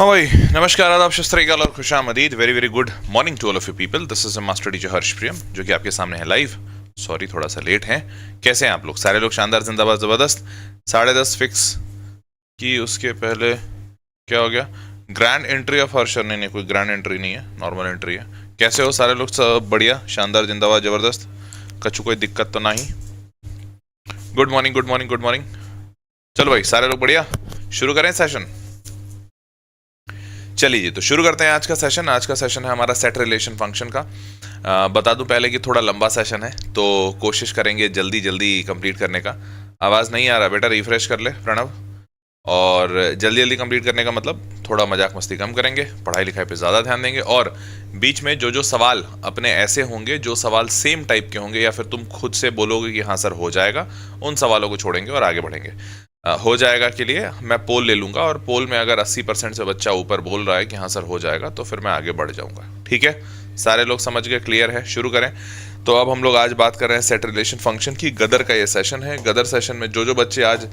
हाँ भाई, नमस्कार, आदाब, सत श्री अकाल और खुशामदीद। Very very good morning to all of you people. This is master teacher Harsh Priyam, जो कि आपके सामने है लाइव। सॉरी, थोड़ा सा लेट है। कैसे हैं आप लोग? सारे लोग शानदार, जिंदाबाद, जबरदस्त। 10:30 फिक्स की, उसके पहले क्या हो गया? ग्रैंड एंट्री ऑफ हर्ष। नहीं, कोई ग्रैंड एंट्री नहीं है, नॉर्मल एंट्री है। कैसे हो सारे लोग? सब बढ़िया, शानदार, जिंदाबाद, जबरदस्त। कछु कोई दिक्कत तो नहीं? Good morning, good morning, good morning. चलो भाई, सारे लोग बढ़िया, शुरू करें सेशन। चलिए जी, तो शुरू करते हैं आज का सेशन। आज का सेशन है हमारा सेट रिलेशन फंक्शन का। बता दूं पहले कि थोड़ा लंबा सेशन है, तो कोशिश करेंगे जल्दी जल्दी कंप्लीट करने का। आवाज़ नहीं आ रहा बेटा? रिफ्रेश कर ले प्रणव। और जल्दी जल्दी कंप्लीट करने का मतलब थोड़ा मजाक मस्ती कम करेंगे, पढ़ाई लिखाई पे ज़्यादा ध्यान देंगे। और बीच में जो जो सवाल अपने ऐसे होंगे, जो सवाल सेम टाइप के होंगे या फिर तुम खुद से बोलोगे कि हाँ सर हो जाएगा, उन सवालों को छोड़ेंगे और आगे बढ़ेंगे। हो जाएगा के लिए मैं पोल ले लूँगा, और पोल में अगर 80% से बच्चा ऊपर बोल रहा है कि हाँ सर हो जाएगा, तो फिर मैं आगे बढ़ जाऊँगा। ठीक है, सारे लोग समझ गए? क्लियर है? शुरू करें। तो अब हम लोग आज बात कर रहे हैं सेट रिलेशन फंक्शन की। गदर का ये सेशन है। गदर सेशन में जो जो बच्चे आज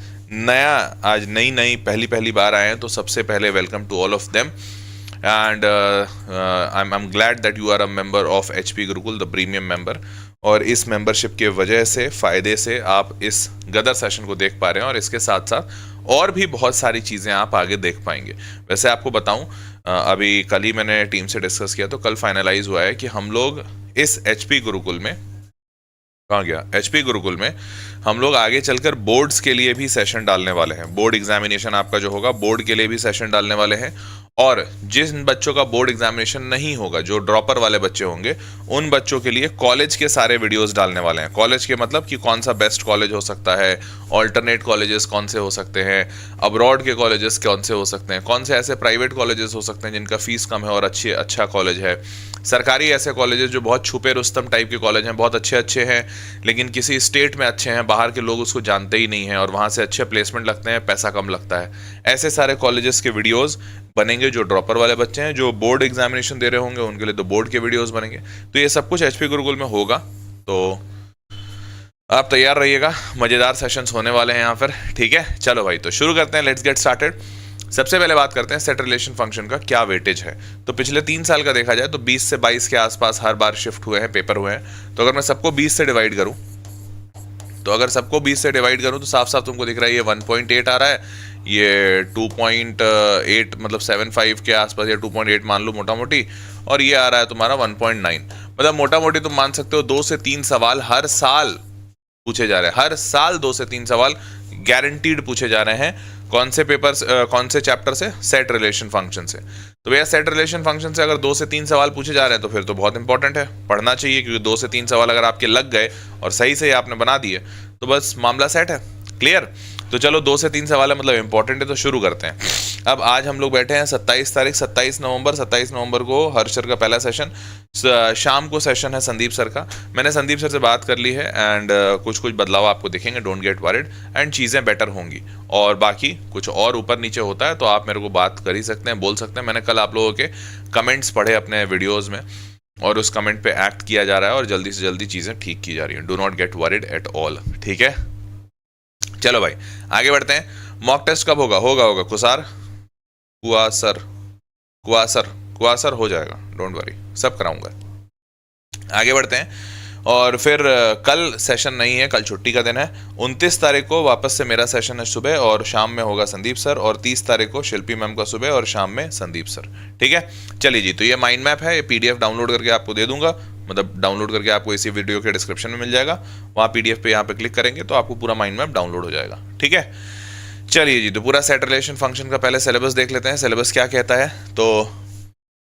नई पहली बार आए हैं, तो सबसे पहले welcome to all of them. And I am glad that you are a member of HP Gurukul, the premium member. और इस मेंबरशिप के वजह से, फ़ायदे से आप इस गदर सेशन को देख पा रहे हैं, और इसके साथ साथ और भी बहुत सारी चीज़ें आप आगे देख पाएंगे। वैसे आपको बताऊं, अभी कल ही मैंने टीम से डिस्कस किया, तो कल फाइनलाइज हुआ है कि हम लोग इस HP गुरुकुल में, कहाँ गया? HP गुरुकुल में हम लोग आगे चलकर बोर्ड्स के लिए भी सेशन डालने वाले हैं। बोर्ड एग्जामिनेशन आपका जो होगा, बोर्ड के लिए भी सेशन डालने वाले हैं। और जिन बच्चों का बोर्ड एग्जामिनेशन नहीं होगा, जो ड्रॉपर वाले बच्चे होंगे, उन बच्चों के लिए कॉलेज के सारे वीडियोस डालने वाले हैं। कॉलेज के मतलब कि कौन सा बेस्ट कॉलेज हो सकता है, ऑल्टरनेट कॉलेजेस कौन से हो सकते हैं, अब्रॉड के कॉलेजेस कौन से हो सकते हैं, कौन से ऐसे प्राइवेट कॉलेजेस हो सकते हैं जिनका फीस कम है और अच्छा कॉलेज है, सरकारी ऐसे कॉलेजेस जो बहुत छुपे रुस्तम टाइप के कॉलेज हैं, बहुत अच्छे हैं लेकिन किसी स्टेट में अच्छे हैं, बाहर के लोग उसको जानते ही नहीं हैं, और वहाँ से अच्छे प्लेसमेंट लगते हैं, पैसा कम लगता है। ऐसे सारे कॉलेजेस के वीडियोस बनेंगे। जो ड्रॉपर वाले बच्चे हैं, जो बोर्ड एग्जामिनेशन दे रहे होंगे, उनके लिए तो बोर्ड के वीडियोस बनेंगे। तो ये सब कुछ HP गुरुकुल में होगा, तो आप तैयार रहिएगा। मज़ेदार सेशंस होने वाले हैं यहाँ पर। ठीक है, चलो भाई, तो शुरू करते हैं। Let's get started. सबसे पहले बात करते हैं सेट रिलेशन फंक्शन का क्या वेटेज है। तो पिछले 3 साल का देखा जाए तो 20 से 22 के आसपास हर बार शिफ्ट हुए हैं, पेपर हुए हैं। तो अगर मैं सबको 20 से डिवाइड करूं, तो साफ साफ तुमको दिख रहा है ये 1.8 आ रहा है, ये 2.8 मतलब 7.5 के आसपास, या 2.8 मान लो मोटा मोटी, और ये आ रहा है तुम्हारा 1.9। मतलब मोटा मोटी तुम मान सकते हो 2 से 3 सवाल हर साल पूछे जा रहे हैं। हर साल 2 से 3 सवाल गारंटीड पूछे जा रहे हैं। कौन से पेपर, कौन से चैप्टर से? सेट रिलेशन फंक्शन से। तो भैया सेट रिलेशन फंक्शन से अगर 2 से 3 सवाल पूछे जा रहे हैं, तो फिर तो बहुत इंपॉर्टेंट है, पढ़ना चाहिए। क्योंकि 2 से 3 सवाल अगर आपके लग गए और सही से आपने बना दिए, तो बस मामला सेट है। क्लियर? तो चलो, 2 से 3 सवाल है मतलब इंपॉर्टेंट है, तो शुरू करते हैं। अब आज हम लोग बैठे हैं 27 नवंबर को हर्ष सर का पहला सेशन। शाम को सेशन है संदीप सर का। मैंने संदीप सर से बात कर ली है, एंड कुछ बदलाव आपको दिखेंगे, डोंट गेट वरीड, एंड चीज़ें बेटर होंगी। और बाकी कुछ और ऊपर नीचे होता है तो आप मेरे को बात कर ही सकते हैं, बोल सकते हैं। मैंने कल आप लोगों के कमेंट्स पढ़े अपने वीडियोज़ में, और उस कमेंट पे एक्ट किया जा रहा है, और जल्दी से जल्दी चीज़ें ठीक की जा रही हैं। Do not gate worried at all. ठीक है, चलो भाई आगे बढ़ते हैं। मॉक टेस्ट कब होगा? होगा कुआसर हो जाएगा, डोंट वरी, सब कराऊंगा। आगे बढ़ते हैं। और फिर कल सेशन नहीं है, कल छुट्टी का दिन है। 29 तारीख को वापस से मेरा सेशन है, सुबह और शाम में होगा संदीप सर, और 30 तारीख को शिल्पी मैम का सुबह और शाम में संदीप सर। ठीक है, चलिए जी। तो ये माइंड मैप है, ये PDF डाउनलोड करके आपको दे दूंगा, मतलब डाउनलोड करके आपको इसी वीडियो के डिस्क्रिप्शन में मिल जाएगा। वहाँ PDF पे यहाँ पे क्लिक करेंगे तो आपको पूरा माइंड मैप डाउनलोड हो जाएगा। ठीक है, चलिए जी। तो पूरा सेट रिलेशन फंक्शन का पहले सिलेबस देख लेते हैं। सिलेबस क्या कहता है? तो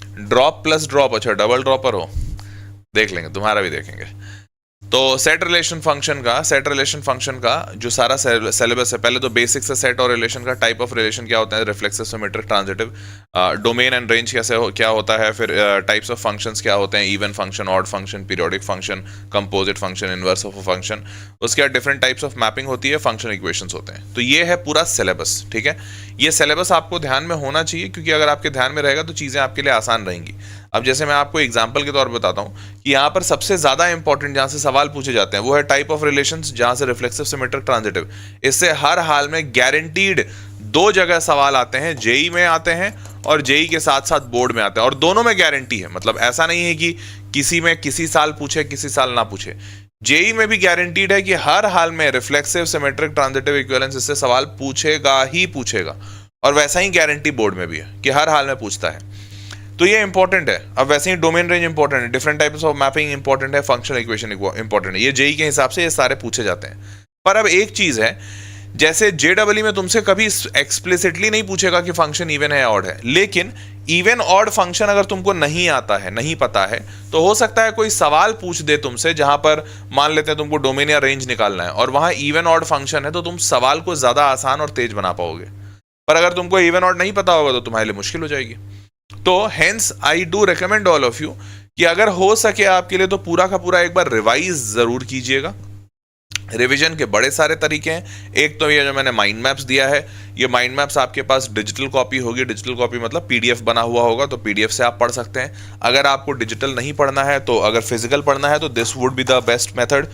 ड्रॉप प्लस ड्रॉप, अच्छा डबल ड्रॉपर हो, देख लेंगे, तुम्हारा भी देखेंगे। तो सेट रिलेशन फंक्शन का जो सारा सिलेबस है, पहले तो बेसिक्स है सेट और रिलेशन का। टाइप ऑफ रिलेशन क्या होता है, reflexive, symmetric, transitive, domain and range क्या होता है, फिर टाइप्स ऑफ फंक्शंस क्या होते हैं, even function, odd function, periodic function, composite function, inverse of a function. उसके बाद डिफरेंट टाइप्स ऑफ मैपिंग होती है, फंक्शन इक्वेशंस होते हैं। तो ये है पूरा सिलेबस। ठीक है, ये सिलेबस आपको ध्यान में होना चाहिए, क्योंकि अगर आपके ध्यान में रहेगा तो चीज़ें आपके लिए आसान रहेंगी। अब जैसे मैं आपको एग्जांपल के तौर पर बताता हूँ कि यहाँ पर सबसे ज़्यादा इंपॉर्टेंट जहाँ से सवाल पूछे जाते हैं वो है टाइप ऑफ रिलेशंस, जहाँ से रिफ्लेक्सिव, सिमेट्रिक, ट्रांजिटिव। इससे हर हाल में गारंटीड 2 जगह सवाल आते हैं, JEE में आते हैं और जेई के साथ साथ बोर्ड में आते हैं, और दोनों में गारंटी है। मतलब ऐसा नहीं है कि किसी में किसी साल पूछे किसी साल ना पूछे। जेई में भी गारंटीड है कि हर हाल में रिफ्लेक्सिव, सिमेट्रिक, ट्रांजिटिव इक्विवेलेंस इससे सवाल पूछेगा ही पूछेगा, और वैसा ही गारंटी बोर्ड में भी है कि हर हाल में पूछता है। तो ये इंपॉर्टेंट है। अब वैसे ही डोमेन रेंज इंपॉर्टेंट है, different types of mapping important है, फंक्शनल इक्वेशन इंपॉर्टेंट है। ये जेई के हिसाब से ये सारे पूछे जाते हैं। पर अब एक चीज है, जैसे जेडब्ल्यू में तुमसे कभी एक्सप्लिसिटली नहीं पूछेगा कि फंक्शन इवन है ऑड है, लेकिन इवन ऑड फंक्शन अगर तुमको नहीं आता है, नहीं पता है, तो हो सकता है कोई सवाल पूछ दे तुमसे जहां पर मान लेते हैं तुमको डोमेन या रेंज निकालना है और वहां इवन ऑड फंक्शन है, तो तुम सवाल को ज्यादा आसान और तेज बना पाओगे। पर अगर तुमको इवन ऑड नहीं पता होगा तो तुम्हारे लिए मुश्किल हो जाएगी। तो hence I do recommend all of you कि अगर हो सके आपके लिए तो पूरा का पूरा एक बार रिवाइज जरूर कीजिएगा। रिवीजन के बड़े सारे तरीके हैं। एक तो ये जो मैंने माइंड मैप्स दिया है, ये माइंड मैप्स आपके पास डिजिटल कॉपी होगी, डिजिटल कॉपी मतलब पीडीएफ बना हुआ होगा, तो पीडीएफ से आप पढ़ सकते हैं। अगर आपको डिजिटल नहीं पढ़ना है, तो अगर फिजिकल पढ़ना है तो this would be the best method.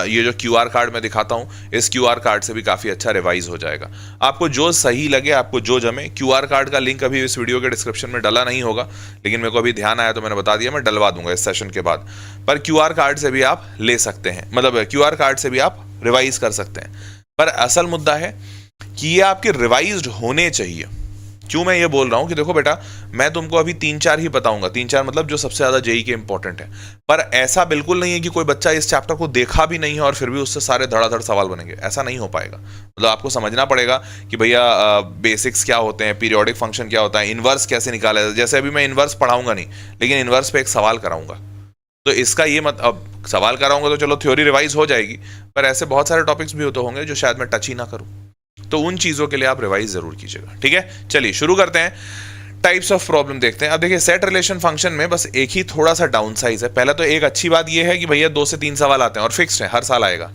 ये जो क्यूआर कार्ड मैं दिखाता हूँ, इस क्यूआर कार्ड से भी काफ़ी अच्छा रिवाइज हो जाएगा। आपको जो सही लगे, आपको जो जमे। क्यूआर कार्ड का लिंक अभी इस वीडियो के डिस्क्रिप्शन में डला नहीं होगा, लेकिन मेरे को अभी ध्यान आया तो मैंने बता दिया, मैं डलवा दूंगा इस सेशन के बाद। पर क्यूआर कार्ड से भी आप ले सकते हैं, मतलब क्यूआर कार्ड से भी आप रिवाइज कर सकते हैं। पर असल मुद्दा है कि ये आपके रिवाइज्ड होने चाहिए। क्यों मैं ये बोल रहा हूं कि देखो बेटा, मैं तुमको अभी 3-4 ही बताऊंगा, 3-4 मतलब जो सबसे ज्यादा जेई के इंपॉर्टेंट है। पर ऐसा बिल्कुल नहीं है कि कोई बच्चा इस चैप्टर को देखा भी नहीं है और फिर भी उससे सारे धड़ाधड़ सवाल बनेंगे, ऐसा नहीं हो पाएगा। मतलब आपको समझना पड़ेगा कि भैया बेसिक्स क्या होते हैं, पीरियोडिक फंक्शन क्या होता है, इनवर्स कैसे निकाला जाता है। जैसे अभी मैं इनवर्स पढ़ाऊंगा नहीं, लेकिन इनवर्स पे एक सवाल कराऊंगा, तो इसका ये अब सवाल कराऊंगा तो चलो थ्योरी रिवाइज हो जाएगी, पर ऐसे बहुत सारे टॉपिक्स भी तो होंगे जो शायद मैं टच ही ना करूं, तो उन चीजों के लिए आप रिवाइज जरूर कीजिएगा। ठीक है, चलिए शुरू करते हैं। टाइप्स ऑफ प्रॉब्लम देखते हैं। अब देखिए, सेट रिलेशन फंक्शन में बस एक ही थोड़ा सा डाउन साइड है। पहले तो एक अच्छी बात यह है कि भैया 2 से 3 सवाल आते हैं और फिक्स्ड है, हर साल आएगा।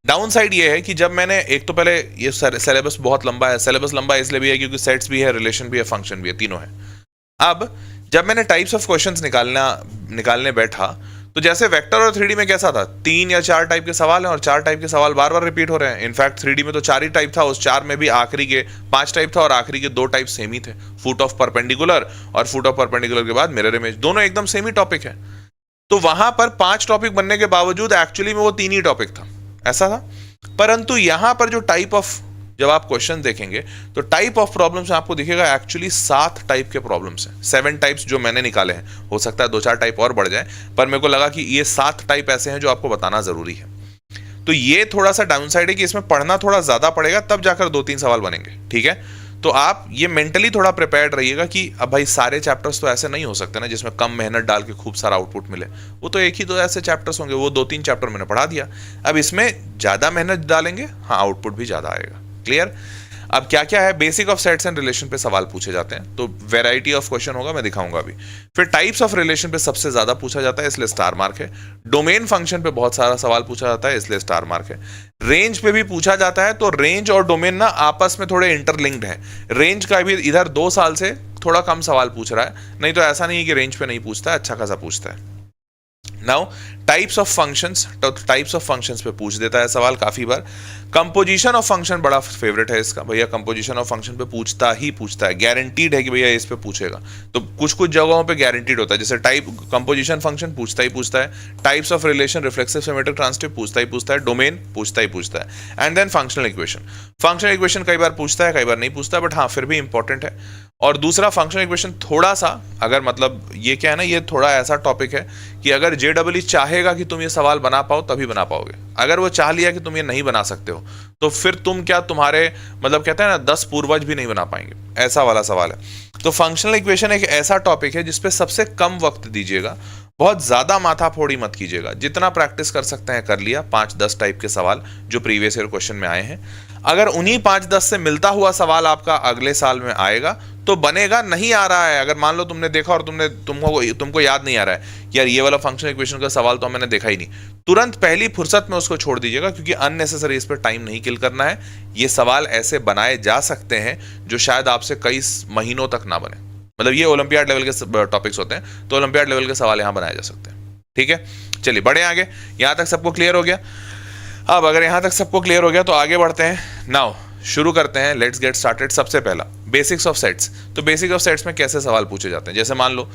डाउन साइड ये है कि जब मैंने एक तो पहले ये सिलेबस बहुत लंबा है, सिलेबस लंबा इसलिए भी है क्योंकि सेट्स भी है, रिलेशन भी है, फंक्शन भी है, तीनों है। अब जब मैंने टाइप्स ऑफ क्वेश्चंस निकालने बैठा, तो जैसे वेक्टर और 3D में कैसा था, 3 या 4 टाइप के सवाल हैं और 4 टाइप के सवाल बार बार रिपीट हो रहे हैं। इनफैक्ट 3D में तो 4 ही टाइप था, उस 4 में भी आखिरी के 5 टाइप था और आखिरी के 2 टाइप सेम ही थे, फुट ऑफ परपेंडिकुलर और फुट ऑफ परपेंडिकुलर के बाद मिरर इमेज, दोनों एकदम सेम ही टॉपिक है। तो वहां पर 5 टॉपिक बनने के बावजूद एक्चुअली में वो 3 ही टॉपिक था, ऐसा था। परंतु यहां पर जो टाइप ऑफ, जब आप क्वेश्चन देखेंगे तो टाइप ऑफ प्रॉब्लम्स में आपको दिखेगा एक्चुअली 7 टाइप के प्रॉब्लम्स हैं। 7 टाइप्स जो मैंने निकाले हैं, हो सकता है 2-4 टाइप और बढ़ जाए, पर मेरे को लगा कि ये 7 टाइप ऐसे हैं जो आपको बताना जरूरी है। तो ये थोड़ा सा डाउन साइड है कि इसमें पढ़ना थोड़ा ज्यादा पड़ेगा, तब जाकर 2-3 सवाल बनेंगे। ठीक है, तो आप ये मेंटली थोड़ा प्रिपेयर्ड रहिएगा कि अब भाई सारे चैप्टर्स तो ऐसे नहीं हो सकते ना जिसमें कम मेहनत डाल के खूब सारा आउटपुट मिले। वो तो एक ही 2 ऐसे चैप्टर्स होंगे, वो 2-3 चैप्टर मैंने पढ़ा दिया। अब इसमें ज्यादा मेहनत डालेंगे, हाँ आउटपुट भी ज्यादा आएगा। क्लियर? अब क्या क्या है, basic of sets and relation पे सवाल पूछे जाते हैं, तो वैरायटी ऑफ क्वेश्चन होगा, मैं दिखाऊंगा अभी। फिर टाइप्स ऑफ रिलेशन पे सबसे ज्यादा पूछा जाता है, इसलिए स्टार मार्क है। डोमेन फंक्शन पे बहुत सारा सवाल पूछा जाता है, इसलिए स्टार मार्क है। रेंज पे भी पूछा जाता है, तो रेंज और डोमेन ना आपस में थोड़े इंटरलिंक्ड है। रेंज का भी इधर 2 साल से थोड़ा कम सवाल पूछ रहा है, नहीं तो ऐसा नहीं है कि रेंज पे नहीं पूछता है, अच्छा खासा पूछता है। नाउ टाइप्स ऑफ फंक्शंस, तो टाइप्स ऑफ फंक्शंस पे पूछ देता है सवाल काफी बार। कंपोजिशन ऑफ फंक्शन बड़ा फेवरेट है इसका, भैया कंपोजिशन ऑफ फंक्शन पे पूछता है, गारंटीड है कि भैया इस पे पूछेगा। तो कुछ कुछ जगहों पे गारंटीड होता है, जैसे टाइप कंपोजिशन फंक्शन पूछता है, types of relation, reflexive, symmetric, transitive पूछता है, डोमेन पूछता है, एंड देन फंक्शनल इक्वेशन कई बार पूछता है, कई बार नहीं पूछता, बट हाँ फिर भी इंपॉर्टेंट है। और दूसरा फंक्शनल इक्वेशन थोड़ा सा, अगर मतलब ये क्या है ना, ये थोड़ा ऐसा टॉपिक है कि अगर जेडब्ल्यू चाहेगा कि तुम ये सवाल बना पाओ तभी बना पाओगे। अगर वो चाह लिया कि तुम ये नहीं बना सकते हो, तो फिर तुम क्या, तुम्हारे मतलब कहते हैं ना 10 पूर्वज भी नहीं बना पाएंगे, ऐसा वाला सवाल है। तो फंक्शनल इक्वेशन एक ऐसा टॉपिक है जिसपे सबसे कम वक्त दीजिएगा, बहुत ज्यादा माथाफोड़ी मत कीजिएगा, जितना प्रैक्टिस कर सकते हैं कर लिया। 5-10 टाइप के सवाल जो प्रीवियस ईयर क्वेश्चन में आए हैं, अगर उन्हीं 5-10 से मिलता हुआ सवाल आपका अगले साल में आएगा तो बनेगा। नहीं आ रहा है, अगर मान लो तुमने देखा और तुमको याद नहीं आ रहा है, यार ये वाला फंक्शनल इक्वेशन का सवाल तो मैंने देखा ही नहीं, तुरंत पहली फुर्सत में उसको छोड़ दीजिएगा, क्योंकि अननेसेसरी इस पर टाइम नहीं किल करना है। ये सवाल ऐसे बनाए जा सकते हैं जो शायद आपसे कई महीनों तक ना बने, मतलब ये ओलंपियाड लेवल के टॉपिक्स होते हैं, तो ओलंपियाड लेवल के सवाल यहां बनाए जा सकते हैं। ठीक है, चलिए बढ़े आगे। यहां तक सबको क्लियर हो गया? अब अगर यहां तक सबको क्लियर हो गया तो आगे बढ़ते हैं। नाउ शुरू करते हैं, लेट्स गेट स्टार्टेड। सबसे पहला बेसिक्स ऑफ सेट्स। तो बेसिक ऑफ सेट्स में कैसे सवाल पूछे जाते हैं, जैसे मान लो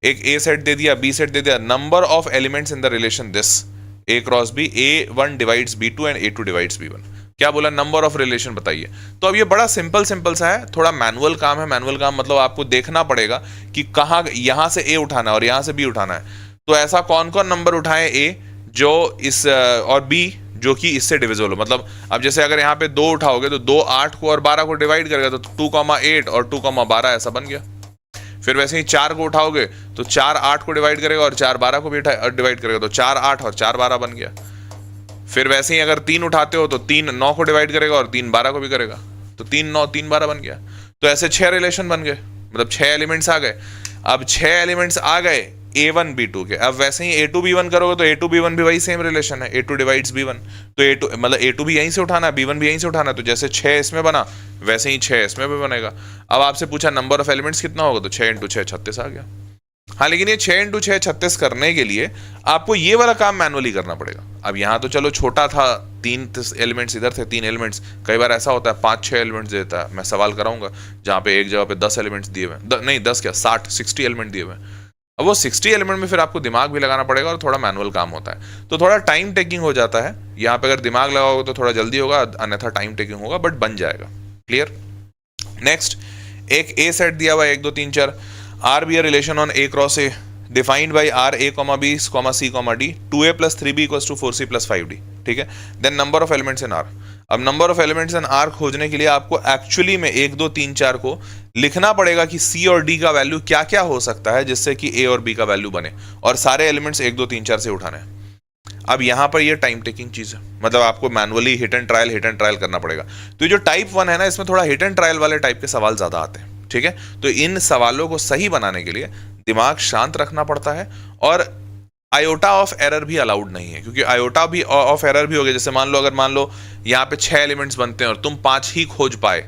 एक ए सेट दे दिया, बी सेट दे दिया, number of elements in the relation this A cross B, A1 divides B2 and A2 divides B1। क्या बोला, नंबर ऑफ रिलेशन बताइए। तो अब ये बड़ा सिंपल सा है, थोड़ा मैनुअल काम है। मैनुअल काम मतलब आपको देखना पड़ेगा कि कहाँ यहां से ए उठाना है और यहां से बी उठाना है। तो ऐसा कौन कौन नंबर उठाए ए जो इस और बी जो कि इससे डिविजिबल हो। मतलब अब जैसे अगर यहाँ पे 2 उठाओगे तो 2 8 को और 12 को डिवाइड करेगा तो 2,8 और 2,12 ऐसा बन गया। फिर वैसे ही 4 को उठाओगे तो 4 8 को डिवाइड करेगा और 4 12 को भी डिवाइड करेगा तो 4 8 और 4 12 बन गया। फिर वैसे ही अगर 3 उठाते हो तो 3 9 को डिवाइड करेगा और 3 12 को भी करेगा तो 3 9 3 12 बन गया। तो ऐसे 6 रिलेशन बन गए, मतलब 6 एलिमेंट्स आ गए। अब 6 एलिमेंट्स आ गए A1 B2 के। अब वैसे ही A2 B1 करोगे तो A2 B1 भी वही सेम रिलेशन है, A2 डिवाइड्स B1। तो A2 मतलब A2 भी यहीं से उठाना है, B1 भी यहीं से उठाना है। तो जैसे 6 इसमें बना वैसे ही 6 इसमें भी बनेगा। अब आपसे पूछा नंबर ऑफ एलिमेंट्स कितना होगा, तो 6 × 6 36 आ गया। हाँ, लेकिन ये 6 × 6 36 करने के लिए आपको ये वाला काम मैनुअली करना पड़ेगा। अब यहाँ तो चलो छोटा था, 3 एलिमेंट्स इधर थे, 3 एलिमेंट्स। कई बार ऐसा होता है 5-6 एलिमेंट्स देता है। मैं सवाल कराऊंगा जहाँ पे एक जगह पे 10 एलिमेंट्स दिए हुए, नहीं 10 क्या 60 एलिमेंट दिए हुए। अब वो 60 एलिमेंट में फिर आपको दिमाग भी लगाना पड़ेगा और थोड़ा मैनुअल काम होता है, तो थोड़ा टाइम टेकिंग हो जाता है। यहाँ पे अगर दिमाग लगाओगे तो थोड़ा जल्दी होगा, अन्यथा टाइम टेकिंग होगा, बट बन जाएगा। क्लियर। नेक्स्ट, एक ए सेट दिया हुआ है 1 2 3 4, R be a relation on A cross A defined by R A comma b comma c comma d 2a + 3b equals to 4c + 5d। ठीक है। Then number of elements in R. अब number of elements in R खोजने के लिए आपको actually में 1 2 3 4 को लिखना पड़ेगा कि सी और डी का वैल्यू क्या क्या हो सकता है जिससे कि ए और बी का वैल्यू बने, और सारे एलिमेंट्स 1 2 3 4 से उठाने हैं। अब यहां पर ये टाइम टेकिंग चीज है, मतलब आपको मैनुअली हिट एंड ट्रायल करना पड़ेगा। तो जो टाइप 1 है ना, इसमें थोड़ा हिट एंड ट्रायल वाले टाइप के सवाल ज्यादा आते हैं। ठीक है। तो इन सवालों को सही बनाने के लिए दिमाग शांत रखना पड़ता है, और आयोटा ऑफ एरर भी अलाउड नहीं है, क्योंकि आयोटा भी ऑफ एरर भी हो गया। जैसे मान लो यहाँ पे 6 एलिमेंट्स बनते हैं और तुम 5 ही खोज पाए,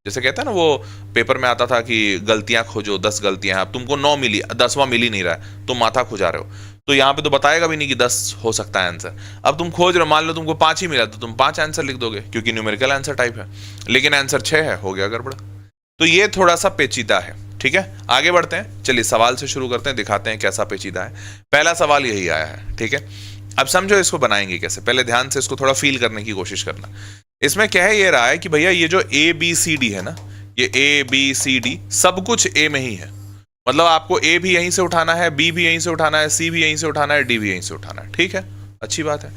जैसे कहते हैं ना वो पेपर में आता था कि गलतियां खोजो, 10 गलतियां हैं, अब तुमको 9 मिली, 10वां मिल ही नहीं रहा है, तुम माथा खुजा रहे हो। तो यहाँ पे तो बताएगा भी नहीं कि 10 हो सकता है आंसर। अब तुम खोज रहे हो, मान लो तुमको 5 ही मिला तो तुम 5 आंसर लिख दोगे, क्योंकि न्यूमेरिकल आंसर टाइप है, लेकिन आंसर 6 है, हो गया गड़बड़। तो ये थोड़ा सा पेचीदा है। ठीक है, आगे बढ़ते हैं। चलिए सवाल से शुरू करते हैं, दिखाते हैं कैसा पेचीदा है। पहला सवाल यही आया है। ठीक है, अब समझो इसको बनाएंगे कैसे, पहले ध्यान से इसको थोड़ा फील करने की कोशिश करना। इसमें क्या है, ये रहा है कि भैया ये जो ABCD है ना, ये ABCD सब कुछ A में ही है। मतलब आपको A भी यहीं से उठाना है, B भी यहीं से उठाना है, C भी यहीं से उठाना है, D भी यहीं से उठाना है। ठीक है, अच्छी बात है।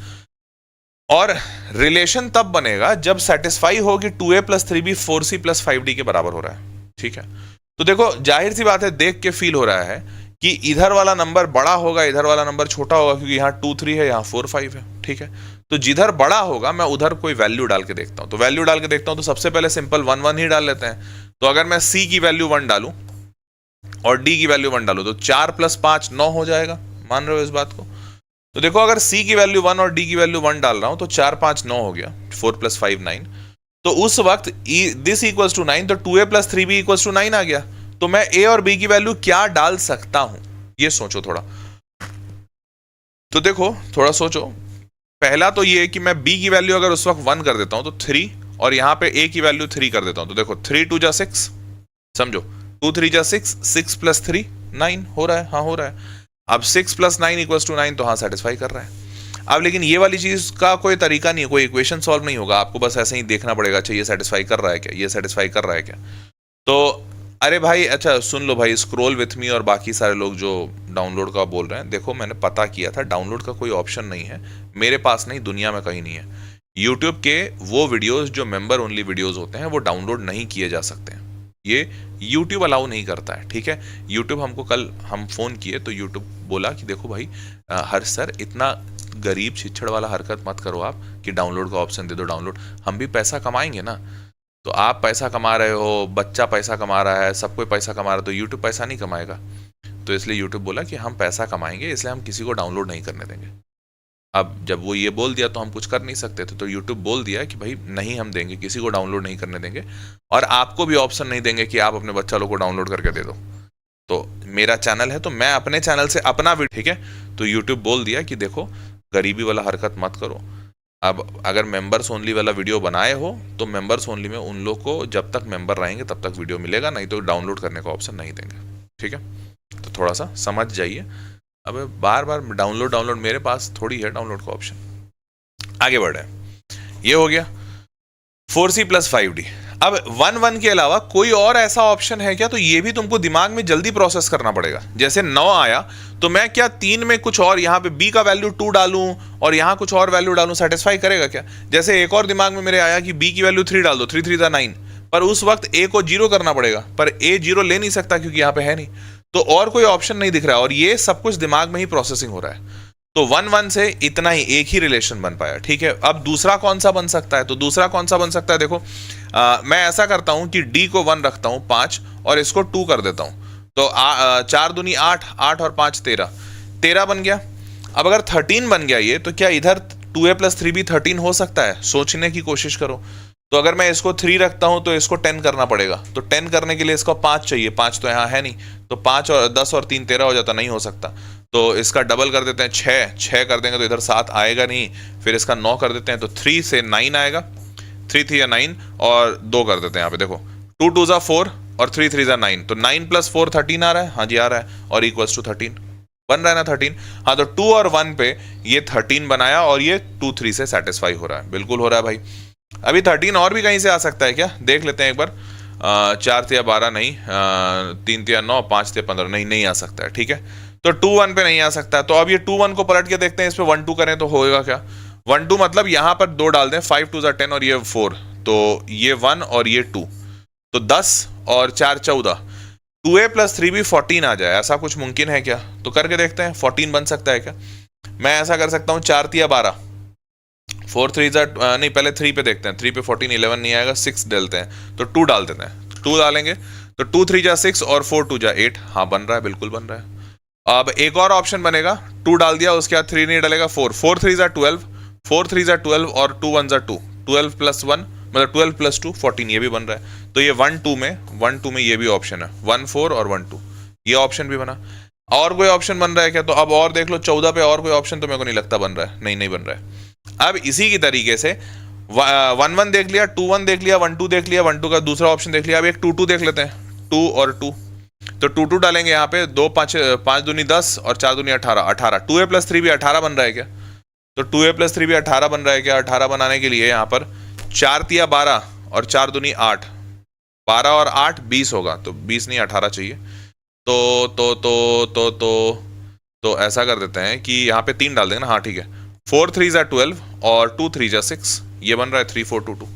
और रिलेशन तब बनेगा जब सेटिस्फाई हो कि 2a + 3b 4c + 5d के बराबर हो रहा है। ठीक है, तो देखो जाहिर सी बात है, देख के फील हो रहा है कि इधर वाला नंबर बड़ा होगा, इधर वाला नंबर छोटा होगा, क्योंकि यहाँ 2 3 है, यहाँ 4 5 है। ठीक है, तो जिधर बड़ा होगा मैं उधर कोई वैल्यू डाल के देखता हूँ। तो वैल्यू डाल के देखता हूँ, तो सबसे पहले सिंपल 1 1 ही डाल लेते हैं। तो अगर मैं C की वैल्यू 1 डालूं और D की वैल्यू 1 डालूं तो 4 + 5 9 हो जाएगा। मान रहे हो इस बात को? तो देखो अगर C की वैल्यू 1 और D की वैल्यू 1 डाल रहा हूं तो 4 5 9 हो गया, 4 + 5 9। तो उस वक्त दिस इक्वल्स टू 9, तो 2a + 3b इक्वल्स टू 9 आ गया। तो मैं A और B की वैल्यू क्या डाल सकता हूं, ये सोचो थोड़ा। तो देखो थोड़ा सोचो। पहला तो ये कि मैं B की वैल्यू अगर उस वक्त 1 कर देता हूं तो 3, और यहां पे A की वैल्यू 3 कर देता हूं, तो देखो 3 2 जा 6, समझो 2 3 जा 6, 6 + 3 9 हो रहा है। हाँ हो रहा है। अब 6 + 9 = 9, तो हाँ सेटिस्फाई कर रहा है। अब लेकिन ये वाली चीज का कोई तरीका नहीं है, कोई इक्वेशन सॉल्व नहीं होगा, आपको बस ऐसे ही देखना पड़ेगा, अच्छा ये सेटिस्फाई कर रहा है क्या, ये सेटिस्फाई कर रहा है क्या। तो अरे भाई अच्छा सुन लो भाई, स्क्रॉल विथ मी और बाकी सारे लोग जो डाउनलोड का बोल रहे हैं, देखो मैंने पता किया था, डाउनलोड का कोई ऑप्शन नहीं है मेरे पास, नहीं दुनिया में कहीं नहीं है। यूट्यूब के वो वीडियोज जो मेंबर ओनली वीडियोज होते हैं वो डाउनलोड नहीं किए जा सकते हैं, ये YouTube अलाउ नहीं करता है। ठीक है, YouTube हमको कल हम फ़ोन किए तो YouTube बोला कि देखो भाई हर सर इतना गरीब छिछड़ वाला हरकत मत करो आप कि डाउनलोड का ऑप्शन दे दो। डाउनलोड, हम भी पैसा कमाएंगे ना, तो आप पैसा कमा रहे हो, बच्चा पैसा कमा रहा है, सब कोई पैसा कमा रहा है, तो YouTube पैसा नहीं कमाएगा। तो इसलिए YouTube बोला कि हम पैसा कमाएंगे, इसलिए हम किसी को डाउनलोड नहीं करने देंगे। अब जब वो ये बोल दिया तो हम कुछ कर नहीं सकते थे, तो YouTube बोल दिया कि भाई नहीं हम देंगे, किसी को डाउनलोड नहीं करने देंगे, और आपको भी ऑप्शन नहीं देंगे कि आप अपने बच्चा लोग को डाउनलोड करके दे दो। तो मेरा चैनल है तो मैं अपने चैनल से अपना भी, ठीक है, तो YouTube बोल दिया कि देखो गरीबी वाला हरकत मत करो, अब अगर मेंबर्स ओनली वाला वीडियो बनाए हो तो मेंबर्स ओनली में उन लोग को जब तक मेंबर रहेंगे तब तक वीडियो मिलेगा, नहीं तो डाउनलोड करने का ऑप्शन नहीं देंगे। ठीक है, तो थोड़ा सा समझ जाइए। अब बार बार डाउनलोड मेरे पास थोड़ी है डाउनलोड का ऑप्शन। आगे बढ़े, ये हो गया 4C + 5D। अब 1 के अलावा कोई और ऐसा ऑप्शन है क्या? तो ये भी तुमको दिमाग में जल्दी प्रोसेस करना पड़ेगा। जैसे 9 आया तो मैं क्या 3 में कुछ और, यहाँ पे b का वैल्यू 2 डालूं और यहाँ कुछ और वैल्यू डालूं, सेटिस्फाई करेगा क्या? जैसे एक और दिमाग में मेरे आया कि b की वैल्यू 3 डाल दो, 3 3 9, पर उस वक्त a को 0 करना पड़ेगा, पर a 0 ले नहीं सकता क्योंकि यहाँ पे है नहीं, तो और कोई ऑप्शन नहीं दिख रहा है, और ये सब कुछ दिमाग में ही प्रोसेसिंग हो रहा है। तो 1 से इतना ही, एक ही रिलेशन बन पाया। ठीक है, अब दूसरा कौन सा बन सकता है? तो दूसरा कौन सा बन सकता है, देखो मैं ऐसा करता हूं कि d को 1 रखता हूं 5 और इसको 2 कर देता हूं, तो 4 दूनी 8, 8 और 5 13, 13 बन गया। अब अगर 13 बन गया ये, तो क्या इधर 2a + 3b 13 हो सकता है? सोचने की कोशिश करो। तो अगर मैं इसको 3 रखता हूं तो इसको 10 करना पड़ेगा, तो 10 करने के लिए इसको 5 चाहिए, 5 तो यहाँ है नहीं, तो 5 और 10 और 3 13 हो जाता, नहीं हो सकता। तो इसका डबल कर देते हैं, 6 कर देंगे तो इधर 7 आएगा नहीं, फिर इसका 9 कर देते हैं तो 3 से 9 आएगा, 3 3 या 9 और 2 कर देते हैं यहाँ पे, देखो 2 2 = 4 और 3 3 = 9, तो 9 + 4 13 आ रहा है, हाँ जी आ रहा है, और इक्वल्स टू 13 बन रहा है ना 13। हाँ, तो 2 और 1 पे ये 13 बनाया और ये 2 3 से सेटिस्फाई हो रहा है, बिल्कुल हो रहा है भाई। अभी 13 और भी कहीं से आ सकता है क्या, देख लेते हैं एक बार। 4 3 12 नहीं, 3 3 9, 5 3 15 नहीं आ सकता है। ठीक है, तो 2 1 पे नहीं आ सकता, तो अब ये 2 1 को पलट के देखते हैं, इस पे 1 2 करें तो होएगा क्या? 1 2 मतलब यहाँ पर 2 डाल दें, 5 2 = 10 और ये 4, तो ये 1 और ये 2, तो 10 और 4 14, 2a + 3b 14 आ जाए, ऐसा कुछ मुमकिन है क्या? तो करके देखते हैं, 14 बन सकता है क्या? मैं ऐसा कर सकता हूँ, 4 3 12, 4 3 नहीं, पहले 3 पे देखते हैं, 3 पे 14 11 नहीं आएगा, 6 डालते हैं, तो 2 डाल देते हैं, 2 डालेंगे तो 2 3 = 6 और 4 2 = 8, हाँ बन रहा है, बिल्कुल बन रहा है। अब एक और ऑप्शन बनेगा, 2 डाल दिया, उसके बाद 3 नहीं डालेगा, 4 4 3 = 12, 4 3 = 12 और 2 1 = 2, 12 + 1 मतलब 12 + 2 14, ये भी बन रहा है। तो ये 1 2 में ये भी ऑप्शन है, 1 4 और 1 2, ये ऑप्शन भी बना। और कोई ऑप्शन बन रहा है क्या? तो अब और देख लो, 14 पे और कोई ऑप्शन तो मेरे को नहीं लगता बन रहा है, नहीं बन रहा है। अब इसी की तरीके से 1 1 देख लिया, 2 1 देख लिया, 1 2 देख लिया, 1 2 का दूसरा ऑप्शन देख लिया, अब एक 2 2 देख लेते हैं, 2 और 2, तो 2 2 डालेंगे यहाँ पे, 2 5 5 दूनी 10 और 4 दूनी 18, 18, 2a + 3b 18 बन रहा है क्या? तो 2a + 3b 18 बन रहा है क्या? 18 बनाने के लिए यहाँ पर 4 3 12 और 4 दूनी 8, 12 और 8 20 होगा, तो 20 नहीं 18 चाहिए, तो ऐसा कर देते हैं कि यहाँ पे 3 डाल देंगे ना, हाँ ठीक है, 4 3 = 12 और 2 3 = 6, ये बन रहा है 3 4 2 2,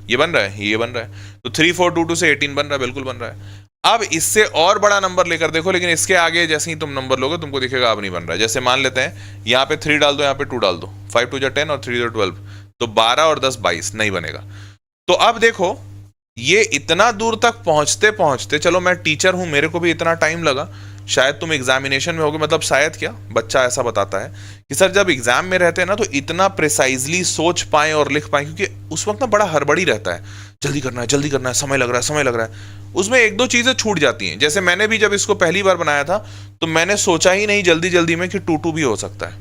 ये बन रहा है, ये बन रहा है, तो 3 4 2 2 से 18 बन रहा है, बिल्कुल बन रहा है। अब इससे और बड़ा नंबर लेकर देखो, लेकिन इसके आगे जैसे ही तुम नंबर लोगे तुमको दिखेगा अब नहीं बन रहा है। जैसे मान लेते हैं यहाँ पे 3 डाल दो, यहाँ पे 2 डाल दो, 5 2 = 10 और 3 12, तो 12 और 10 22, नहीं बनेगा। तो अब देखो, ये इतना दूर तक पहुंचते पहुंचते, चलो मैं टीचर हूं, मेरे को भी इतना टाइम लगा, शायद तुम एग्जामिनेशन में होगे, मतलब शायद क्या, बच्चा ऐसा बताता है कि सर जब एग्जाम में रहते हैं ना तो इतना प्रिसाइजली सोच पाएं और लिख पाएं, क्योंकि उस वक्त ना बड़ा हड़बड़ी रहता है, जल्दी करना है, समय लग रहा है, उसमें 1 2 चीजें छूट जाती हैं। जैसे मैंने भी जब इसको पहली बार बनाया था तो मैंने सोचा ही नहीं जल्दी में कि 2 2 भी हो सकता है।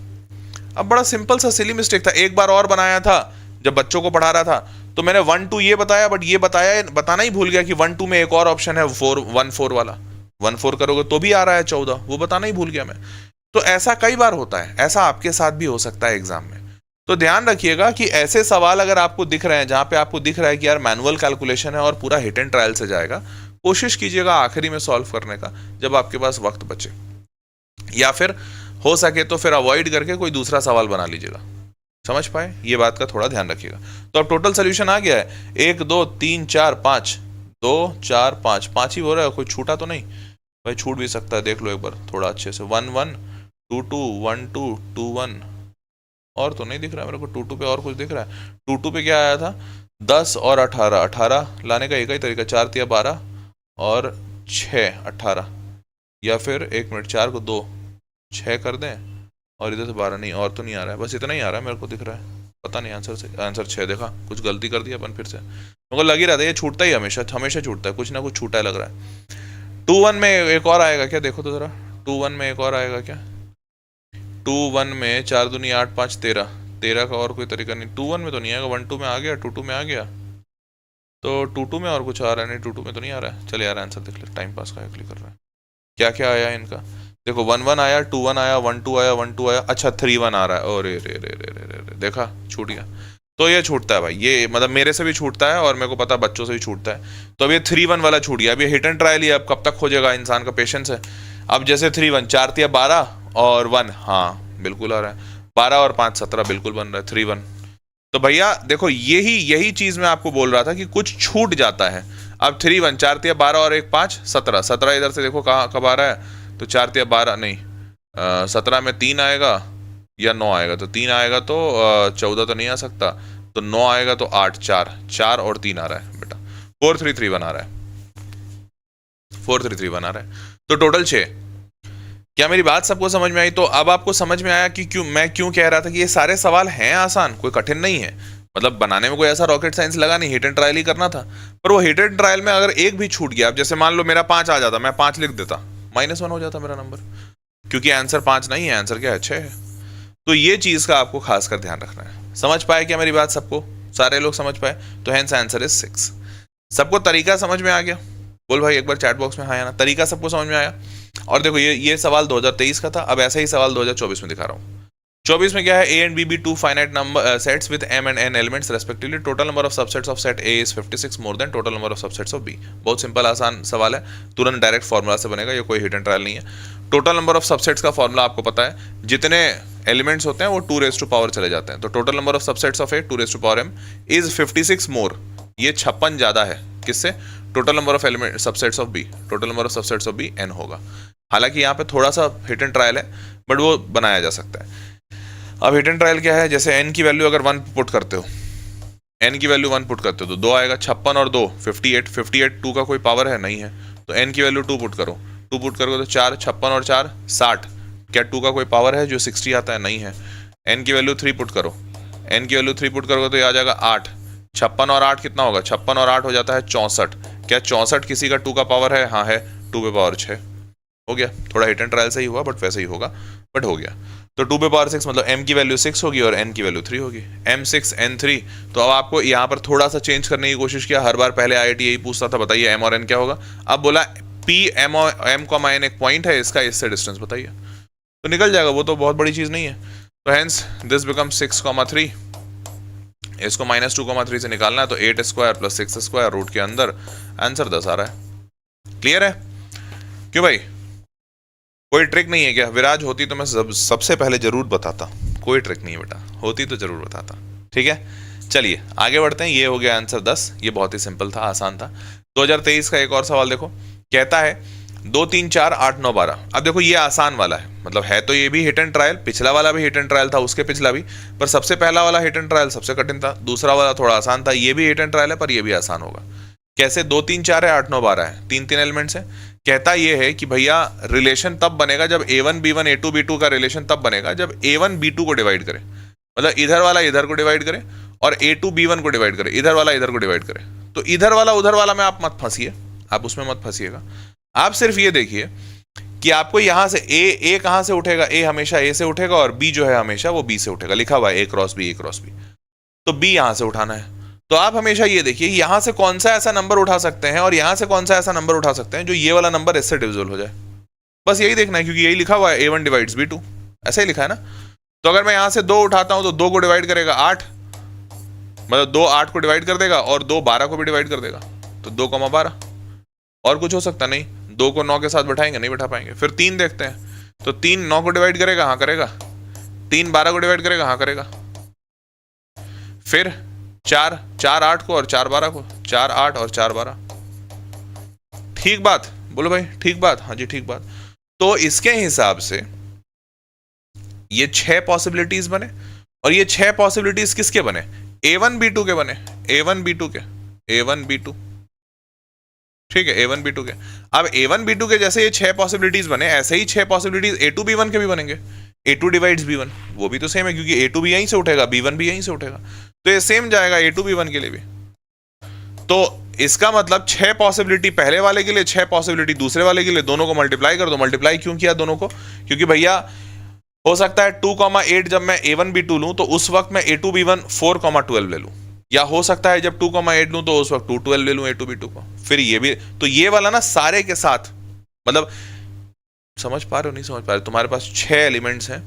अब बड़ा सिंपल सा सिली मिस्टेक था, एक बार और बनाया था जब बच्चों को पढ़ा रहा था, तो मैंने 1 2 ये बताया, बट ये बताना ही भूल गया कि 1 2 में एक और ऑप्शन है 1 4 वाला, 1 4 करोगे तो भी आ रहा है 14, वो बताना ही भूल गया मैं। तो ऐसा कई बार होता है, ऐसा आपके साथ भी हो सकता है एग्जाम में। तो ध्यान रखिएगा कि ऐसे सवाल अगर आपको दिख रहे हैं जहां पे आपको दिख रहा है कि यार मैनुअल कैलकुलेशन है और पूरा हिट एंड ट्रायल से जाएगा, कोशिश कीजिएगा आखिरी में सॉल्व करने का जब आपके पास वक्त बचे, या फिर हो सके तो फिर अवॉइड करके कोई दूसरा सवाल बना लीजिएगा। समझ पाए, ये बात का थोड़ा ध्यान रखिएगा। तो अब टोटल सोल्यूशन आ गया है, 1 2 3 4 5, 2 4 5, 5 ही हो रहा है, कोई छूटा तो नहीं भाई? छूट भी सकता है, देख लो एक बार थोड़ा अच्छे से, 1 1 2 2 1 2 2 1, और तो नहीं दिख रहा है मेरे को 2 2 पे, और कुछ दिख रहा है? 2 2 पे क्या आया था, 10 और 18, 18 लाने का एक ही तरीका, 4 3 12 और 6 18, या फिर 1 मिनट, 4 को 2 6 कर दें और इधर से 12, नहीं और तो नहीं आ रहा है, बस इतना ही आ रहा है मेरे को दिख रहा है, पता नहीं आंसर 6, देखा कुछ गलती कर दिया अपन फिर से, मेरे को लग ही रहा था ये छूटता ही हमेशा छूटता है, कुछ ना कुछ छूटा लग रहा है। 2 1 में एक और आएगा क्या, देखो तो जरा, 2 1 में एक और आएगा क्या? 2 1 में 4 दूनी 8 5 13, 13 का और कोई तरीका नहीं, 2 1 में तो नहीं आएगा, 1 2 में आ गया, 2 2 में आ गया, तो 2 2 में और कुछ आ रहा है नहीं, 2 2 में तो नहीं आ रहा है। चल यार आंसर देख ले, टाइम पास का क्लिक कर रहा है। क्या क्या आया इनका, देखो 1 1 आया, 2 1 आया, 1 2 आया, 1 2 आया, अच्छा 3 1 आ रहा है, और रे रे रे रे रे, देखा छूट गया। तो ये छूटता है भाई, ये मतलब मेरे से भी छूटता है और मेरे को पता है बच्चों से भी छूटता है। तो अब ये 3 1 वाला छूट गया, अब ये हिट एंड ट्रायल ही, अब कब तक हो जाएगा, इंसान का पेशेंस है। अब जैसे 3 1, 4 3 12 और 1, हाँ बिल्कुल आ रहा है, 12 और 5 17 बिल्कुल बन रहा है 3 1। तो भैया देखो यही चीज मैं आपको बोल रहा था कि कुछ छूट जाता है। अब 3 1, 4 3 12 और 1 5 17, 17 इधर से देखो कहाँ कब आ रहा है, तो 4 3 12 नहीं, 17 में 3 आएगा या 9 आएगा, तो 3 आएगा तो 14 तो नहीं आ सकता, तो 9 आएगा तो 8 4 4 और 3 आ रहा है बेटा, 4 3 3 1 आ रहा है, 4 3 3 1 आ रहा है, तो टोटल 6। क्या मेरी बात सबको समझ में आई? तो अब आपको समझ में आया कि मैं क्यों कह रहा था कि ये सारे सवाल हैं आसान, कोई कठिन नहीं है, मतलब बनाने में कोई ऐसा रॉकेट साइंस लगा नहीं, हिट एंड ट्रायल ही करना था। पर वो हिट एंड ट्रायल में अगर एक भी छूट गया, अब जैसे मान लो मेरा 5 आ जाता, मैं 5 लिख देता, -1 हो जाता मेरा नंबर, क्योंकि आंसर 5 नहीं है, आंसर क्या है 6 है। तो ये चीज का आपको खासकर ध्यान रखना है। समझ पाए क्या मेरी बात सबको, सारे लोग समझ पाए? तो हेंस आंसर इज 6। सबको तरीका समझ में आ गया? बोल भाई एक बार चैट बॉक्स में हाँ या ना, तरीका सबको समझ में आया? और देखो ये सवाल 2023 का था, अब ऐसा ही सवाल 2024 में दिखा रहा हूँ। 24 में क्या है, A and B be two finite number sets with m and n elements respectively, total number of subsets of set A is 56 more than total number of subsets of B। बहुत सिंपल आसान सवाल है, तुरंत direct formula से बनेगा, ये कोई hit and trial नहीं है। टोटल नंबर ऑफ सबसेट्स का फॉर्मूला आपको पता है, जितने एलिमेंट्स होते हैं वो 2 raised to पावर चले जाते हैं, तो total number of subsets of A 2 raised to power m is 56 मोर, ये 56 ज्यादा है किससे, total number of element subsets of B, total number of subsets of B n होगा। हालांकि यहाँ पे थोड़ा सा हिट एंड ट्रायल है, बट वो बनाया जा सकता है। अब हिट एंड ट्रायल क्या है, जैसे n की वैल्यू अगर 1 पुट करते हो, n की वैल्यू 1 पुट करते हो तो 2 आएगा, 56 और 2 58, 58 2 का कोई पावर है नहीं है, तो n की वैल्यू 2 पुट करो, 2 पुट करोगे तो 4, 56 और 4 60, क्या 2 का कोई पावर है जो 60 आता है, नहीं है। n की वैल्यू 3 पुट करो, n की वैल्यू 3 पुट करोगे तो ये आ जाएगा 8, 56 और 8 कितना होगा, 56 और 8 हो जाता है 64, क्या 64 किसी का 2 का पावर है, हाँ है, 2 पे पावर 6 हो गया। थोड़ा हिट एंड ट्रायल से ही हुआ बट वैसे ही होगा, बट हो गया। तो 2 पे पावर 6 मतलब m की वैल्यू 6 होगी और n की वैल्यू 3 होगी, m 6 n 3। तो अब आपको यहाँ पर थोड़ा सा चेंज करने की कोशिश किया, हर बार पहले IIT यही पूछता था, बताइए m और n क्या होगा, अब बोला p m m, n एक पॉइंट है इसका, इससे डिस्टेंस बताइए, तो निकल जाएगा, वो तो बहुत बड़ी चीज नहीं है। तो हेंस दिस बिकम 6,3, इसको -2,3 से निकालना है, तो 8 स्क्वायर प्लस 6 स्क्वायर रूट के अंदर, आंसर 10 आ रहा है। क्लियर है? क्यों भाई कोई ट्रिक नहीं है क्या? विराज होती तो मैं सबसे पहले जरूर बताता, कोई ट्रिक नहीं है बेटा, होती तो जरूर बताता। ठीक है चलिए आगे बढ़ते हैं, ये हो गया आंसर 10, ये बहुत ही सिंपल था, आसान था। 2023 का एक और सवाल देखो, कहता है 2 3 4 8 9 12। अब देखो ये आसान वाला है, मतलब है तो ये भी हिट एंड ट्रायल, पिछला वाला भी हिट एंड ट्रायल था, उसके पिछला भी, पर सबसे पहला वाला हिट एंड ट्रायल सबसे कठिन था, दूसरा वाला थोड़ा आसान था, ये भी हिट एंड ट्रायल है पर ये भी आसान होगा। कैसे? 2 3 4 है, 8 9 12 है, 3 3 एलिमेंट्स है। कहता ये है कि भैया रिलेशन तब बनेगा जब A1 B1 A2 B2 का रिलेशन तब बनेगा जब A1 B2 को डिवाइड करे, मतलब इधर वाला इधर को डिवाइड करे और A2 B1 को डिवाइड करे, इधर वाला इधर को डिवाइड करे। तो इधर वाला उधर वाला में आप मत फंसिए, आप उसमें मत फंसिएगा, आप सिर्फ ये देखिए कि आपको यहां से A कहां से उठेगा, A हमेशा A से उठेगा और B जो है हमेशा वो B से उठेगा, लिखा हुआ है A cross B, A cross B, तो B यहां से उठाना है। तो आप हमेशा ये देखिए यहां से कौन सा ऐसा नंबर उठा सकते हैं और यहां से कौन सा ऐसा नंबर उठा सकते हैं जो ये वाला नंबर इससे डिविजिबल हो जाए, बस यही देखना है, क्योंकि यही लिखा हुआ है A1 डिवाइड्स B2, ऐसा ही लिखा है ना। तो अगर मैं यहां से 2 उठाता हूं तो 2 को डिवाइड करेगा 8, मतलब 2 8 को डिवाइड कर देगा और 2 12 को भी डिवाइड कर देगा, तो 2,12। और कुछ हो सकता नहीं, 2 को 9 के साथ बैठाएंगे, नहीं बैठा पाएंगे। फिर 3 देखते हैं, तो 3 9 को डिवाइड करेगा, हाँ करेगा, 3 12 को डिवाइड करेगा, हाँ करेगा। फिर 4 8 को और 4 12 को, 4 8 और 4 12। ठीक बात बोलो भाई, ठीक बात, हाँ जी ठीक बात। तो इसके हिसाब से ये 6 पॉसिबिलिटीज बने, और ये 6 पॉसिबिलिटीज किसके बने? A1 B2 के बने, A1 B2 के, A1 B2, ठीक है, A1 B2 के। अब A1 B2 के जैसे ये 6 पॉसिबिलिटीज बने, ऐसे ही 6 पॉसिबिलिटीज A2 B1 के भी बनेंगे। A2 डिवाइड्स B1, वो भी तो सेम है, क्योंकि A2 भी यहीं से उठेगा, B1 भी यहीं से उठेगा, तो ये सेम जाएगा A2 B1 के लिए भी। तो इसका मतलब 6 पॉसिबिलिटी पहले वाले के लिए, 6 पॉसिबिलिटी दूसरे वाले के लिए, दोनों को मल्टीप्लाई कर दो। मल्टीप्लाई क्यों किया दोनों को? क्योंकि भैया हो सकता है 2,8 जब मैं A1B2 लूं तो उस वक्त मैं A2B1 4,12 ले लूं, या हो सकता है जब 2,8 लूं तो उस वक्त 2,12 ले लूं A2B2 को। फिर ये भी, तो ये वाला ना सारे के साथ, मतलब समझ पा रहे हो नहीं समझ पा रहे हो, तुम्हारे पास 6 एलिमेंट्स हैं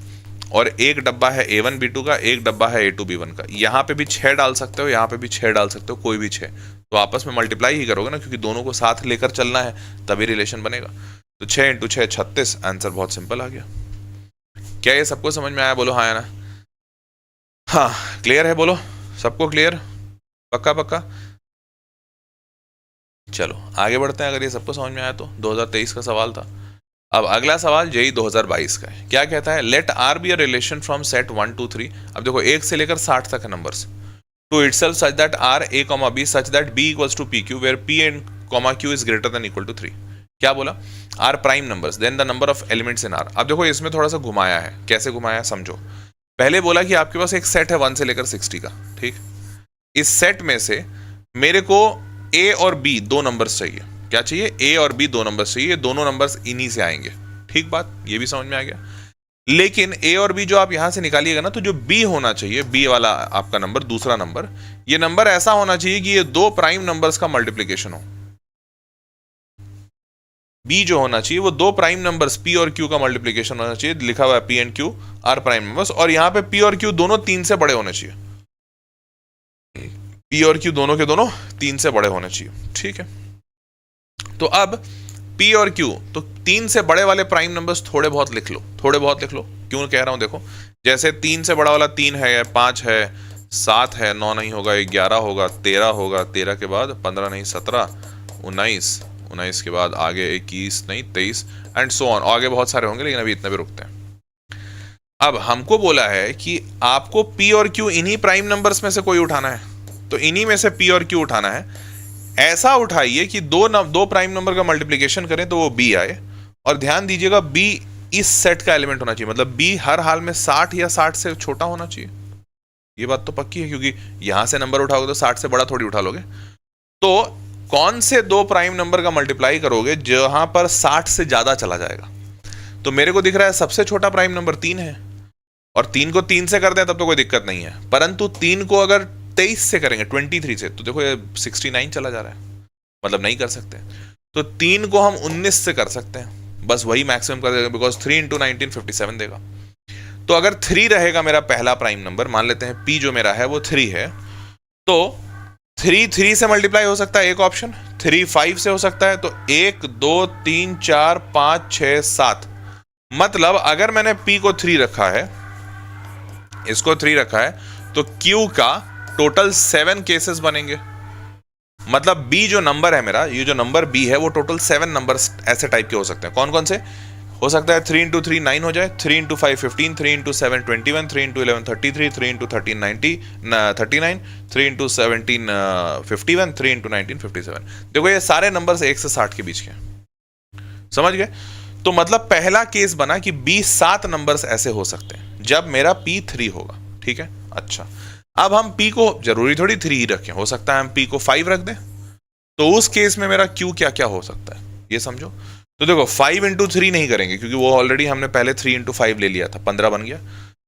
और एक डब्बा है A1B2 का, एक डब्बा है A2B1 का। यहाँ पे भी 6 डाल सकते हो, यहाँ पे भी 6 डाल सकते हो, कोई भी 6, तो आपस में मल्टीप्लाई ही करोगे ना, क्योंकि दोनों को साथ लेकर चलना है तभी रिलेशन बनेगा। तो 6 × 6 36, आंसर बहुत सिंपल आ गया। क्या ये सबको समझ में आया? बोलो हाँ या ना। हाँ क्लियर है, बोलो सबको क्लियर, पक्का पक्का। चलो आगे बढ़ते हैं, अगर ये सबको समझ में आया तो। 2023 का सवाल था। अब अगला सवाल जेई 2022 का है। क्या कहता है? Let R be a relation from set 1 2 3। अब देखो 1 से लेकर 60 तक है numbers, to itself such that R A comma B such that B equals to P Q where P and comma Q is greater than equal to 3। क्या बोला? R prime numbers then the number of elements in R. अब देखो इसमें थोड़ा सा घुमाया है। कैसे घुमाया समझो। पहले बोला कि आपके पास एक सेट है 1 से लेकर 60 का, ठीक। इस सेट में से मेरे को ए और बी दो नंबर्स चाहिए। क्या चाहिए? ए और बी दो नंबर्स चाहिए, दोनों नंबर्स इन्हीं से आएंगे, ठीक बात, ये भी समझ में आ गया। लेकिन ए और बी जो आप यहां से निकालिएगा ना, तो जो बी होना चाहिए, बी वाला आपका नंबर, दूसरा नंबर, ये नंबर ऐसा होना चाहिए कि ये दो प्राइम नंबर्स का मल्टीप्लीकेशन हो। बी जो होना चाहिए वो दो प्राइम नंबर्स पी और क्यू का मल्टीप्लीकेशन होना चाहिए। लिखा हुआ है P and Q R prime numbers, और यहां पे पी और क्यू दोनों 3 से बड़े होने चाहिए। पी और क्यू दोनों के दोनों 3 से बड़े होने चाहिए, ठीक है। तो अब P और Q, तो 3 से बड़े वाले प्राइम नंबर्स थोड़े बहुत लिख लो, थोड़े बहुत लिख लो। क्यों कह रहा हूं? देखो जैसे 3 से बड़ा वाला 3 है, 5 है, 7 है, 9 नहीं होगा, 11 होगा, 13 होगा, 13 के बाद 15 नहीं 17, 19, 19 के बाद आगे 21 नहीं 23 एंड सो ऑन, आगे बहुत सारे होंगे, लेकिन अभी इतने भी रुकते हैं। अब हमको बोला है कि आपको P और Q इन्हीं प्राइम नंबर्स में से कोई उठाना है, तो इन्हीं में से P और Q उठाना है। ऐसा उठाइए कि दो प्राइम नंबर का मल्टीप्लिकेशन करें तो वो बी आए, और ध्यान दीजिएगा बी इस सेट का एलिमेंट होना चाहिए, मतलब बी हर हाल में 60 या 60 से छोटा होना चाहिए। ये बात तो पक्की है, क्योंकि यहां से नंबर उठाओगे तो 60 से बड़ा थोड़ी उठा लोगे। तो कौन से दो प्राइम नंबर का मल्टीप्लाई करोगे जहां पर 60 से ज्यादा चला जाएगा? तो मेरे को दिख रहा है सबसे छोटा प्राइम नंबर 3 है, और 3 को 3 से कर दें तब तो कोई दिक्कत नहीं है, परंतु 3 को अगर 23 से करेंगे, 23 से, तो देखो ये 69 चला जा रहा है, मतलब नहीं कर सकते। तो 3 को हम 19 से कर सकते हैं, बस वही मैक्सिमम कर देगा, बिकॉज 3 × 19 57 देगा। तो अगर 3 रहेगा मेरा पहला प्राइम नंबर, मान लेते हैं P जो मेरा है वो 3 है, तो 3 से मल्टीप्लाई हो सकता है एक ऑप्शन, 3 5 से हो सकता है, तो 1 2 3 4 5 6 7, मतलब अगर मैंने P को 3 रखा है, इसको 3 रखा है, तो Q का टोटल 7 केसेस बनेंगे। मतलब B जो नंबर है मेरा, ये जो नंबर B है, वो टोटल 7 नंबर्स ऐसे टाइप के हो सकते हैं। कौन कौन से हो सकता है? 3 × 3 9 हो जाए, 3 × 5 15, 3 × 7 21, 3 × 11 33, 3 × 13 39, 3 × 17 51, 3 × 19 57। देखो ये सारे नंबर्स 1 से 60 के बीच के, समझ गए? तो मतलब पहला केस बना कि B 7 नंबर्स ऐसे हो सकते हैं जब मेरा P 3 होगा, ठीक है। अच्छा, अब हम P को जरूरी थोड़ी 3 ही रखें, हो सकता है हम P को 5 रख दें, तो उस केस में मेरा Q क्या क्या हो सकता है ये समझो। तो देखो 5 × 3 नहीं करेंगे, क्योंकि वो ऑलरेडी हमने पहले 3 × 5 ले लिया था, 15 बन गया।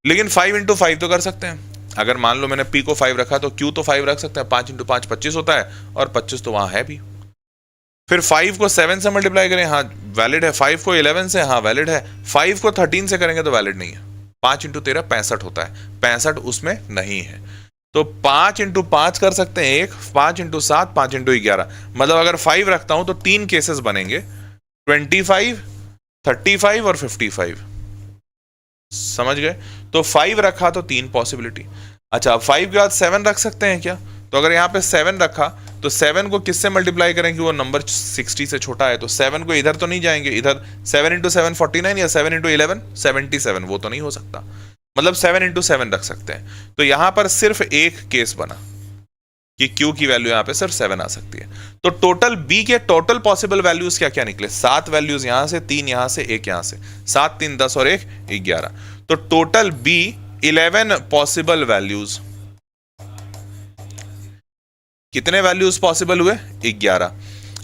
लेकिन 5 × 5 तो कर सकते हैं। अगर मान लो मैंने P को 5 रखा तो Q तो 5 रख सकते हैं, 5 × 5 25 होता है, और 25 तो वहां है भी। फिर 5 को 7 से मल्टीप्लाई करें, हाँ वैलिड है। 5 को 11 से, हाँ वैलिड है। 5 को 13 से करेंगे तो वैलिड नहीं है। 5 × 13 65 होता है, 65 उसमें नहीं है। तो 5 × 5 कर सकते हैं एक, 5 × 7, 5 × 11, मतलब अगर 5 रखता हूं तो 3 केसेस बनेंगे, 25 35 और 55, समझ गए? तो 5 रखा तो 3 पॉसिबिलिटी। अच्छा, 5 के बाद 7 रख सकते हैं क्या? तो अगर यहाँ पे 7 रखा तो 7 को किससे मल्टीप्लाई करें कि वो नंबर 60 से छोटा है? तो 7 को इधर तो नहीं जाएंगे, इधर 7 × 7 49 या 7 × 11 77, वो तो नहीं हो सकता, मतलब 7 × 7 रख सकते हैं। तो यहां पर सिर्फ एक केस बना कि Q की वैल्यू यहां पे सिर्फ 7 आ सकती है। तो टोटल B के टोटल पॉसिबल वैल्यूज क्या क्या निकले? 7 वैल्यूज यहां से, 3 यहां से, 1 यहां से, 7 3 10 और 1 11। तो टोटल B 11 पॉसिबल वैल्यूज। कितने वैल्यूज पॉसिबल हुए? 11।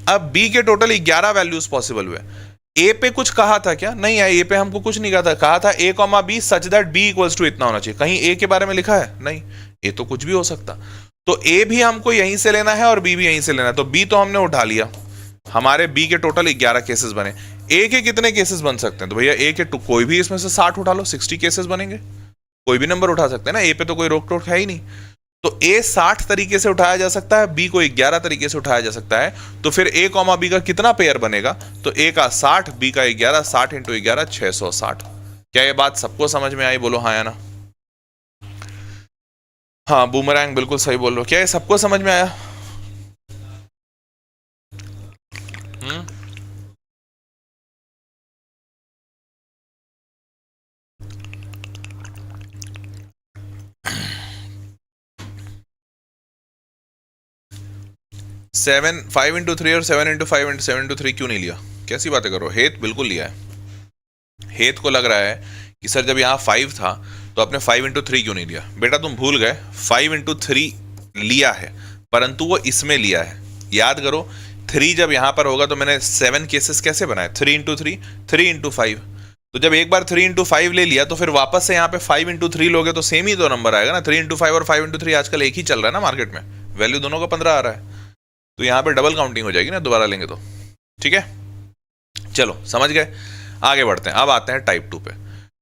अब B के टोटल 11 वैल्यूज पॉसिबल हुए। ए पे कुछ कहा था क्या? नहीं है, ए पे हमको कुछ नहीं कहा था। कहा था a comma B such that B equals to इतना होना चाहिए। कहीं ए के बारे में लिखा है? नहीं, ए तो कुछ भी हो सकता। तो ए भी हमको यहीं से लेना है और बी भी यहीं से लेना है। तो बी तो हमने उठा लिया, हमारे बी के टोटल 11 केसेस बने। ए के कितने केसेस बन सकते हैं? तो भैया ए के कोई भी इसमें से 60 उठा लो, 60 केसेस बनेंगे। कोई भी नंबर उठा सकते हैं ना, ए पे तो कोई रोक टोक है ही नहीं। तो ए 60 तरीके से उठाया जा सकता है, बी को 11 तरीके से उठाया जा सकता है। तो फिर ए कॉमा बी का कितना पेयर बनेगा? तो ए का 60, बी का 11, 60 इंटू 11 660। क्या ये बात सबको समझ में आई? बोलो हाँ या ना। हाँ, बूमरैंग बिल्कुल सही बोल रहे हो। क्या ये सबको समझ में आया? 5 इंटू 3 और 7 इंटू 5 इंटू 7 इंटू 3 क्यों नहीं लिया? कैसी बातें करो, हेत बिल्कुल लिया है। हेत को लग रहा है कि सर जब यहाँ 5 था तो आपने 5 इंटू 3 क्यों नहीं लिया? बेटा तुम भूल गए, 5 इंटू 3 लिया है, परंतु वो इसमें लिया है। याद करो, 3 जब यहाँ पर होगा तो मैंने 7 केसेस कैसे बनाए? 3 इंटू 3, 3 इंटू 5। तो जब एक बार 3 इंटू 5 ले लिया तो फिर वापस से यहाँ पे 5 इंटू 3 लोगे तो सेम ही तो नंबर आएगा ना। 3 इंटू 5 और 5 इंटू 3 आजकल एक ही चल रहा है ना मार्केट में, वैल्यू दोनों का 15 आ रहा है। तो यहाँ पे डबल काउंटिंग हो जाएगी ना दोबारा लेंगे तो। ठीक है, चलो समझ गए, आगे बढ़ते हैं। अब आते हैं टाइप 2 पे।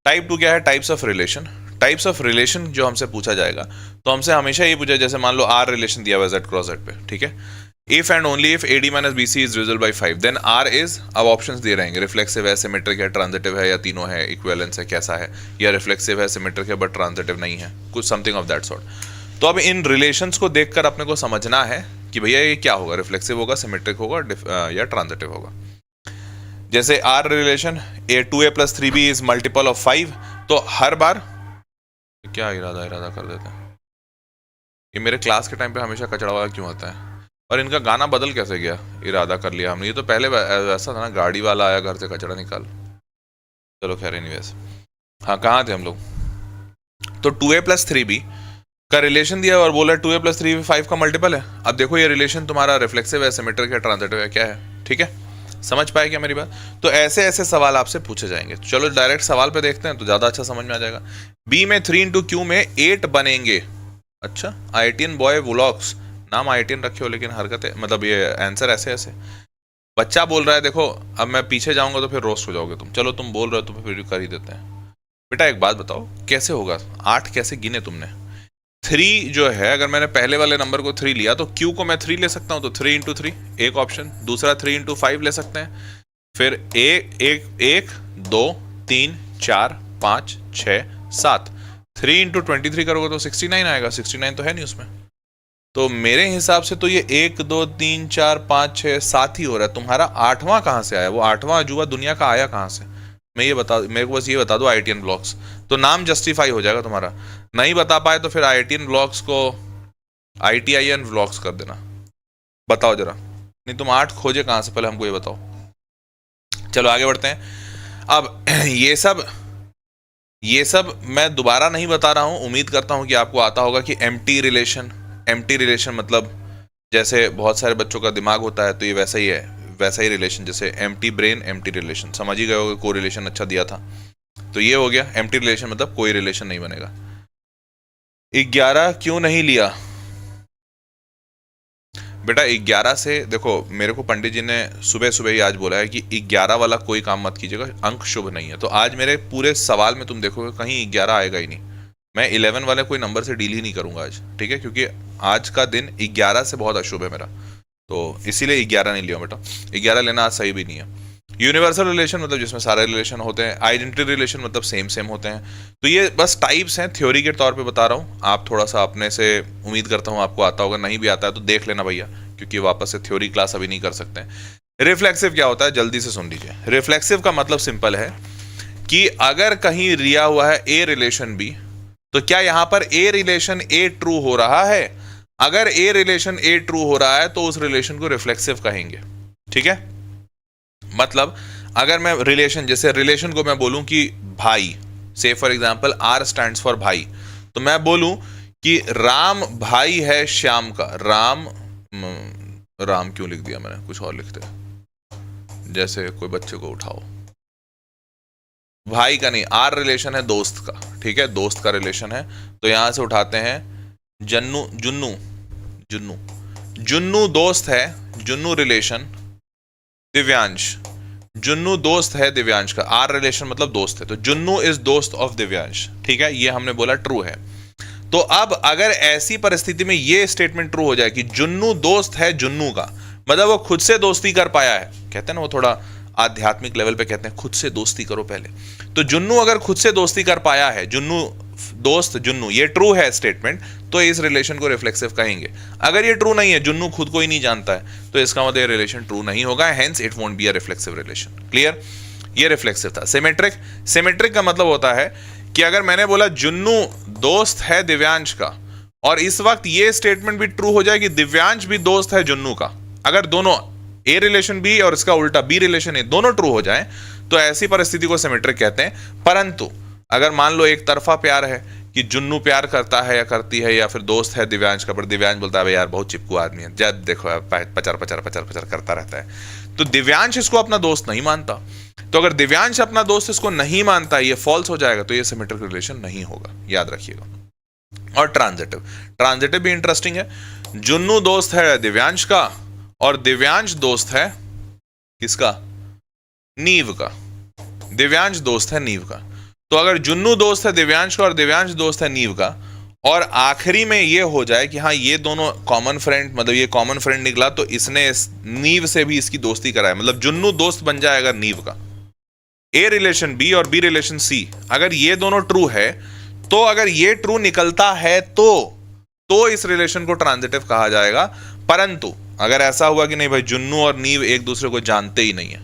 टाइप 2 क्या है? Types of relation. Types of relation जो हमसे पूछा जाएगा तो हमसे हमेशा ये पूछा, जैसे मान लो आर रिलेशन दिया हुआ Z क्रॉस Z पे, ठीक है। If and only if AD minus BC is divisible by 5 then R is, अब ऑप्शंस दिए रहेंगे, रिफ्लेक्सिव है, सिमेट्रिक है, ट्रांजिटिव है, या तीनों है, इक्विवेलेंस है, कैसा है, या रिफ्लेक्सिव है, सिमेट्रिक है बट ट्रांजिटिव नहीं है, कुछ समथिंग ऑफ दैट सॉर्ट। तो अब इन रिलेशंस को देखकर अपने को समझना है कि भैया ये क्या होगा, रिफ्लेक्सिव होगा, सिमेट्रिक होगा या ट्रांजिटिव होगा। जैसे R relation A2A + 3B is multiple of 5, तो हर बार क्या इरादा कर देते हैं ये। मेरे क्लास के टाइम पे हमेशा कचड़ा वाला क्यों आता है? और इनका गाना बदल कैसे गया? इरादा कर लिया हमने, ये तो पहले ऐसा था ना, गाड़ी वाला आया घर से कचड़ा निकाल। चलो खैर एनीवेज, हाँ कहाँ थे हम लोग? तो 2A + 3B का रिलेशन दिया और बोला 2A + 3B 5 का मल्टीपल है। अब देखो ये रिलेशन तुम्हारा रिफ्लेक्सिव है, सिमेट्रिक है, ट्रांजिटिव है, क्या है? ठीक है, समझ पाए क्या मेरी बात? तो ऐसे ऐसे सवाल आपसे पूछे जाएंगे। चलो डायरेक्ट सवाल पे देखते हैं तो ज़्यादा अच्छा समझ में आ जाएगा। बी में 3 इंटू क्यू में 8 बनेंगे। अच्छा, IITian बॉय व्लॉग्स, नाम IITian रखे हो लेकिन हरकतें, मतलब ये आंसर ऐसे ऐसे। बच्चा बोल रहा है, देखो अब मैं पीछे जाऊंगा तो फिर रोस्ट हो जाओगे तुम। चलो तुम बोल रहे हो तो फिर कर ही देते हैं। बेटा एक बात बताओ, कैसे होगा? 8 कैसे गिने तुमने? 3 जो है, अगर मैंने पहले वाले नंबर को 3 लिया तो Q को मैं 3 ले सकता हूँ, तो 3 इंटू 3 एक ऑप्शन। दूसरा 3 इंटू 5 ले सकते हैं। फिर 1 2 3 4 5 6 7, 3 इंटू 23 करोगे तो 69 आएगा। 69 तो है नहीं उसमें। तो मेरे हिसाब से तो ये 1 2 3 4 5 6 7 ही हो रहा है। तुम्हारा 8वां कहाँ से आया? वो 8वां अजूबा दुनिया का आया कहाँ से? मेरे को बस ये बता दो, IITian ब्लॉग्स, तो नाम जस्टिफाई हो जाएगा तुम्हारा। नहीं बता पाए तो फिर IITian ब्लॉग्स को ITIN ब्लॉग्स कर देना। बताओ जरा, नहीं तुम 8 खोजे कहाँ से, पहले हमको ये बताओ। चलो आगे बढ़ते हैं। अब ये सब मैं दोबारा नहीं बता रहा हूँ, उम्मीद करता हूँ कि आपको आता होगा कि एम्प्टी रिलेशन मतलब जैसे बहुत सारे बच्चों का दिमाग होता है तो ये वैसा ही है, वैसा ही रिलेशन, जैसे एम्प्टी ब्रेन एम्प्टी रिलेशन, समझ ही गए होगे। को रिलेशन अच्छा दिया था तो ये हो गया एम्प्टी रिलेशन, मतलब कोई रिलेशन नहीं बनेगा। 11 क्यों नहीं लिया? बेटा 11 से देखो, मेरे को पंडित जी ने सुबह सुबह ही आज बोला है कि 11 वाला कोई काम मत कीजिएगा, अंक शुभ नहीं है। तो आज मेरे पूरे सवाल में तुम देखोगे कहीं 11 आएगा ही नहीं। मैं 11 वाले कोई नंबर से डील ही नहीं करूंगा आज, ठीक है, क्योंकि आज का दिन 11 से बहुत अशुभ है मेरा, तो इसीलिए 11 नहीं लिया बेटा। 11 लेना आज सही भी नहीं है। यूनिवर्सल रिलेशन मतलब जिसमें सारे रिलेशन होते हैं। आइडेंटिटी रिलेशन मतलब सेम होते हैं। तो ये बस टाइप्स हैं, थ्योरी के तौर पे बता रहा हूँ। आप थोड़ा सा अपने से, उम्मीद करता हूँ आपको आता होगा, नहीं भी आता है तो देख लेना भैया, क्योंकि वापस से थ्योरी क्लास अभी नहीं कर सकते हैं। रिफ्लेक्सिव क्या होता है, जल्दी से सुन लीजिए। रिफ्लेक्सिव का मतलब सिंपल है कि अगर कहीं दिया हुआ है A रिलेशन B, तो क्या यहाँ पर A रिलेशन A ट्रू हो रहा है? अगर A रिलेशन A ट्रू हो रहा है तो उस रिलेशन को रिफ्लेक्सिव कहेंगे, ठीक है। मतलब अगर मैं रिलेशन, जैसे रिलेशन को मैं बोलूं कि भाई, से for example R stands for भाई, तो मैं बोलूं कि राम भाई है श्याम का। राम क्यों लिख दिया मैंने, कुछ और लिखते, जैसे कोई बच्चे को उठाओ, भाई का नहीं, आर रिलेशन है दोस्त का, ठीक है, दोस्त का रिलेशन है। तो यहां से उठाते हैं जन्नू, जुन्नू, जुन्नू, जुन्नू दोस्त है, जुन्नू रिलेशन दिव्यांश, जुन्नू दोस्त है दिव्यांश का, आर रिलेशन मतलब दोस्त है, तो जुन्नू इज दोस्त ऑफ दिव्यांश, ठीक है, ये हमने बोला ट्रू है। तो अब अगर ऐसी परिस्थिति में ये स्टेटमेंट ट्रू हो जाए कि जुन्नू दोस्त है जुन्नू का, मतलब वो खुद से दोस्ती कर पाया है, कहते हैं ना वो थोड़ा आध्यात्मिक लेवल पे कहते हैं खुद से दोस्ती करो पहले, तो जुन्नू अगर खुद से दोस्ती कर पाया है, जुन्नू दोस्त जुन्नू, ये ट्रू है स्टेटमेंट, तो इस रिलेशन को रिफ्लेक्सिव कहेंगे। अगर ये ट्रू नहीं है, जुन्नू खुद को ही नहीं जानता है, तो इसका मतलब ये रिलेशन ट्रू नहीं होगा, hence it won't be a reflexive relation. Clear, ये रिफ्लेक्सिव था। सिमेट्रिक, सिमेट्रिक का मतलब होता है कि अगर मैंने बोला जुन्नू दोस्त है दिव्यांश का, और इस वक्त ये स्टेटमेंट भी ट्रू हो जाए कि दिव्यांश भी दोस्त है जुन्नू का, अगर दोनों ए रिलेशन बी और इसका उल्टा बी रिलेशन ए दोनों ट्रू हो जाए, तो ऐसी परिस्थिति को सिमेट्रिक कहते हैं। परंतु अगर मान लो एक तरफा प्यार है कि जुन्नू प्यार करता है या करती है या फिर दोस्त है दिव्यांश का, पर दिव्यांश बोलता है यार बहुत चिपकू आदमी है, जब देखो पचर पचर पचर पचर करता रहता है, तो दिव्यांश इसको अपना दोस्त नहीं मानता। तो अगर दिव्यांश अपना दोस्त इसको नहीं मानता, ये फॉल्स हो जाएगा, तो ये सिमेट्रिक रिलेशन नहीं होगा, याद रखिएगा। और ट्रांजिटिव, ट्रांजिटिव भी इंटरेस्टिंग है। जुन्नू दोस्त है दिव्यांश का और दिव्यांश दोस्त है किसका, नीव का, दिव्यांश दोस्त है नीव का। तो अगर जुन्नू दोस्त है दिव्यांश का और दिव्यांश दोस्त है नीव का, और आखिरी में ये हो जाए कि हाँ ये दोनों कॉमन फ्रेंड, मतलब ये कॉमन फ्रेंड निकला, तो इसने नीव से भी इसकी दोस्ती कराया, मतलब जुन्नू दोस्त बन जाए अगर नीव का। ए रिलेशन बी और बी रिलेशन सी, अगर ये दोनों ट्रू है, तो अगर ये ट्रू निकलता है तो इस रिलेशन को ट्रांजिटिव कहा जाएगा। परंतु अगर ऐसा हुआ कि नहीं भाई जुन्नू और नीव एक दूसरे को जानते ही नहीं है,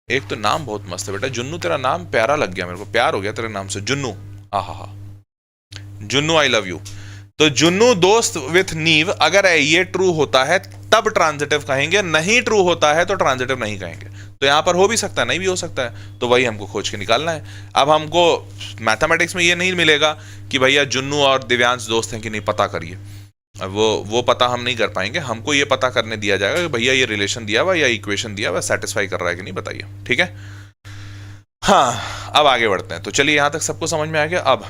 एक तो नाम बहुत मस्त है बेटा जुन्नू, तेरा नाम प्यारा लग गया मेरे को, प्यार हो गया तेरे नाम से जुन्नू, आहा, जुन्नू आई लव यू। तो जुन्नू दोस्त विथ नीव, अगर ये ट्रू होता है तब ट्रांजिटिव कहेंगे, नहीं ट्रू होता है तो ट्रांजिटिव नहीं कहेंगे। तो यहां पर हो भी सकता है, नहीं भी हो सकता है, तो वही हमको खोज के निकालना है। अब हमको मैथमेटिक्स में ये नहीं मिलेगा कि भैया जुन्नू और दिव्यांश दोस्त हैं कि नहीं, पता करिए, वो पता हम नहीं कर पाएंगे, हमको ये पता करने दिया जाएगा कि भैया ये रिलेशन दिया हुआ या इक्वेशन दिया हुआ सेटिस्फाई कर रहा है कि नहीं, बताइए, ठीक है। हाँ, अब आगे बढ़ते हैं। तो चलिए यहां तक सबको समझ में आ गया। अब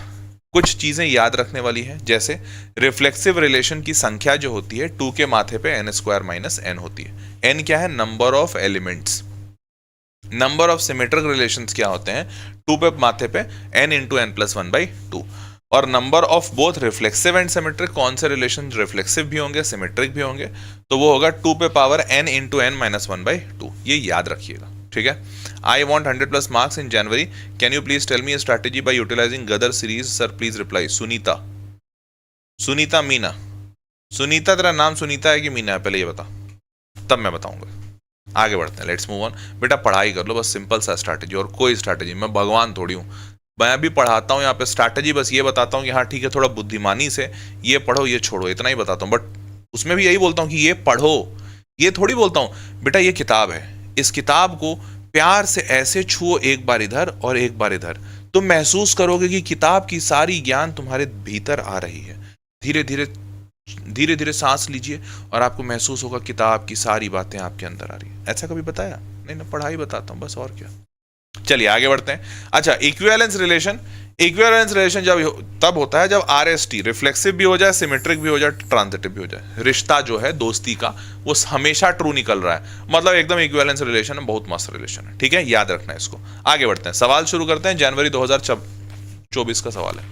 कुछ चीजें याद रखने वाली हैं, जैसे रिफ्लेक्सिव रिलेशन की संख्या जो होती है 2 के माथे पे n² - n होती है। n क्या है, number of elements. Number of symmetric relations क्या होते हैं, 2 पे माथे पे n × n+1/2। और number of both reflexive and symmetric, कौन से रिलेशन रिफ्लेक्सिव भी होंगे सिमेट्रिक भी होंगे, तो वो होगा 2 पे पावर n × n-1/2। ये याद रखिएगा, ठीक है। I want 100+ marks in January, can you please tell me strategy by utilising Gadar series, sir please reply. Sunita, Sunita Meena, Sunita तेरा नाम सुनीता है कि मीना है, पहले ये बता, तब मैं बताऊंगा। आगे बढ़ते हैं, लेट्स मूव ऑन। बेटा पढ़ाई कर लो बस, सिंपल सा स्ट्रैटेजी, और कोई स्ट्रैटेजी, मैं भगवान थोड़ी हूँ, मैं भी पढ़ाता हूँ यहाँ पे स्ट्रैटेजी, बस ये बताता हूँ कि हाँ ठीक है थोड़ा बुद्धिमानी से ये पढ़ो ये छोड़ो, इतना ही बताता हूँ। बट उसमें भी यही बोलता हूँ कि ये पढ़ो, ये थोड़ी बोलता हूँ बेटा ये किताब है, इस किताब को प्यार से ऐसे छुओ, एक बार इधर और एक बार इधर, तो महसूस करोगे कि किताब की सारी ज्ञान तुम्हारे भीतर आ रही है। धीरे धीरे धीरे धीरे सांस लीजिए और आपको महसूस होगा किताब की सारी बातें आपके अंदर आ रही है। ऐसा कभी बताया नहीं ना, पढ़ाई बताता हूँ बस, और क्या। चलिए आगे बढ़ते हैं। अच्छा, इक्विवेलेंस रिलेशन, इक्विवेलेंस रिलेशन जब तब होता है जब RST रिफ्लेक्सिव भी हो जाए, सिमेट्रिक भी हो जाए, ट्रांजिटिव भी हो जाए। रिश्ता जो है दोस्ती का वो हमेशा ट्रू निकल रहा है, मतलब एकदम इक्विवेलेंस रिलेशन है, बहुत मस्त रिलेशन है, ठीक है, याद रखना है इसको। आगे बढ़ते हैं, सवाल शुरू करते हैं। जनवरी 2024 का सवाल है।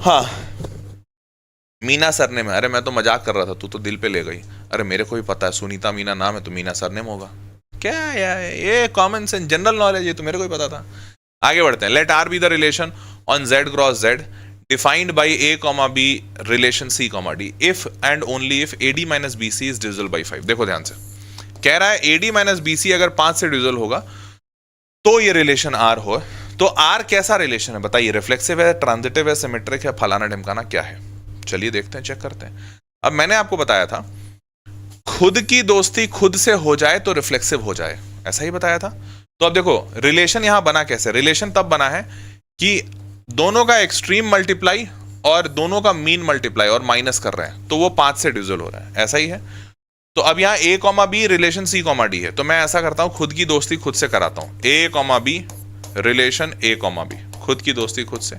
हाँ, मीना सरनेम है। अरे मैं तो मजाक कर रहा था, तू तो दिल पे ले गई। अरे मेरे को भी पता है सुनीता मीना नाम है तो मीना सरनेम होगा, क्या यार ये कॉमन सेंस जनरल नॉलेज, ये तो मेरे को ही पता था। आगे बढ़ते हैं। Let R be the relation on Z cross Z defined by A, B relation C, D if and only if AD - BC is divisible by 5। देखो ध्यान से, कह रहा है AD - BC अगर 5 से डिविजिबल होगा तो ये रिलेशन R हो। तो R कैसा रिलेशन है बताइए, रिफ्लेक्सिव है, ट्रांजिटिव है, सिमेट्रिक है, फलाना ढिमकाना, क्या है? चलिए देखते हैं, चेक करते हैं। अब मैंने आपको बताया था खुद की दोस्ती खुद से हो जाए तो रिफ्लेक्सिव हो जाए, ऐसा ही बताया था। तो अब देखो रिलेशन यहां बना कैसे, रिलेशन तब बना है कि दोनों का एक्सट्रीम मल्टीप्लाई और दोनों का मीन मल्टीप्लाई और माइनस कर रहे हैं, तो वो 5 से डिविजिबल हो रहा है, ऐसा ही है। तो अब यहाँ A, B relation C, D है, तो मैं ऐसा करता हूं खुद की दोस्ती खुद से कराता हूं। A, B relation A comma B, खुद की दोस्ती खुद से,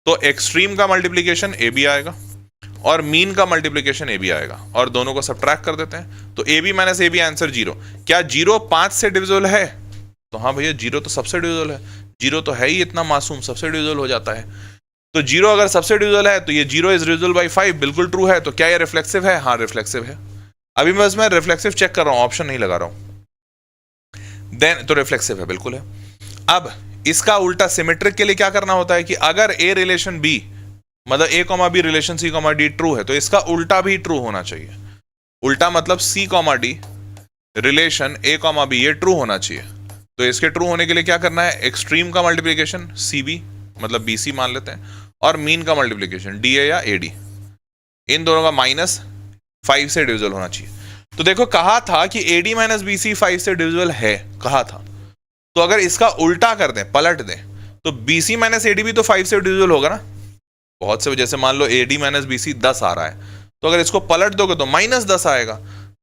तो एक्सट्रीम का मल्टीप्लीकेशन ए बी आएगा और मीन का मल्टीप्लीकेशन ए बी आएगा और दोनों को सब्ट्रैक्ट कर देते हैं, तो A B minus A B answer 0। क्या 0 5 से डिविजिबल है? तो हाँ भैया 0 तो सबसे डिविजिबल है, 0 तो है ही इतना मासूम, सबसे डिविजिबल हो जाता है। तो 0 अगर सबसे डिविजिबल है तो ये 0 इज डिविजिबल बाई 5, बिल्कुल ट्रू है। तो क्या ये रिफ्लेक्सिव है? हाँ रिफ्लेक्सिव है। अभी बस मैं रिफ्लेक्सिव चेक कर रहा हूं, ऑप्शन नहीं लगा रहा हूं। देन तो रिफ्लेक्सिव है, बिल्कुल है। अब इसका उल्टा सिमेट्रिक के लिए क्या करना होता है कि अगर ए रिलेशन बी मतलब ए कॉमा बी रिलेशन सी कॉमा डी ट्रू है तो इसका उल्टा भी ट्रू होना चाहिए। उल्टा मतलब सी comma D relation A comma B ये ट्रू होना चाहिए। तो इसके ट्रू होने के लिए क्या करना है? एक्सट्रीम का मल्टीप्लीकेशन सी बी मतलब बी सी मान लेते हैं और मीन का मल्टीप्लीकेशन डी ए या ए डी, इन दोनों का -5 से डिविजिबल होना चाहिए। तो देखो कहा था कि A D minus B C 5 से डिविजिबल है, कहा था। तो अगर इसका उल्टा कर दें, पलट दें, तो B C minus A D भी तो 5 से डिविजिबल होगा ना। बहुत से जैसे मान लो a D minus B c 10 आ रहा है, तो अगर इसको पलट दोगे तो -10 आएगा।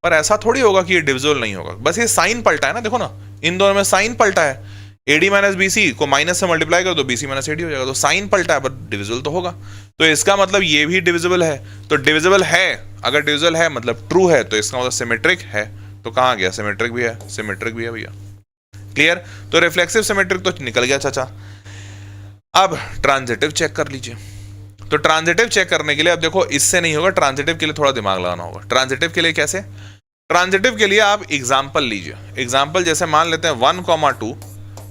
पर ऐसा थोड़ी होगा कि ये डिविजिबल नहीं होगा, बस ये साइन पलटा है ना, देखो ना इन दोनों में साइन पलटा है। A D minus B C को माइनस से मल्टीप्लाई करो तो B C minus A D हो जाएगा, तो साइन पलटा है पर डिविजिबल तो होगा। तो इसका मतलब ये भी डिविजिबल है। तो डिविजिबल है, अगर डिविजिबल है मतलब ट्रू है, तो इसका मतलब सिमेट्रिक है। तो कहाँ गया? सिमेट्रिक भी है, सिमेट्रिक भी है भैया। क्लियर? तो रिफ्लेक्सिव सिमेट्रिक तो निकल गया चाचा। अब ट्रांजिटिव चेक कर लीजिए। तो ट्रांजिटिव चेक करने के लिए अब देखो इससे नहीं होगा, ट्रांजिटिव के लिए थोड़ा दिमाग लगाना होगा। ट्रांजिटिव के लिए कैसे? ट्रांजिटिव के लिए आप एग्जाम्पल लीजिए। एग्जाम्पल जैसे मान लेते हैं 1,2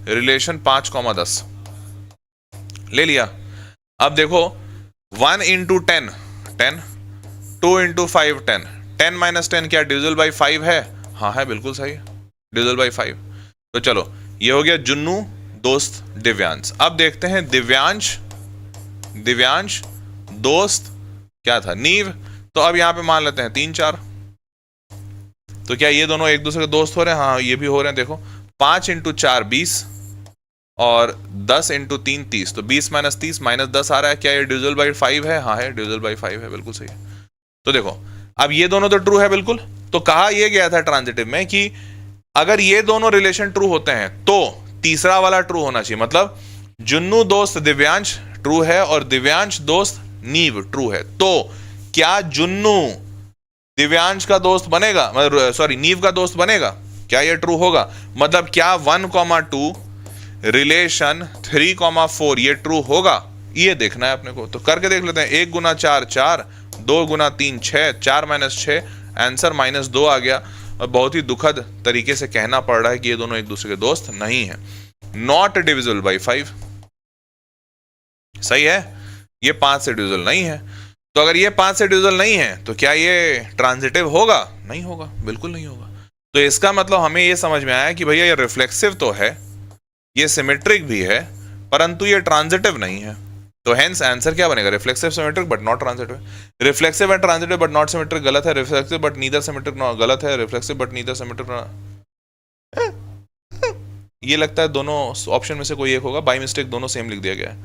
रिलेशन 5,10 ले लिया। अब देखो 1 × 10 10, 2 × 5 10, 10 - 10 क्या डिविजिबल बाई 5 है? हाँ है, बिल्कुल सही है, डिविजिबल बाई 5। तो चलो ये हो गया जुन्नू दोस्त दिव्यांश। अब देखते हैं दिव्यांश दोस्त क्या था? नीव। तो अब यहां पे मान लेते हैं 3 4। तो क्या ये दोनों एक दूसरे के दोस्त हो रहे हैं? हाँ ये भी हो रहे हैं। देखो 5 × 4 20 और 10 × 3 30, तो 20 - 30 -10 आ रहा है। क्या ये डिविजिबल बाई 5 है? हाँ है, डिविजिबल बाई 5 है, बिल्कुल सही है। तो देखो अब ये दोनों तो ट्रू है बिल्कुल। तो कहा यह गया था ट्रांजिटिव में कि अगर ये दोनों रिलेशन ट्रू होते हैं तो तीसरा वाला ट्रू होना चाहिए। मतलब जुन्नू दोस्त दिव्यांश ट्रू है और दिव्यांश दोस्त नीव ट्रू है। तो क्या जुन्नू दिव्यांश का दोस्त बनेगा, सॉरी नीव का दोस्त बनेगा? क्या ये ट्रू होगा? मतलब क्या 1,2 रिलेशन 3,4 ये ट्रू होगा? ये देखना है अपने को। तो करके देख लेते हैं। 1 × 4 4, 2 × 3 6, 4 - 6 आंसर -2 आ गया। और बहुत ही दुखद तरीके से कहना पड़ रहा है कि ये दोनों एक दूसरे के दोस्त नहीं है। नॉट डिविजिबल बाई 5, सही है, ये 5 से डिविजिबल नहीं है। तो अगर ये 5 से डिविजिबल नहीं है तो क्या ये ट्रांजिटिव होगा? नहीं होगा, बिल्कुल नहीं होगा। तो इसका मतलब हमें ये समझ में आया कि भैया ये रिफ्लेक्सिव तो है, ये सिमेट्रिक भी है, परंतु ये ट्रांजिटिव नहीं है। तो हेंस आंसर क्या बनेगा? Reflexive symmetric but not transitive. Reflexive and transitive but not symmetric गलत है। रिफ्लेक्सिव बट नीदर सिमेट्रिक गलत है। रिफ्लेक्सिव बट नीदर सिमेट्रिक, ये लगता है दोनों ऑप्शन में से कोई एक होगा। बाय मिस्टेक दोनों सेम लिख दिया गया है,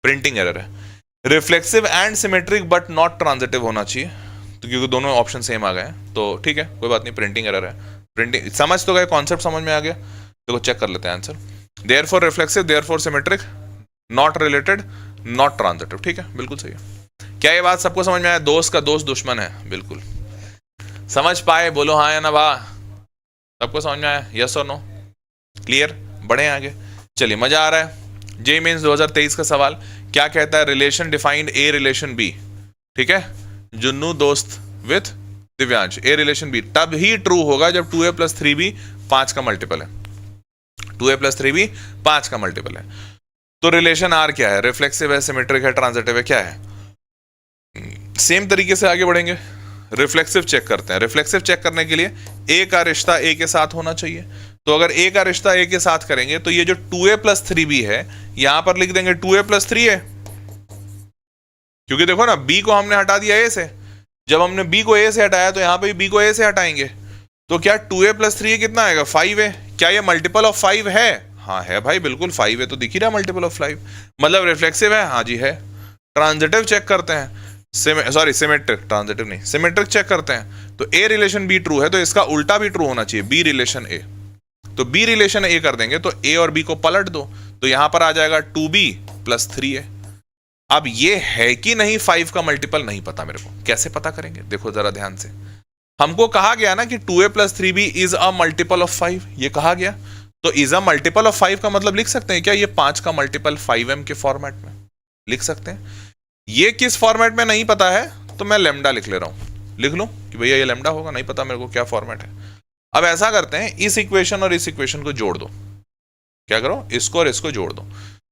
प्रिंटिंग एरर है। Reflexive and symmetric but not transitive होना चाहिए, तो क्योंकि दोनों ऑप्शन सेम आ गए हैं। तो ठीक है, कोई बात नहीं, प्रिंटिंग एरर है। प्रिंटिंग समझ तो गए, कॉन्सेप्ट समझ में आ गया। देखो चेक कर लेते हैं answer. Therefore reflexive, therefore symmetric, not related, not transitive. ठीक है, बिल्कुल सही है। क्या ये बात सबको समझ में आया? दोस्त का दोस्त दुश्मन है, बिल्कुल समझ पाए? बोलो हाँ या ना वाह। सबको समझ में आया? यस और नो? क्लियर? बढ़े आगे, चलिए मजा आ रहा है। जे मीन्स 2023 का सवाल क्या कहता है? Relation defined A relation B, ठीक है, जुन्नू दोस्त with Divyansh, A relation B तब ही ट्रू होगा जब 2a + 3b 5 का मल्टीपल है। 2a + 3b 5 का मल्टीपल है। तो रिलेशन आर क्या है? रिफ्लेक्सिव है, सिमेट्रिक है, ट्रांजिटिव है, क्या है? सेम तरीके से आगे बढ़ेंगे। रिफ्लेक्सिव चेक करते हैं। रिफ्लेक्सिव चेक करने के लिए ए का रिश्ता ए के साथ होना चाहिए। तो अगर ए का रिश्ता ए के साथ करेंगे तो ये जो 2a + 3b है यहां पर लिख देंगे 2a + 3a, क्योंकि देखो ना b को हमने हटा दिया a से। जब हमने b को a से हटाया तो यहां पे b को a से हटाएंगे। तो क्या 2a + 3a कितना आएगा? 5a। क्या ये मल्टीपल ऑफ 5 है? हाँ है भाई, बिल्कुल 5 है। तो दिख ही रहा मल्टीपल ऑफ 5, मतलब रिफ्लेक्सिव है। हाँ जी है। ट्रांजिटिव चेक करते हैं, सॉरी सिमेट्रिक, ट्रांजिटिव नहीं, सिमेट्रिक चेक करते हैं। तो ए रिलेशन बी ट्रू है तो इसका उल्टा भी ट्रू होना चाहिए, बी रिलेशन ए। तो बी रिलेशन ए कर देंगे तो ए और बी को पलट दो, तो यहां पर आ जाएगा 2b प्लस 3a। अब ये है कि नहीं 5 का मल्टीपल नहीं पता मेरे को, कैसे पता करेंगे? देखो जरा ध्यान से, हमको कहा गया ना कि 2a plus 3b is a multiple of 5, ये कहा गया। तो इज अ मल्टीपल ऑफ 5 का मतलब लिख सकते हैं क्या ये 5 का मल्टीपल 5m के फॉर्मेट में लिख सकते हैं। ये किस फॉर्मेट में नहीं पता है तो मैं लेमडा लिख ले रहा हूं, लिख लूं कि भैया ये लेमडा होगा, नहीं पता मेरे को क्या फॉर्मेट है। अब ऐसा करते हैं, इस इक्वेशन और इस इक्वेशन को जोड़ दो। क्या करो, इसको और इसको जोड़ दो।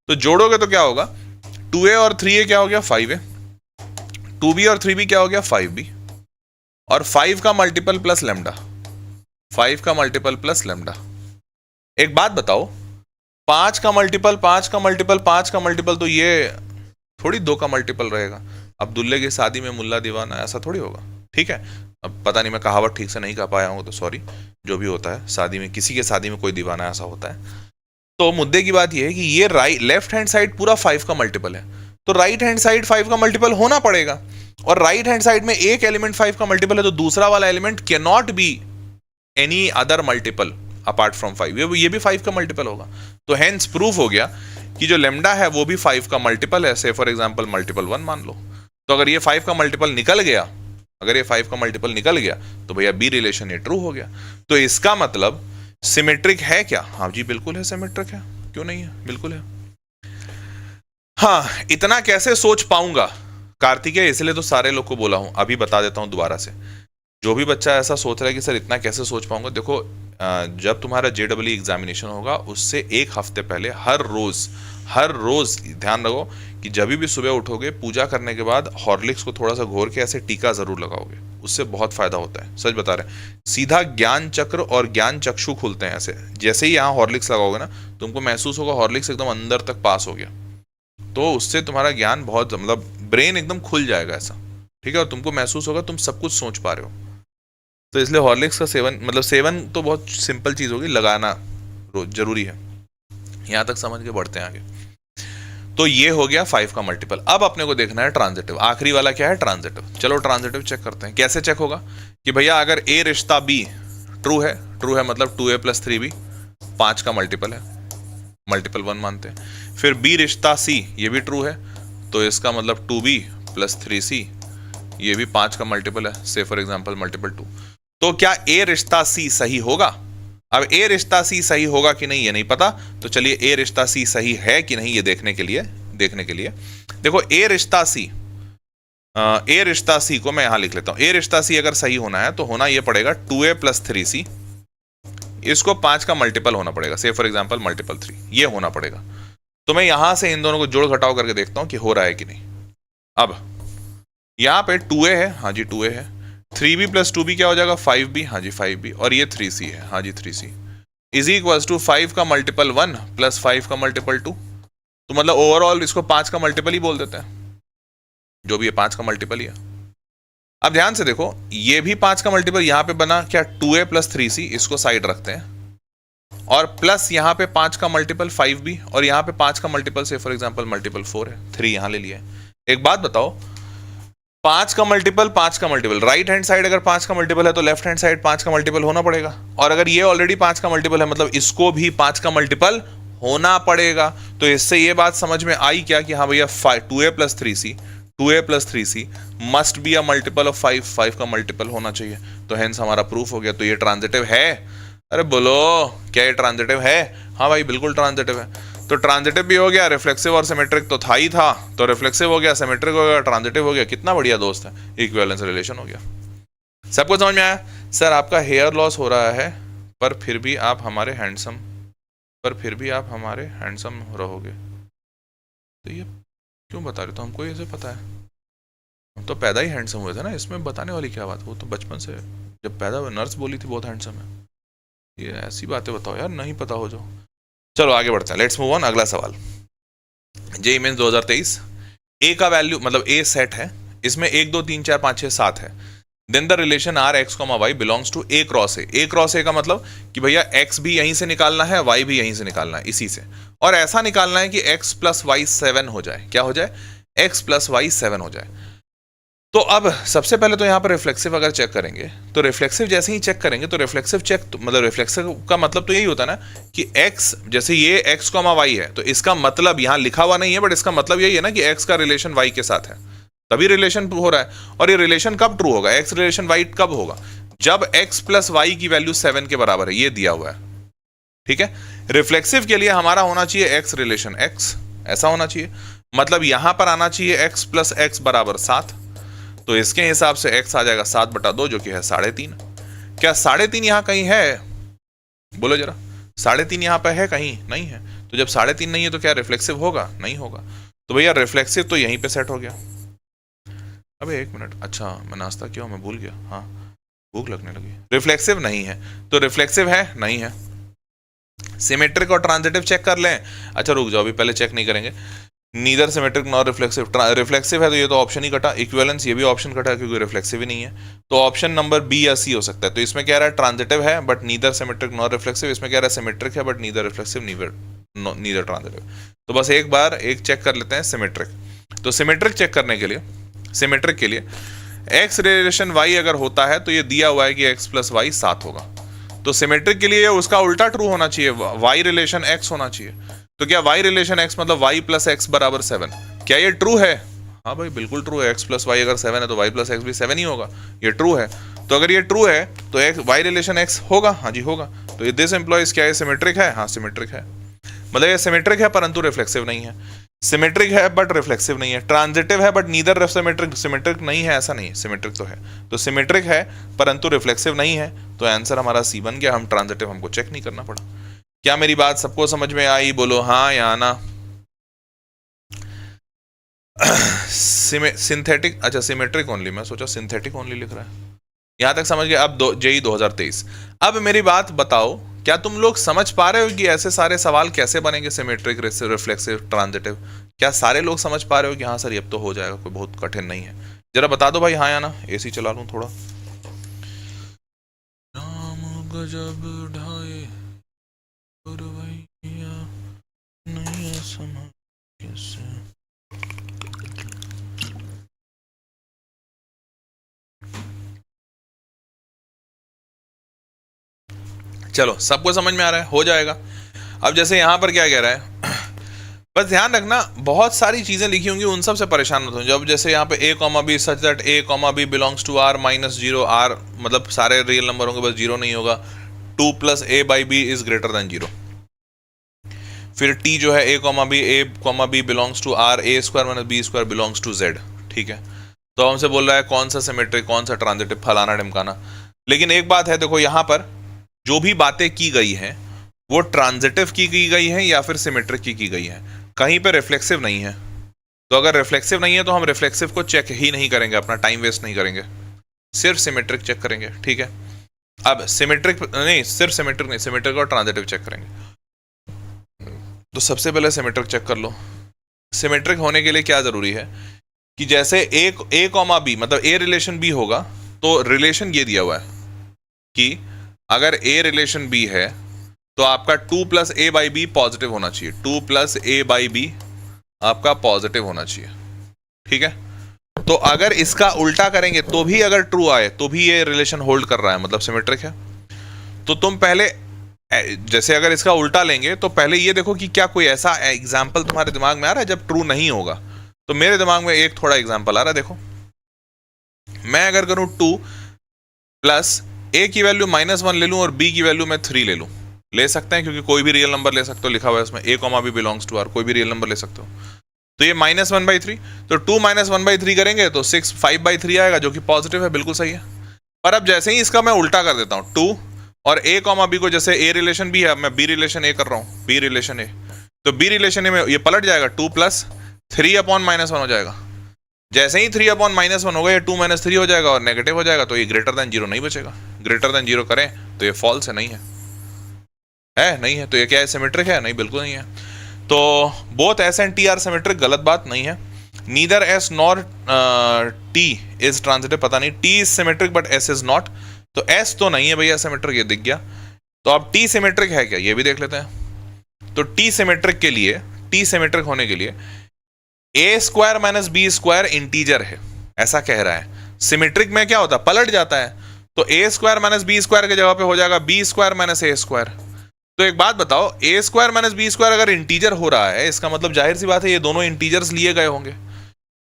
तो जोड़ोगे तो क्या होगा, 2a और 3a क्या हो गया 5a, 2b और 3b क्या हो गया 5b, और 5 का मल्टीपल प्लस लेमडा, 5 का मल्टीपल प्लस लेमडा। एक बात बताओ, 5 का मल्टीपल 5 का मल्टीपल 5 का मल्टीपल तो ये थोड़ी 2 का मल्टीपल रहेगा। अब्दुल्ले की शादी में मुल्ला दीवाना, ऐसा थोड़ी होगा। ठीक है, अब पता नहीं मैं कहावत ठीक से नहीं कह पाया हूँ तो सॉरी, जो भी होता है शादी में, किसी के शादी में कोई दीवाना ऐसा होता है। तो मुद्दे की बात यह है कि ये लेफ्ट हैंड साइड पूरा 5 का मल्टीपल है, तो राइट हैंड साइड 5 का मल्टीपल होना पड़ेगा। और राइट हैंड साइड में एक एलिमेंट 5 का मल्टीपल है तो दूसरा वाला element can not be any other multiple apart from 5, ये भी 5 का मल्टीपल होगा। तो हेंस प्रूफ हो गया कि जो लेमडा है वो भी 5 का मल्टीपल है। से फॉर एग्जांपल मल्टीपल 1 मान लो। तो अगर ये 5 का मल्टीपल निकल गया, अगर ये 5 का मल्टीपल निकल गया तो भैया बी रिलेशन ये ट्रू हो गया। तो इसका मतलब सिमेट्रिक है क्या? हाँ जी बिल्कुल है, सिमेट्रिक है, क्यों नहीं है, बिल्कुल है। हाँ, इतना कैसे सोच पाऊंगा कार्तिकेय, इसलिए तो सारे लोग को बोला हूं, अभी बता देता हूं दोबारा से। जो भी बच्चा ऐसा सोच रहा है कि सर इतना कैसे सोच पाऊंगा, देखो जब तुम्हारा JEE एग्जामिनेशन होगा उससे एक हफ्ते पहले हर रोज ध्यान रखो कि जब भी सुबह उठोगे पूजा करने के बाद हॉर्लिक्स को थोड़ा सा घोर के ऐसे टीका जरूर लगाओगे, उससे बहुत फायदा होता है, सच बता रहे हैं। सीधा ज्ञान चक्र और ज्ञान चक्षु खुलते हैं ऐसे। जैसे ही यहाँ हॉर्लिक्स लगाओगे ना, तुमको महसूस होगा हॉर्लिक्स एकदम अंदर तक पास हो गया, तो उससे तुम्हारा ज्ञान बहुत, मतलब ब्रेन एकदम खुल जाएगा ऐसा, ठीक है, और तुमको महसूस होगा तुम सब कुछ सोच पा रहे हो। तो इसलिए हॉर्लिक्स का सेवन, मतलब सेवन तो बहुत सिंपल चीज होगी, लगाना रोज जरूरी है। यहां तक समझ के बढ़ते हैं आगे। तो ये हो गया 5 का मल्टीपल। अब अपने को देखना है ट्रांजिटिव, आखिरी वाला क्या है, ट्रांजिटिव। चलो ट्रांजिटिव चेक करते हैं। कैसे चेक होगा कि भैया अगर a रिश्ता b ट्रू है मतलब 2a प्लस 3b 5 का मल्टीपल है, मल्टीपल 1 मानते हैं। फिर b रिश्ता c ये भी ट्रू है, तो इसका मतलब 2b प्लस 3c ये भी 5 का मल्टीपल है, से फॉर एग्जांपल मल्टीपल 2। तो क्या a रिश्ता c सही होगा? अब a रिश्ता c सही होगा कि नहीं ये नहीं पता, तो चलिए a रिश्ता c सही है कि नहीं ये देखने के लिए देखो a रिश्ता c को मैं यहां लिख लेता हूं। a रिश्ता c अगर सही होना है तो होना ये पड़ेगा 2a प्लस 3c, इसको 5 का मल्टीपल होना पड़ेगा, से फॉर एग्जांपल मल्टीपल 3, ये होना पड़ेगा। तो मैं यहां से इन दोनों को जोड़ घटाव करके देखता हूं कि हो रहा है कि नहीं। अब यहां पे 2a है, हाँ जी 2a है, 3b प्लस 2b क्या हो जाएगा 5b, हाँ जी 5b, और ये 3c है, हाँ जी 3c, इज इक्वल्स टू 5 का मल्टीपल 1 प्लस 5 का मल्टीपल 2। तो मतलब ओवरऑल इसको 5 का मल्टीपल ही बोल देते हैं, जो भी है 5 का मल्टीपल ही है। अब ध्यान से देखो, ये भी 5 का मल्टीपल यहां पे बना क्या 2a प्लस 3c, इसको साइड रखते हैं, और प्लस यहां पे 5 का मल्टीपल 5b, और यहां पे 5 का मल्टीपल से फॉर एग्जांपल मल्टीपल 4 है, 3 यहां ले लिया है। एक बात बताओ, 5 का मल्टीपल राइट हैंड साइड अगर 5 का मल्टीपल है तो लेफ्ट हैंड साइड 5 का मल्टीपल होना पड़ेगा, और अगर ये ऑलरेडी 5 का मल्टीपल है मतलब इसको भी 5 का मल्टीपल होना पड़ेगा। तो इससे ये बात समझ में आई क्या कि हाँ भैया 2a plus 3c must be a multiple of 5 का मल्टीपल होना चाहिए। तो हेंस हमारा प्रूफ हो गया। तो ये ट्रांजिटिव है। अरे बोलो, क्या ये ट्रांजिटिव है? हाँ भाई बिल्कुल ट्रांजिटिव है। तो ट्रांजिटिव भी हो गया, रिफ्लेक्सिव और सिमेट्रिक तो था ही था, तो रिफ्लेक्सिव हो गया, सिमेट्रिक हो गया, ट्रांजिटिव हो गया। कितना बढ़िया दोस्त है, इक्विवेलेंस रिलेशन हो गया। सबको समझ में आया? सर आपका हेयर लॉस हो रहा है पर फिर भी आप हमारे हैंडसम रहोगे, तो ये क्यों बता रहे? तो हमको ये पता है, हम तो पैदा ही हैंडसम हुए थे ना, इसमें बताने वाली क्या बात? वो तो बचपन से जब पैदा हुए नर्स बोली थी बहुत हैंडसम है। ये ऐसी बातें बताओ यार, नहीं पता हो जो। चलो आगे बढ़ते हैं, लेट्स मूव ऑन। अगला सवाल, जेईई मेंस 2023, ए का वैल्यू मतलब ए सेट है, इसमें 1 2 3 4 5 6 7 है। Then the relation R X comma Y belongs to A cross A. A cross A का मतलब कि भैया एक्स भी यहीं से निकालना है, वाई भी यहीं से निकालना है, इसी से, और ऐसा निकालना है कि एक्स प्लस वाई 7 हो जाए। क्या हो जाए? एक्स प्लस वाई 7 हो जाए। तो अब सबसे पहले तो यहाँ पर रिफ्लेक्सिव अगर चेक करेंगे तो रिफ्लेक्सिव जैसे ही चेक करेंगे तो रिफ्लेक्सिव चेक मतलब रिफ्लेक्सिव का मतलब तो यही होता है ना कि x, जैसे ये x, y है तो इसका मतलब यहाँ लिखा हुआ नहीं है बट इसका मतलब यही है ना कि x का रिलेशन y के साथ है, तभी रिलेशन हो रहा है। और ये रिलेशन कब ट्रू होगा, x रिलेशन y कब होगा, जब x प्लस वाई की वैल्यू 7 के बराबर है, ये दिया हुआ है। ठीक है, रिफ्लेक्सिव के लिए हमारा होना चाहिए x रिलेशन x, ऐसा होना चाहिए, मतलब यहां पर आना चाहिए x प्लस x बराबर 7, तो इसके हिसाब से x आ जाएगा 7/2 जो कि है 3.5। क्या 3.5 यहां कहीं है, बोलो जरा, 3.5 यहां पर है कहीं, नहीं है, तो जब 3.5 नहीं है तो क्या रिफ्लेक्सिव होगा, नहीं होगा। तो भैया रिफ्लेक्सिव तो यहीं पे सेट हो गया। अबे एक मिनट, अच्छा मैं नाश्ता किया मैं भूल गया, हाँ भूख लगने लगी। रिफ्लेक्सिव नहीं है तो रिफ्लेक्सिव है, नहीं है। सिमेट्रिक और ट्रांजिटिव चेक कर लें। अच्छा रुक जाओ, अभी पहले चेक नहीं करेंगे। Neither symmetric nor reflexive, reflexive है तो ये तो ऑप्शन ही कटा, इक्विवेलेंस ये भी ऑप्शन कटा क्योंकि रिफ्लेक्सिव ही नहीं है, तो ऑप्शन नंबर बी या सी हो सकता है। तो इसमें कह रहा है ट्रांजिटिव है but neither symmetric nor reflexive, इसमें कह रहा है सिमेट्रिक है but neither reflexive neither transitive. तो बस एक बार एक चेक कर लेते हैं सिमेट्रिक। तो सिमेट्रिक चेक करने के लिए, सिमेट्रिक के लिए x रिलेशन y अगर होता है तो ये दिया हुआ है कि x प्लस वाई 7 होगा, तो सिमेट्रिक के लिए उसका उल्टा ट्रू होना चाहिए, y रिलेशन x होना चाहिए। तो क्या y रिलेशन x मतलब y प्लस x बराबर 7, क्या ये ट्रू है? हाँ भाई बिल्कुल ट्रू है, x प्लस वाई अगर 7 है तो y प्लस x भी 7 ही होगा, ये ट्रू है। तो अगर ये ट्रू है तो y रिलेशन x होगा, हाँ जी होगा। तो दिस एम्प्लॉइज क्या है, सिमेट्रिक है, हाँ सिमेट्रिक है, मतलब ये सिमेट्रिक है परंतु रिफ्लेक्सिव नहीं है, सिमेट्रिक है बट रिफ्लेक्सिव नहीं है, ट्रांजिटिव है बट नीदर सिमेट्रिक, सिमेट्रिक नहीं है ऐसा नहीं है, सिमेट्रिक तो है। तो सिमेट्रिक है परंतु रिफ्लेक्सिव नहीं है, तो आंसर हमारा सी बन गया। हम ट्रांजिटिव हमको चेक नहीं करना पड़ा। क्या मेरी बात सबको समझ में आई, बोलो हाँ या ना। सिंथेटिक, अच्छा सिमेट्रिक ओनली, मैं सोचा सिंथेटिक ओनली लिख रहा है। यहां तक समझ गए। अब जेई 2023। अब मेरी बात बताओ, क्या तुम लोग समझ पा रहे हो कि ऐसे सारे सवाल कैसे बनेंगे, सिमेट्रिक, रिफ्लेक्सिव, ट्रांजिटिव? क्या सारे लोग समझ पा रहे हो कि हाँ सर ये अब तो हो जाएगा, कोई बहुत कठिन नहीं है? जरा बता दो भाई हाँ या ना। एसी चला लूं थोड़ा। राम गजब ढाए नहीं समझ। चलो सबको समझ में आ रहा है, हो जाएगा। अब जैसे यहां पर क्या कह रहा है, बस ध्यान रखना बहुत सारी चीजें लिखी होंगी उन सब से परेशान मत हो। जब जैसे यहाँ पे a comma B such that a comma B belongs to r minus 0, r मतलब सारे रियल नंबर होंगे बस 0 नहीं होगा, 2 plus a by B is greater than 0। फिर t जो है a comma B belongs to r a square minus B square belongs to z। ठीक है, तो हमसे बोल रहा है कौन सा सिमेट्रिक, कौन सा ट्रांजिटिव, फलाना ढिमकाना। लेकिन एक बात है, देखो यहाँ पर जो भी बातें की गई हैं वो ट्रांजिटिव की गई हैं या फिर सिमेट्रिक की गई हैं, कहीं पे रिफ्लेक्सिव नहीं है। तो अगर रिफ्लेक्सिव नहीं है तो हम रिफ्लेक्सिव को चेक ही नहीं करेंगे, अपना टाइम वेस्ट नहीं करेंगे, सिर्फ सिमेट्रिक चेक करेंगे। ठीक है, अब सिमेट्रिक नहीं, सिर्फ सिमेट्रिक नहीं, सिमेट्रिक और ट्रांजिटिव चेक करेंगे। तो सबसे पहले सिमेट्रिक चेक कर लो। सिमेट्रिक होने के लिए क्या जरूरी है कि जैसे ए कॉमा बी मतलब ए रिलेशन बी होगा, तो रिलेशन ये दिया हुआ है कि अगर ए रिलेशन बी है तो आपका 2 plus A by B positive होना चाहिए, 2 प्लस ए बाई बी आपका पॉजिटिव होना चाहिए। ठीक है, तो अगर इसका उल्टा करेंगे तो भी अगर ट्रू आए तो भी ये रिलेशन होल्ड कर रहा है, मतलब सिमेट्रिक है। तो तुम पहले जैसे अगर इसका उल्टा लेंगे तो पहले ये देखो कि क्या कोई ऐसा एग्जाम्पल तुम्हारे दिमाग में आ रहा है जब ट्रू नहीं होगा। तो मेरे दिमाग में एक थोड़ा एग्जाम्पल आ रहा है, देखो मैं अगर करूं 2 प्लस ए की वैल्यू -1 ले लूं और बी की वैल्यू मैं 3 ले लूं, ले सकते हैं क्योंकि कोई भी रियल नंबर ले सकते हो, लिखा हुआ है इसमें a comma B belongs to r, कोई भी रियल नंबर ले सकते हो। तो ये -1/3, तो 2 -1/3 करेंगे तो 6 5/3 आएगा जो कि पॉजिटिव है, बिल्कुल सही है। पर अब जैसे ही इसका मैं उल्टा कर देता हूँ, 2 और a कॉमा बी को, जैसे a रिलेशन बी है, मैं b रिलेशन a कर रहा हूँ, b रिलेशन a, तो b रिलेशन a में ये पलट जाएगा, 2 प्लस 3/-1 हो जाएगा। जैसे ही 3/-1 होगा ये 2 - 3 हो जाएगा और नेगेटिव हो जाएगा, तो ये ग्रेटर देन 0 नहीं बचेगा। ग्रेटर देन 0 करें तो ये फॉल्स है, नहीं है, नहीं है। तो ये क्या है, सिमेट्रिक है? नहीं, बिल्कुल नहीं है। तो both S and T R symmetric, गलत बात नहीं है। Neither S nor T is transitive, पता नहीं, T is symmetric but S is not, तो एस तो नहीं है भैया सिमेट्रिक, ये दिख गया। तो अब टी सिमेट्रिक है क्या, ये भी देख लेते हैं। तो टी सिमेट्रिक के लिए, टी सिमेट्रिक होने के लिए a square minus B square integer है, ऐसा कह रहा है। सिमेट्रिक में क्या होता है, पलट जाता है। तो ए स्क्वायर माइनस बी स्क्वायर की जगह पे हो जाएगा बी स्क्वायर माइनस ए स्क्वायर। तो एक बात बताओ, ए स्क्वायर माइनस बी स्क्वायर अगर इंटीजर हो रहा है, इसका मतलब जाहिर सी बात है ये दोनों इंटीजर्स लिए गए होंगे।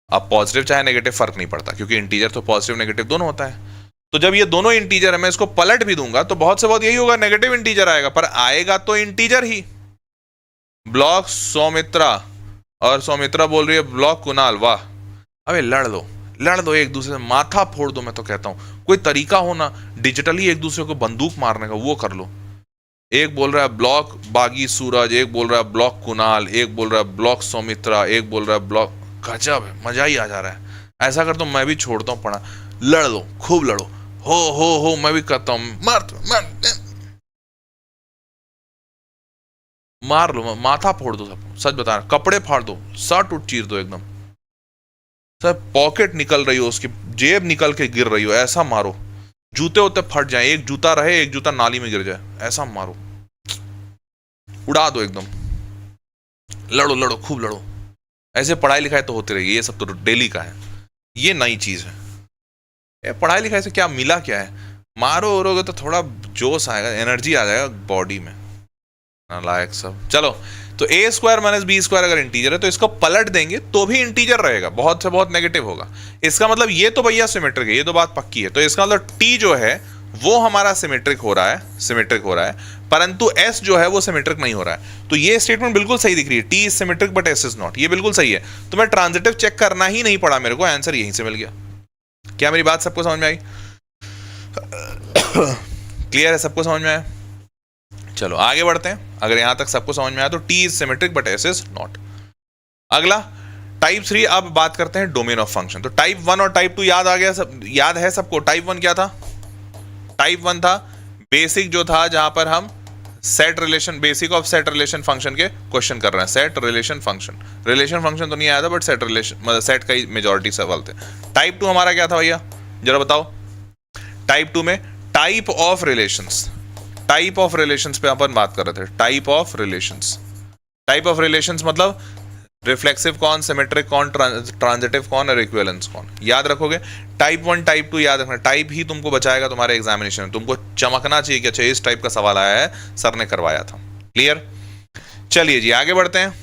अब पॉजिटिव चाहे नेगेटिव फर्क नहीं पड़ता, क्योंकि इंटीजर तो पॉजिटिव नेगेटिव दोनों होता है। तो जब ये दोनों इंटीजर है, मैं इसको पलट भी दूंगा तो बहुत से बहुत यही होगा, नेगेटिव इंटीजर आएगा, पर आएगा तो इंटीजर ही। ब्लॉक सौमित्रा, और सौमित्रा बोल रही है ब्लॉक कुणाल। वाह, अबे लड़ लो एक दूसरे से, माथा फोड़ दो। मैं तो कहता हूं कोई तरीका हो ना डिजिटली एक दूसरे को बंदूक मारने का, वो कर लो। एक बोल रहा है ब्लॉक बागी सूरज, एक बोल रहा है ब्लॉक कुणाल, एक बोल रहा है ब्लॉक सौमित्रा, एक बोल रहा है ब्लॉक। गजब है, मजा ही आ जा रहा है। ऐसा कर तो मैं भी छोड़ता हूँ पढ़ा। लड़ लो, खूब लड़ो, हो मैं भी करता हूँ। मार लो, माथा फोड़ दो सबको, सच बता रहा, कपड़े फाड़ दो, शर्ट उठ चीर दो एकदम, सब पॉकेट निकल रही हो उसकी, जेब निकल के गिर रही हो, ऐसा मारो जूते होते फट जाए, एक जूता रहे एक जूता नाली में गिर जाए, ऐसा मारो, उड़ा दो एकदम। लड़ो खूब लड़ो। ऐसे पढ़ाई लिखाई तो होती रहेगी, ये सब तो डेली का है, ये नई चीज है। ये पढ़ाई लिखाई से क्या मिला, क्या है, मारो उरोगे तो थोड़ा जोश आएगा, एनर्जी आ जाएगा बॉडी में। नालायक सब। चलो, तो ए स्क्वायर माइनस बी स्क्वायर अगर इंटीजर है तो इसको पलट देंगे तो भी इंटीजर रहेगा, बहुत से बहुत नेगेटिव होगा। इसका मतलब ये तो भैया सिमेट्रिक है, ये तो बात पक्की है। तो इसका मतलब टी जो है वो हमारा सिमेट्रिक हो रहा है, परंतु एस जो है वो सिमेट्रिक नहीं हो रहा है। तो ये स्टेटमेंट बिल्कुल सही दिख रही है, T is symmetric but S is not, ये बिल्कुल सही है। तो मैं ट्रांजिटिव चेक करना ही नहीं पड़ा मेरे को, आंसर यहीं से मिल गया। क्या मेरी बात सबको समझ में आई? क्लियर है, सबको समझ में आया? चलो आगे बढ़ते हैं। अगर यहां तक सबको समझ में आया तो T is symmetric but S is not. अगला टाइप 3। अब बात करते हैं डोमेन ऑफ फंक्शन। तो टाइप 1 और टाइप 2 याद आ गया, सब याद है सबको? टाइप 1 क्या था? टाइप 1 था बेसिक, जो था जहां पर हम set relation, basic of set relation function के क्वेश्चन कर रहे हैं। सेट रिलेशन फंक्शन तो नहीं आया था, बट सेट रिलेशन मतलब सेट का ही मेजॉरिटी सवाल थे। टाइप 2 हमारा क्या था भैया, जरा बताओ? टाइप 2 में टाइप ऑफ रिलेशंस पे अपन बात कर रहे थे। टाइप ऑफ रिलेशंस मतलब रिफ्लेक्सिव कौन, सिमेट्रिक कौन, ट्रांजिटिव कौन और इक्विवेलेंस कौन, याद रखोगे। टाइप 1 टाइप 2 याद रखना, टाइप ही तुमको बचाएगा तुम्हारे एग्जामिनेशन में। तुमको चमकना चाहिए कि अच्छा इस टाइप का सवाल आया है, सर ने करवाया था। क्लियर? चलिए जी आगे बढ़ते हैं।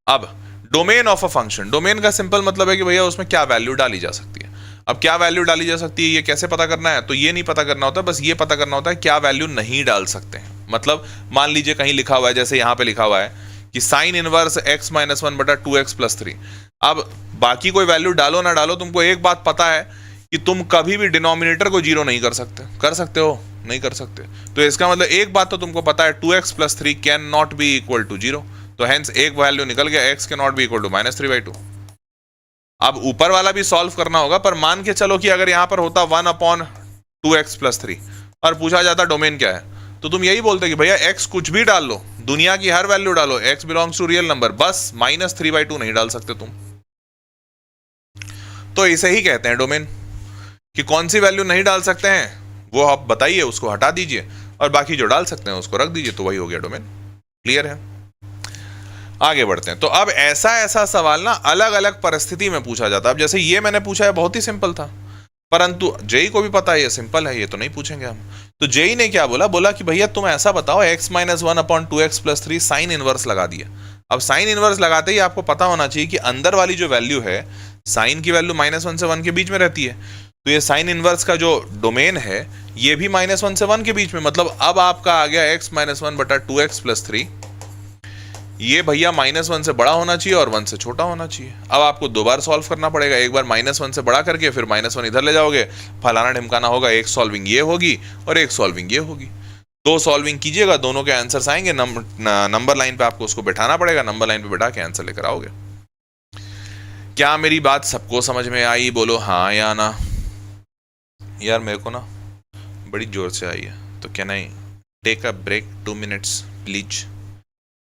अब domain of a function, domain का सिंपल मतलब है कि भैया उसमें क्या वैल्यू डाली जा सकती है। अब क्या वैल्यू डाली जा सकती है ये कैसे पता करना है? तो ये नहीं पता करना होता, बस ये पता करना होता है क्या वैल्यू नहीं डाल सकते हैं। मतलब मान लीजिए कहीं लिखा हुआ है, जैसे यहां पे लिखा हुआ है कि साइन इनवर्स x माइनस 1 बटा 2x प्लस 3। अब बाकी कोई वैल्यू डालो ना डालो, तुमको एक बात पता है कि तुम कभी भी डिनोमिनेटर को जीरो नहीं कर सकते। कर सकते हो? नहीं कर सकते। तो इसका मतलब एक बात तो तुमको पता है, 2x plus 3 can not be equal to 0। तो हेंस एक वैल्यू निकल गया, x can not be equal to -3/2। अब ऊपर वाला भी सॉल्व करना होगा, पर मान के चलो कि अगर यहां पर होता 1/2x प्लस 3 और पूछा जाता डोमेन क्या है, तो तुम यही बोलते कि भैया x कुछ भी डाल लो, दुनिया की हर वैल्यू डालो, x belongs to real number, बस -3/2 नहीं डाल सकते तुम। तो इसे ही कहते हैं डोमेन, कि कौन सी वैल्यू नहीं डाल सकते हैं वो आप बताइए, उसको हटा दीजिए, और बाकी जो डाल सकते हैं उसको रख दीजिए, तो वही हो गया डोमेन। क्लियर है? आगे बढ़ते हैं। तो अब ऐसा सवाल ना अलग अलग परिस्थिति में पूछा जाता है। अब जैसे ये मैंने पूछा है, बहुत ही सिंपल था, परंतु जेई को भी पता है ये सिंपल है, ये तो नहीं पूछेंगे हम। तो जेई ने क्या बोला कि भैया तुम ऐसा बताओ, x minus 1/2x plus 3 sine inverse लगा दिया। अब साइन इनवर्स लगाते ही आपको पता होना चाहिए कि अंदर वाली जो वैल्यू है, साइन की वैल्यू -1 से 1 के बीच में रहती है। तो ये साइन इनवर्स का जो डोमेन है ये भी -1 से 1 के बीच में, मतलब अब आपका आ गया x माइनस 1/2x प्लस 3। ये भैया -1 से बड़ा होना चाहिए और 1 से छोटा होना चाहिए। अब आपको दो बार सॉल्व करना पड़ेगा, एक बार -1 से बड़ा करके फिर -1 इधर ले जाओगे, फलाना ढिमकाना होगा, एक सॉल्विंग ये होगी और एक सॉल्विंग ये होगी। दो सॉल्विंग कीजिएगा, दोनों के आंसर्स आएंगे, नंबर लाइन पे आपको उसको बैठाना पड़ेगा, नंबर लाइन पे बैठा के आंसर लेकर आओगे। क्या मेरी बात सबको समझ में आई? बोलो हाँ या ना। यार मेरे को ना बड़ी जोर से आई है, तो can I take a break 2 minutes please?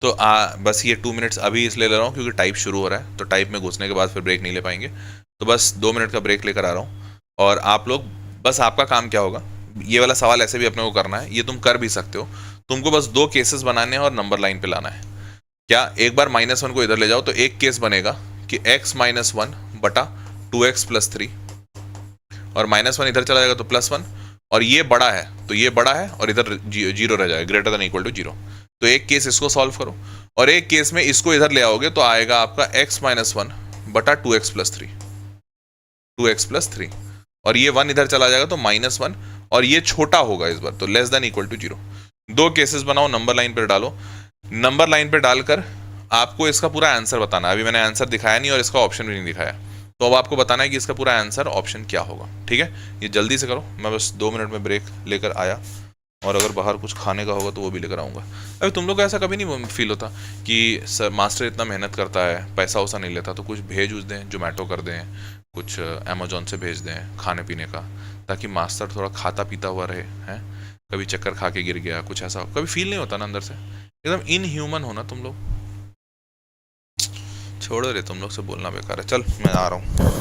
तो बस ये 2 मिनट्स अभी इसलिए ले रहा हूँ क्योंकि टाइप शुरू हो रहा है, तो टाइप में घुसने के बाद फिर ब्रेक नहीं ले पाएंगे, तो बस 2 मिनट का ब्रेक लेकर आ रहा हूँ। और आप लोग बस, आपका काम क्या होगा, ये वाला सवाल ऐसे भी अपने को करना है, ये तुम कर भी सकते हो। तुमको बस 2 केसेस बनाने हैं और नंबर लाइन पे लाना है। क्या? एक बार -1 को इधर ले जाओ तो एक केस बनेगा कि x माइनस 1 बटा 2x+3 और -1 इधर चला जाएगा तो +1, और ये बड़ा है तो ये बड़ा है और इधर 0 रह जाएगा, ग्रेटर देन इक्वल टू 0। तो एक केस इसको सॉल्व करो और एक केस में इसको इधर ले आओगे तो आएगा आपका x-1 बटा 2x+3, 2x+3, और ये 1 इधर चला जाएगा तो -1, और ये छोटा होगा इस बार तो लेस देन इक्वल टू 0। दो केसेस बनाओ, नंबर लाइन पर डालो, नंबर लाइन पे डालकर आपको इसका पूरा आंसर बताना है। अभी मैंने आंसर दिखाया नहीं और इसका ऑप्शन भी नहीं दिखाया, तो अब आपको बताना है कि इसका पूरा आंसर ऑप्शन क्या होगा। ठीक है, ये जल्दी से करो, मैं बस 2 मिनट में ब्रेक लेकर आया, और अगर बाहर कुछ खाने का होगा तो वो भी लेकर आऊँगा। अभी तुम लोग को ऐसा कभी नहीं फील होता कि सर मास्टर इतना मेहनत करता है, पैसा वैसा नहीं लेता, तो कुछ भेज उस दें, जोमेटो कर दें, कुछ अमेजोन से भेज दें खाने पीने का, ताकि मास्टर थोड़ा खाता पीता हुआ रहे हैं। कभी चक्कर खा के गिर गया, कुछ ऐसा कभी फील नहीं होता ना अंदर से? एकदम इनह्यूमन हो ना तुम लोग। छोड़ो रे, तुम लोग से बोलना बेकार है। चल मैं आ रहा हूँ।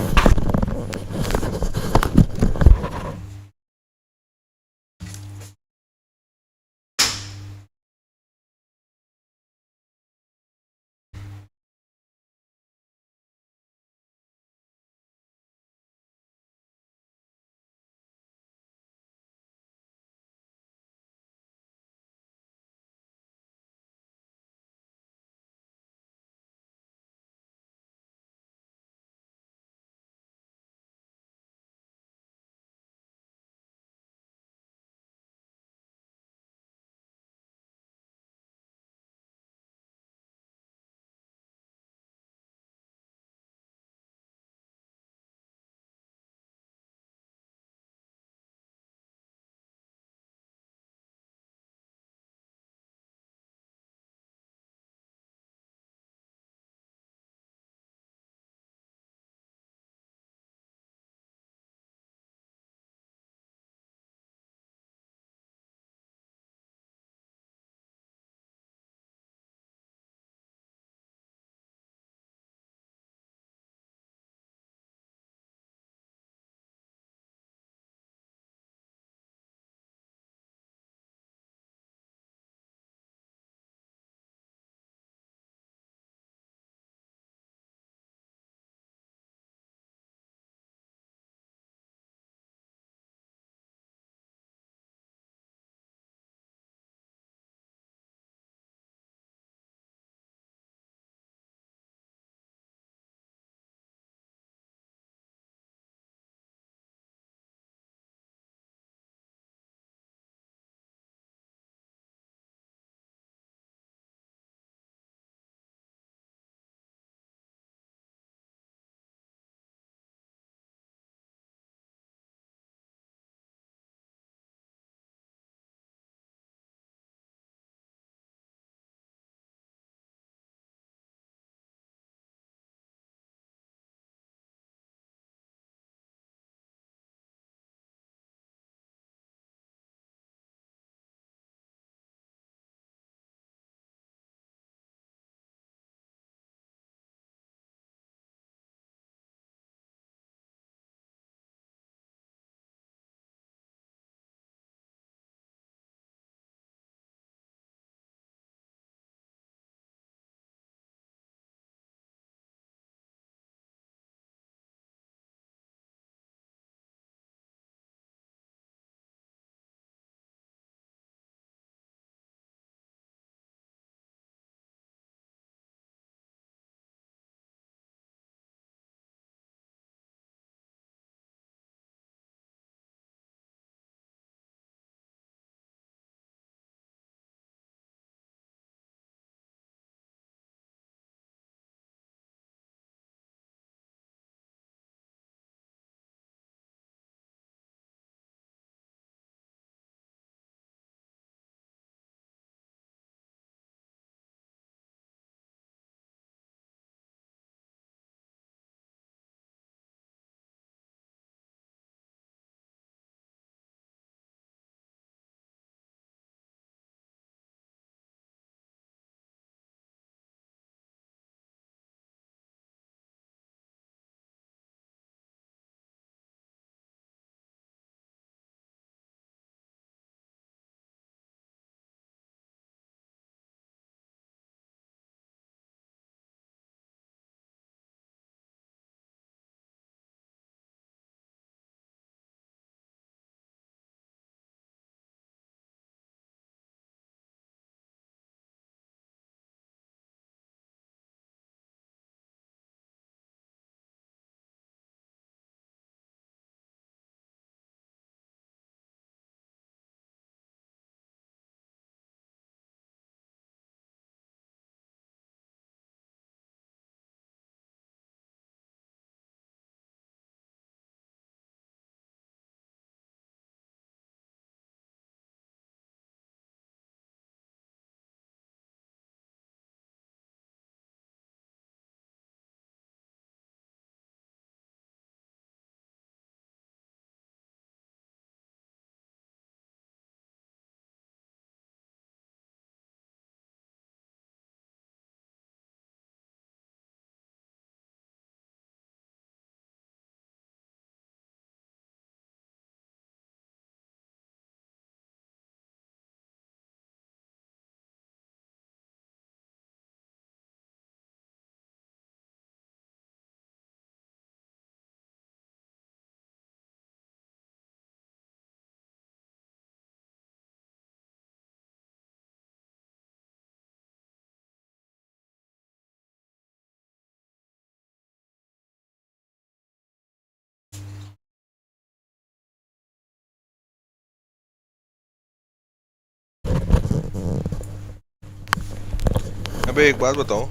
अबे एक बात बताओ,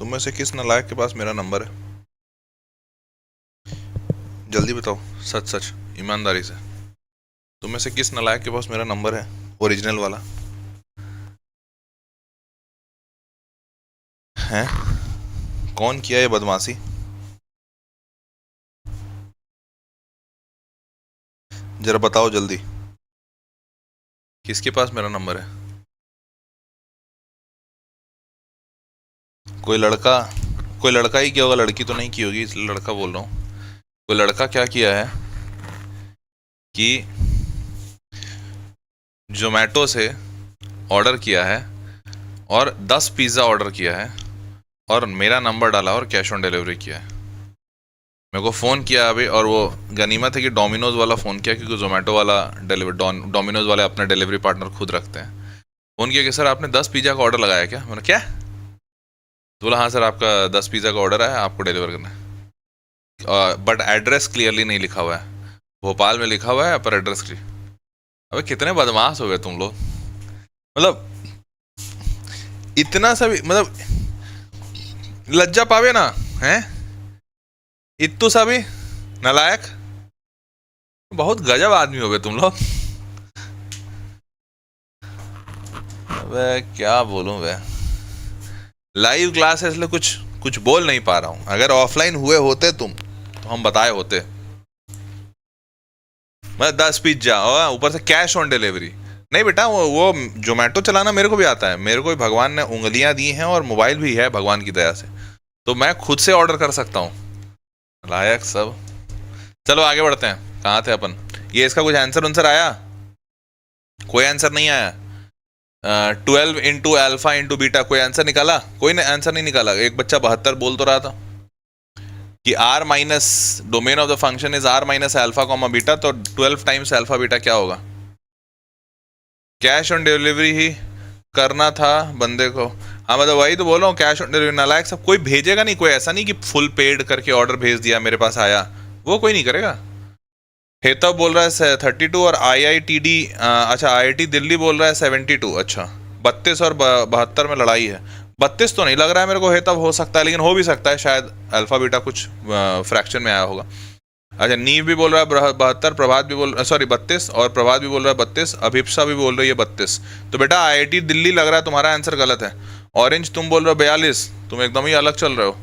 तुम में से किस नालायक के पास मेरा नंबर है? जल्दी बताओ, सच सच, ईमानदारी से। तुम में से किस नालायक के पास मेरा नंबर है, ओरिजिनल वाला? हैं? कौन किया ये बदमाशी? जरा बताओ जल्दी, किसके पास मेरा नंबर है? कोई लड़का ही किया होगा, लड़की तो नहीं की होगी, इसलिए लड़का बोल रहा हूँ। कोई लड़का क्या किया है कि जोमेटो से ऑर्डर किया है और 10 पिज़्ज़ा ऑर्डर किया है और मेरा नंबर डाला और कैश ऑन डिलीवरी किया है। मेरे को फ़ोन किया अभी, और वो गनीमत है कि डोमिनोज़ वाला फ़ोन किया, क्योंकि जोमेटो वाला डोमिनोज़ वाले अपना डिलीवरी पार्टनर खुद रखते हैं। फ़ोन किया कि सर आपने 10 पिज़्ज़ा का ऑर्डर लगाया क्या? मैंने क्या? तो बोला हाँ सर, आपका 10 पिज़्ज़ा का ऑर्डर है, आपको डिलीवर करना है, बट एड्रेस क्लियरली नहीं लिखा हुआ है। भोपाल में लिखा हुआ है पर एड्रेस क्लियर। अबे कितने बदमाश हो गए तुम लोग, मतलब इतना सा भी मतलब लज्जा पावे ना, हैं? इत्तू सा भी नालायक, बहुत गजब आदमी हो गए तुम लोग। अबे क्या बोलूं वे, लाइव क्लास है इसलिए कुछ बोल नहीं पा रहा हूं। अगर ऑफलाइन हुए होते तुम तो हम बताए होते। मैं 10 पिज्जा और ऊपर से कैश ऑन डिलीवरी। नहीं बेटा, वो जोमेटो चलाना मेरे को भी आता है, मेरे को भी भगवान ने उंगलियां दी हैं और मोबाइल भी है भगवान की दया से, तो मैं खुद से ऑर्डर कर सकता हूँ। लायक सब। चलो आगे बढ़ते हैं, कहाँ थे अपन? ये इसका कुछ आंसर आया? कोई आंसर नहीं आया। 12 इंटू अल्फा इंटू बीटा, कोई आंसर निकाला? कोई ने आंसर नहीं निकाला। एक बच्चा 72 बोल तो रहा था कि R minus domain of the function is R minus alpha comma beta, तो 12 टाइम्स अल्फा बीटा क्या होगा? कैश ऑन डिलीवरी ही करना था बंदे को। हाँ मतलब वही तो बोल रहा हूँ, कैश ऑन डिलीवरी। नालायक सब, कोई भेजेगा नहीं, कोई ऐसा नहीं कि फुल पेड करके ऑर्डर भेज दिया मेरे पास आया, वो कोई नहीं करेगा। हेतव बोल रहा है 32 और IITD, अच्छा IIT दिल्ली बोल रहा है 72। अच्छा 32 और 72 में लड़ाई है। 32 तो नहीं लग रहा है मेरे को हेतव, हो सकता है, लेकिन हो भी सकता है शायद अल्फा बीटा कुछ फ्रैक्शन में आया होगा। अच्छा नीव भी बोल रहा है 72, प्रभात भी बोल, सॉरी 32, और प्रभात भी बोल रहा है 32, अभिप्सा भी बोल रही है 32। तो बेटा IIT दिल्ली लग रहा है तुम्हारा आंसर गलत है। ऑरेंज तुम बोल रहे हो 42, तुम एकदम ही अलग चल रहे हो।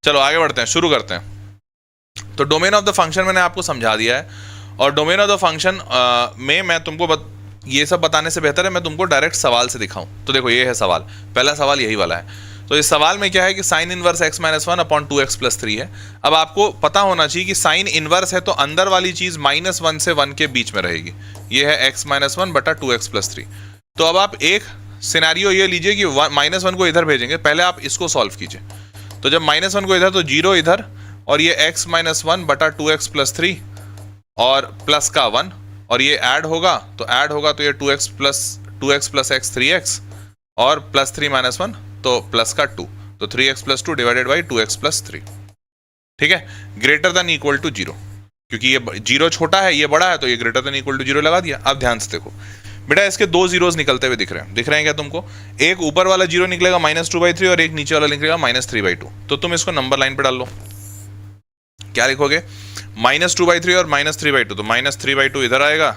चलो आगे बढ़ते हैं, शुरू करते हैं। तो डोमेन ऑफ द फंक्शन मैंने आपको समझा दिया है, और डोमेन ऑफ द फंक्शन में मैं तुमको ये सब बताने से बेहतर है मैं तुमको डायरेक्ट सवाल से दिखाऊं। तो देखो ये है सवाल, पहला सवाल यही वाला है। तो इस सवाल में क्या है कि sine inverse x minus 1 upon 2x plus 3 है। अब आपको पता होना चाहिए कि साइन इनवर्स है तो अंदर वाली चीज -1 से 1 के बीच में रहेगी। ये है x माइनस 1 बटा 2x प्लस 3। तो अब आप एक सिनेरियो ये लीजिए कि -1 को इधर भेजेंगे, पहले आप इसको सॉल्व कीजिए। तो जब -1 को इधर तो 0 इधर, और ये x माइनस 1 बटा 2x प्लस 3 और प्लस का 1, और ये ऐड होगा तो ये 2x प्लस x 3x, और प्लस 3 माइनस 1 तो प्लस का 2, तो 3x plus 2 divided by 2x plus 3। ठीक है, ग्रेटर देन इक्वल टू 0, क्योंकि ये 0 छोटा है ये बड़ा है, तो ये ग्रेटर देन इक्वल टू 0 लगा दिया। अब ध्यान से देखो बेटा, इसके दो जीरोस निकलते हुए दिख रहे हैं क्या तुमको? एक ऊपर वाला 0 निकलेगा -2/3 और एक नीचे वाला निकलेगा -3/2। तो तुम इसको नंबर लाइन पे डाल लो। क्या लिखोगे? -2/3 और -3/2, तो -3/2 इधर आएगा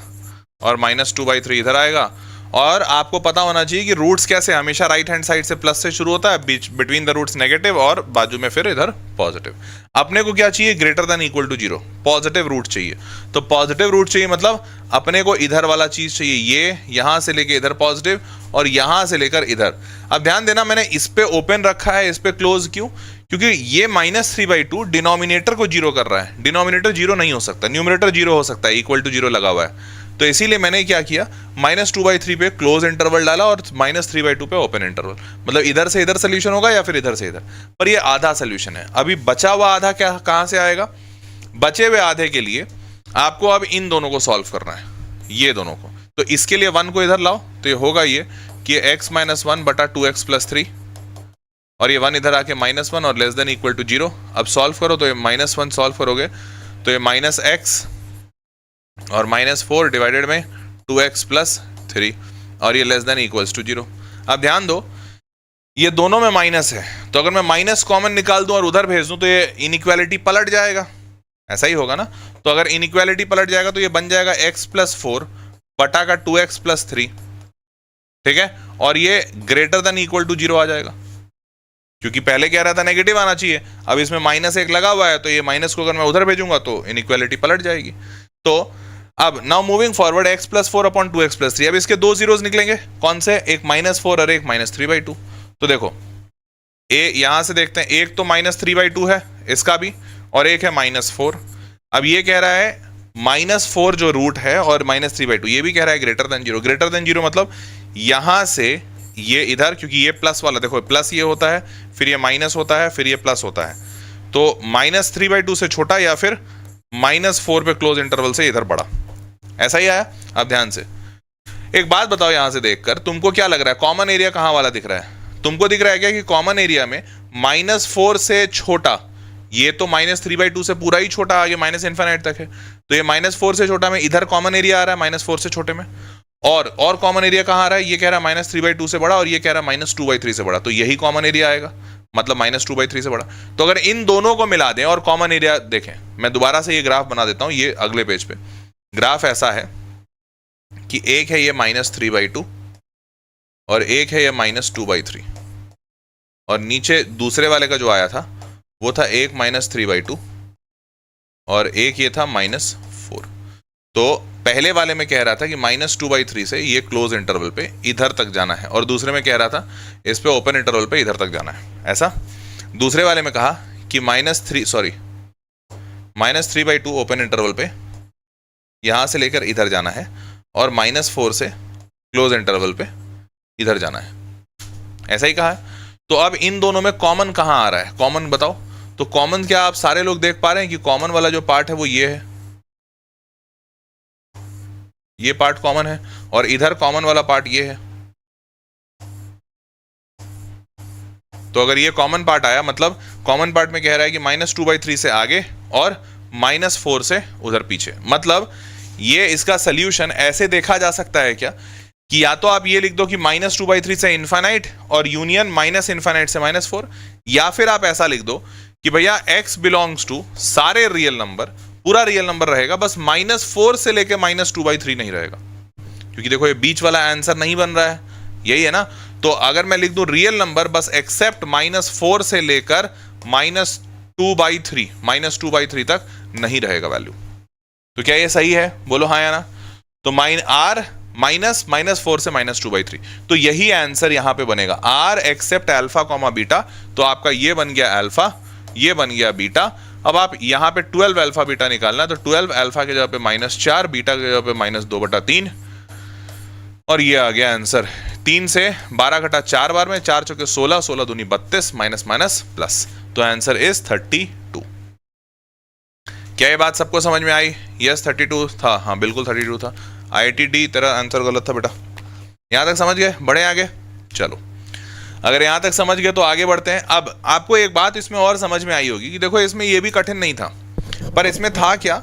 और -2/3 इधर आएगा। और आपको पता होना चाहिए कि रूट्स कैसे, हमेशा राइट हैंड साइड से प्लस से शुरू होता है, बिटवीन द रूट्स नेगेटिव और बाजू में फिर इधर पॉजिटिव। अपने को क्या चाहिए? Greater than equal to 0, positive root चाहिए। तो पॉजिटिव रूट चाहिए मतलब अपने को इधर वाला चीज चाहिए, ये यहां से लेकर इधर पॉजिटिव और यहां से लेकर इधर। अब ध्यान देना, मैंने इस पे ओपन रखा है, इस पे क्लोज क्यों? क्योंकि ये -3/2 डिनोमिनेटर को 0 कर रहा है। डिनोमिनेटर 0 नहीं हो सकता, न्यूमरेटर 0 हो सकता है, इक्वल टू 0 लगा हुआ है। तो इसीलिए मैंने क्या किया, -2/3 पे क्लोज इंटरवल डाला और -3/2 पे ओपन इंटरवल। मतलब इधर से इधर सोल्यूशन होगा या फिर इधर से इधर, पर ये आधा सोल्यूशन है। अभी बचा हुआ आधा क्या कहां से आएगा? बचे हुए आधे के लिए आपको अब इन दोनों को सॉल्व करना है, ये दोनों को। तो इसके लिए 1 को इधर लाओ, तो ये होगा ये कि x माइनस 1 बटा 2x प्लस 3, और ये 1 इधर आके -1 और लेस देन इक्वल टू 0। अब सॉल्व करो, तो ये -1 सॉल्व करोगे तो ये -x और -4 डिवाइडेड में 2x प्लस 3, और ये लेस देन इक्वल्स टू 0। अब ध्यान दो, ये दोनों में माइनस है, तो अगर मैं माइनस कॉमन निकाल दूं और उधर भेज दूं तो ये इनइक्वालिटी पलट जाएगा, ऐसा ही होगा ना। तो अगर इनइक्वालिटी पलट जाएगा तो ये बन जाएगा x+4 बटा का 2x+3, ठीक है, और ये ग्रेटर देन इक्वल टू 0 आ जाएगा, क्योंकि पहले कह रहा था नेगेटिव आना चाहिए, अब इसमें -1 लगा हुआ है, तो ये माइनस को अगर मैं उधर भेजूंगा तो इनइक्वालिटी पलट जाएगी। तो अब now moving forward x+4 upon 2x+3, अब इसके दो जीरोस निकलेंगे, कौन से, एक -4 और एक -3/2। तो देखो यहां से देखते हैं, एक तो -3/2 है इसका भी, और एक है -4। अब ये कह रहा है -4 जो रूट है और -3/2, ये भी कह रहा है ग्रेटर देन 0। ग्रेटर देन 0 मतलब यहां से ये इधर, क्योंकि ये प्लस वाला, देखो प्लस ये होता है, फिर ये माइनस होता है, फिर ये प्लस होता है, तो -3/2 से छोटा या फिर -4 पे क्लोज इंटरवल से इधर बड़ा, ऐसा ही आया। अब ध्यान से एक बात बताओ, यहां से देखकर तुमको क्या लग रहा है, कॉमन एरिया कहां वाला दिख रहा है? तुमको दिख रहा है क्या कि कॉमन एरिया में -4 से छोटा, ये तो -3/2 से पूरा ही छोटा आगे -∞ तक है, तो ये -4 से छोटा में इधर कॉमन एरिया आ रहा है -4 से छोटे में, और कॉमन एरिया कहां आ रहा है, ये कह रहा है -3/2 से बड़ा और ये कह रहा है -2/3 से बड़ा, तो यही कॉमन एरिया आएगा, मतलब -2/3 से बड़ा। तो अगर इन दोनों को मिला दें और कॉमन एरिया देखें, मैं दोबारा से ये ग्राफ बना देता हूं, ये अगले पेज पे ग्राफ ऐसा है कि एक है ये -3/2 और एक है ये -2/3, और नीचे दूसरे वाले का जो आया था वो था एक -3/2 और एक ये था -4। तो पहले वाले में कह रहा था कि -2/3 से ये क्लोज इंटरवल पे इधर तक जाना है, और दूसरे में कह रहा था इस पे ओपन इंटरवल पे इधर तक जाना है, ऐसा। दूसरे वाले में कहा कि -3/2 ओपन इंटरवल पे यहां से लेकर इधर जाना है, और -4 से क्लोज इंटरवल पे इधर जाना है, ऐसा ही कहा है। तो अब इन दोनों में कॉमन कहां आ रहा है, कॉमन बताओ। तो कॉमन क्या आप सारे लोग देख पा रहे हैं कि कॉमन वाला जो पार्ट है वो ये है, ये पार्ट कॉमन है, और इधर कॉमन वाला पार्ट ये है। तो अगर ये कॉमन पार्ट आया, मतलब कॉमन पार्ट में कह रहा है कि -2/3 से आगे और -4 से उधर पीछे, मतलब ये इसका सोल्यूशन ऐसे देखा जा सकता है क्या कि या तो आप ये लिख दो कि -2/3 से इनफाइनाइट और यूनियन -∞ से -4, या फिर आप ऐसा लिख दो कि भैया x बिलोंग्स टू सारे रियल नंबर, पूरा रियल नंबर रहेगा, बस -4 से लेके -2/3 नहीं रहेगा, क्योंकि देखो ये बीच वाला आंसर नहीं बन रहा है, यही है ना। तो अगर मैं लिख दूं रियल नंबर बस एक्सेप्ट -4 से लेकर -2/3 तक नहीं रहेगा वैल्यू, तो क्या ये सही है, बोलो हाँ या ना। तो r -4 से -2/3, तो यही आंसर यहां पे बनेगा, r except alpha comma beta. तो आपका ये बन गया अल्फा, ये बन गया बीटा। अब आप यहां पे 12 अल्फा बीटा निकालना, तो 12 अल्फा के जगह पे -4, बीटा के जगह पे -2/3, और ये आ गया आंसर। 3 से 12 घटा 4 बार में, 4 चौके 16, 16 दूनी 32, माइनस प्लस, तो आंसर इज 32। क्या ये बात सबको समझ में आई? यस 32 था, हाँ बिल्कुल 32 था। IITD तेरा आंसर गलत था बेटा। यहां तक समझ गए, बढ़े आगे। चलो अगर यहां तक समझ गए तो आगे बढ़ते हैं। अब आपको एक बात इसमें और समझ में आई होगी कि देखो इसमें ये भी कठिन नहीं था, पर इसमें था क्या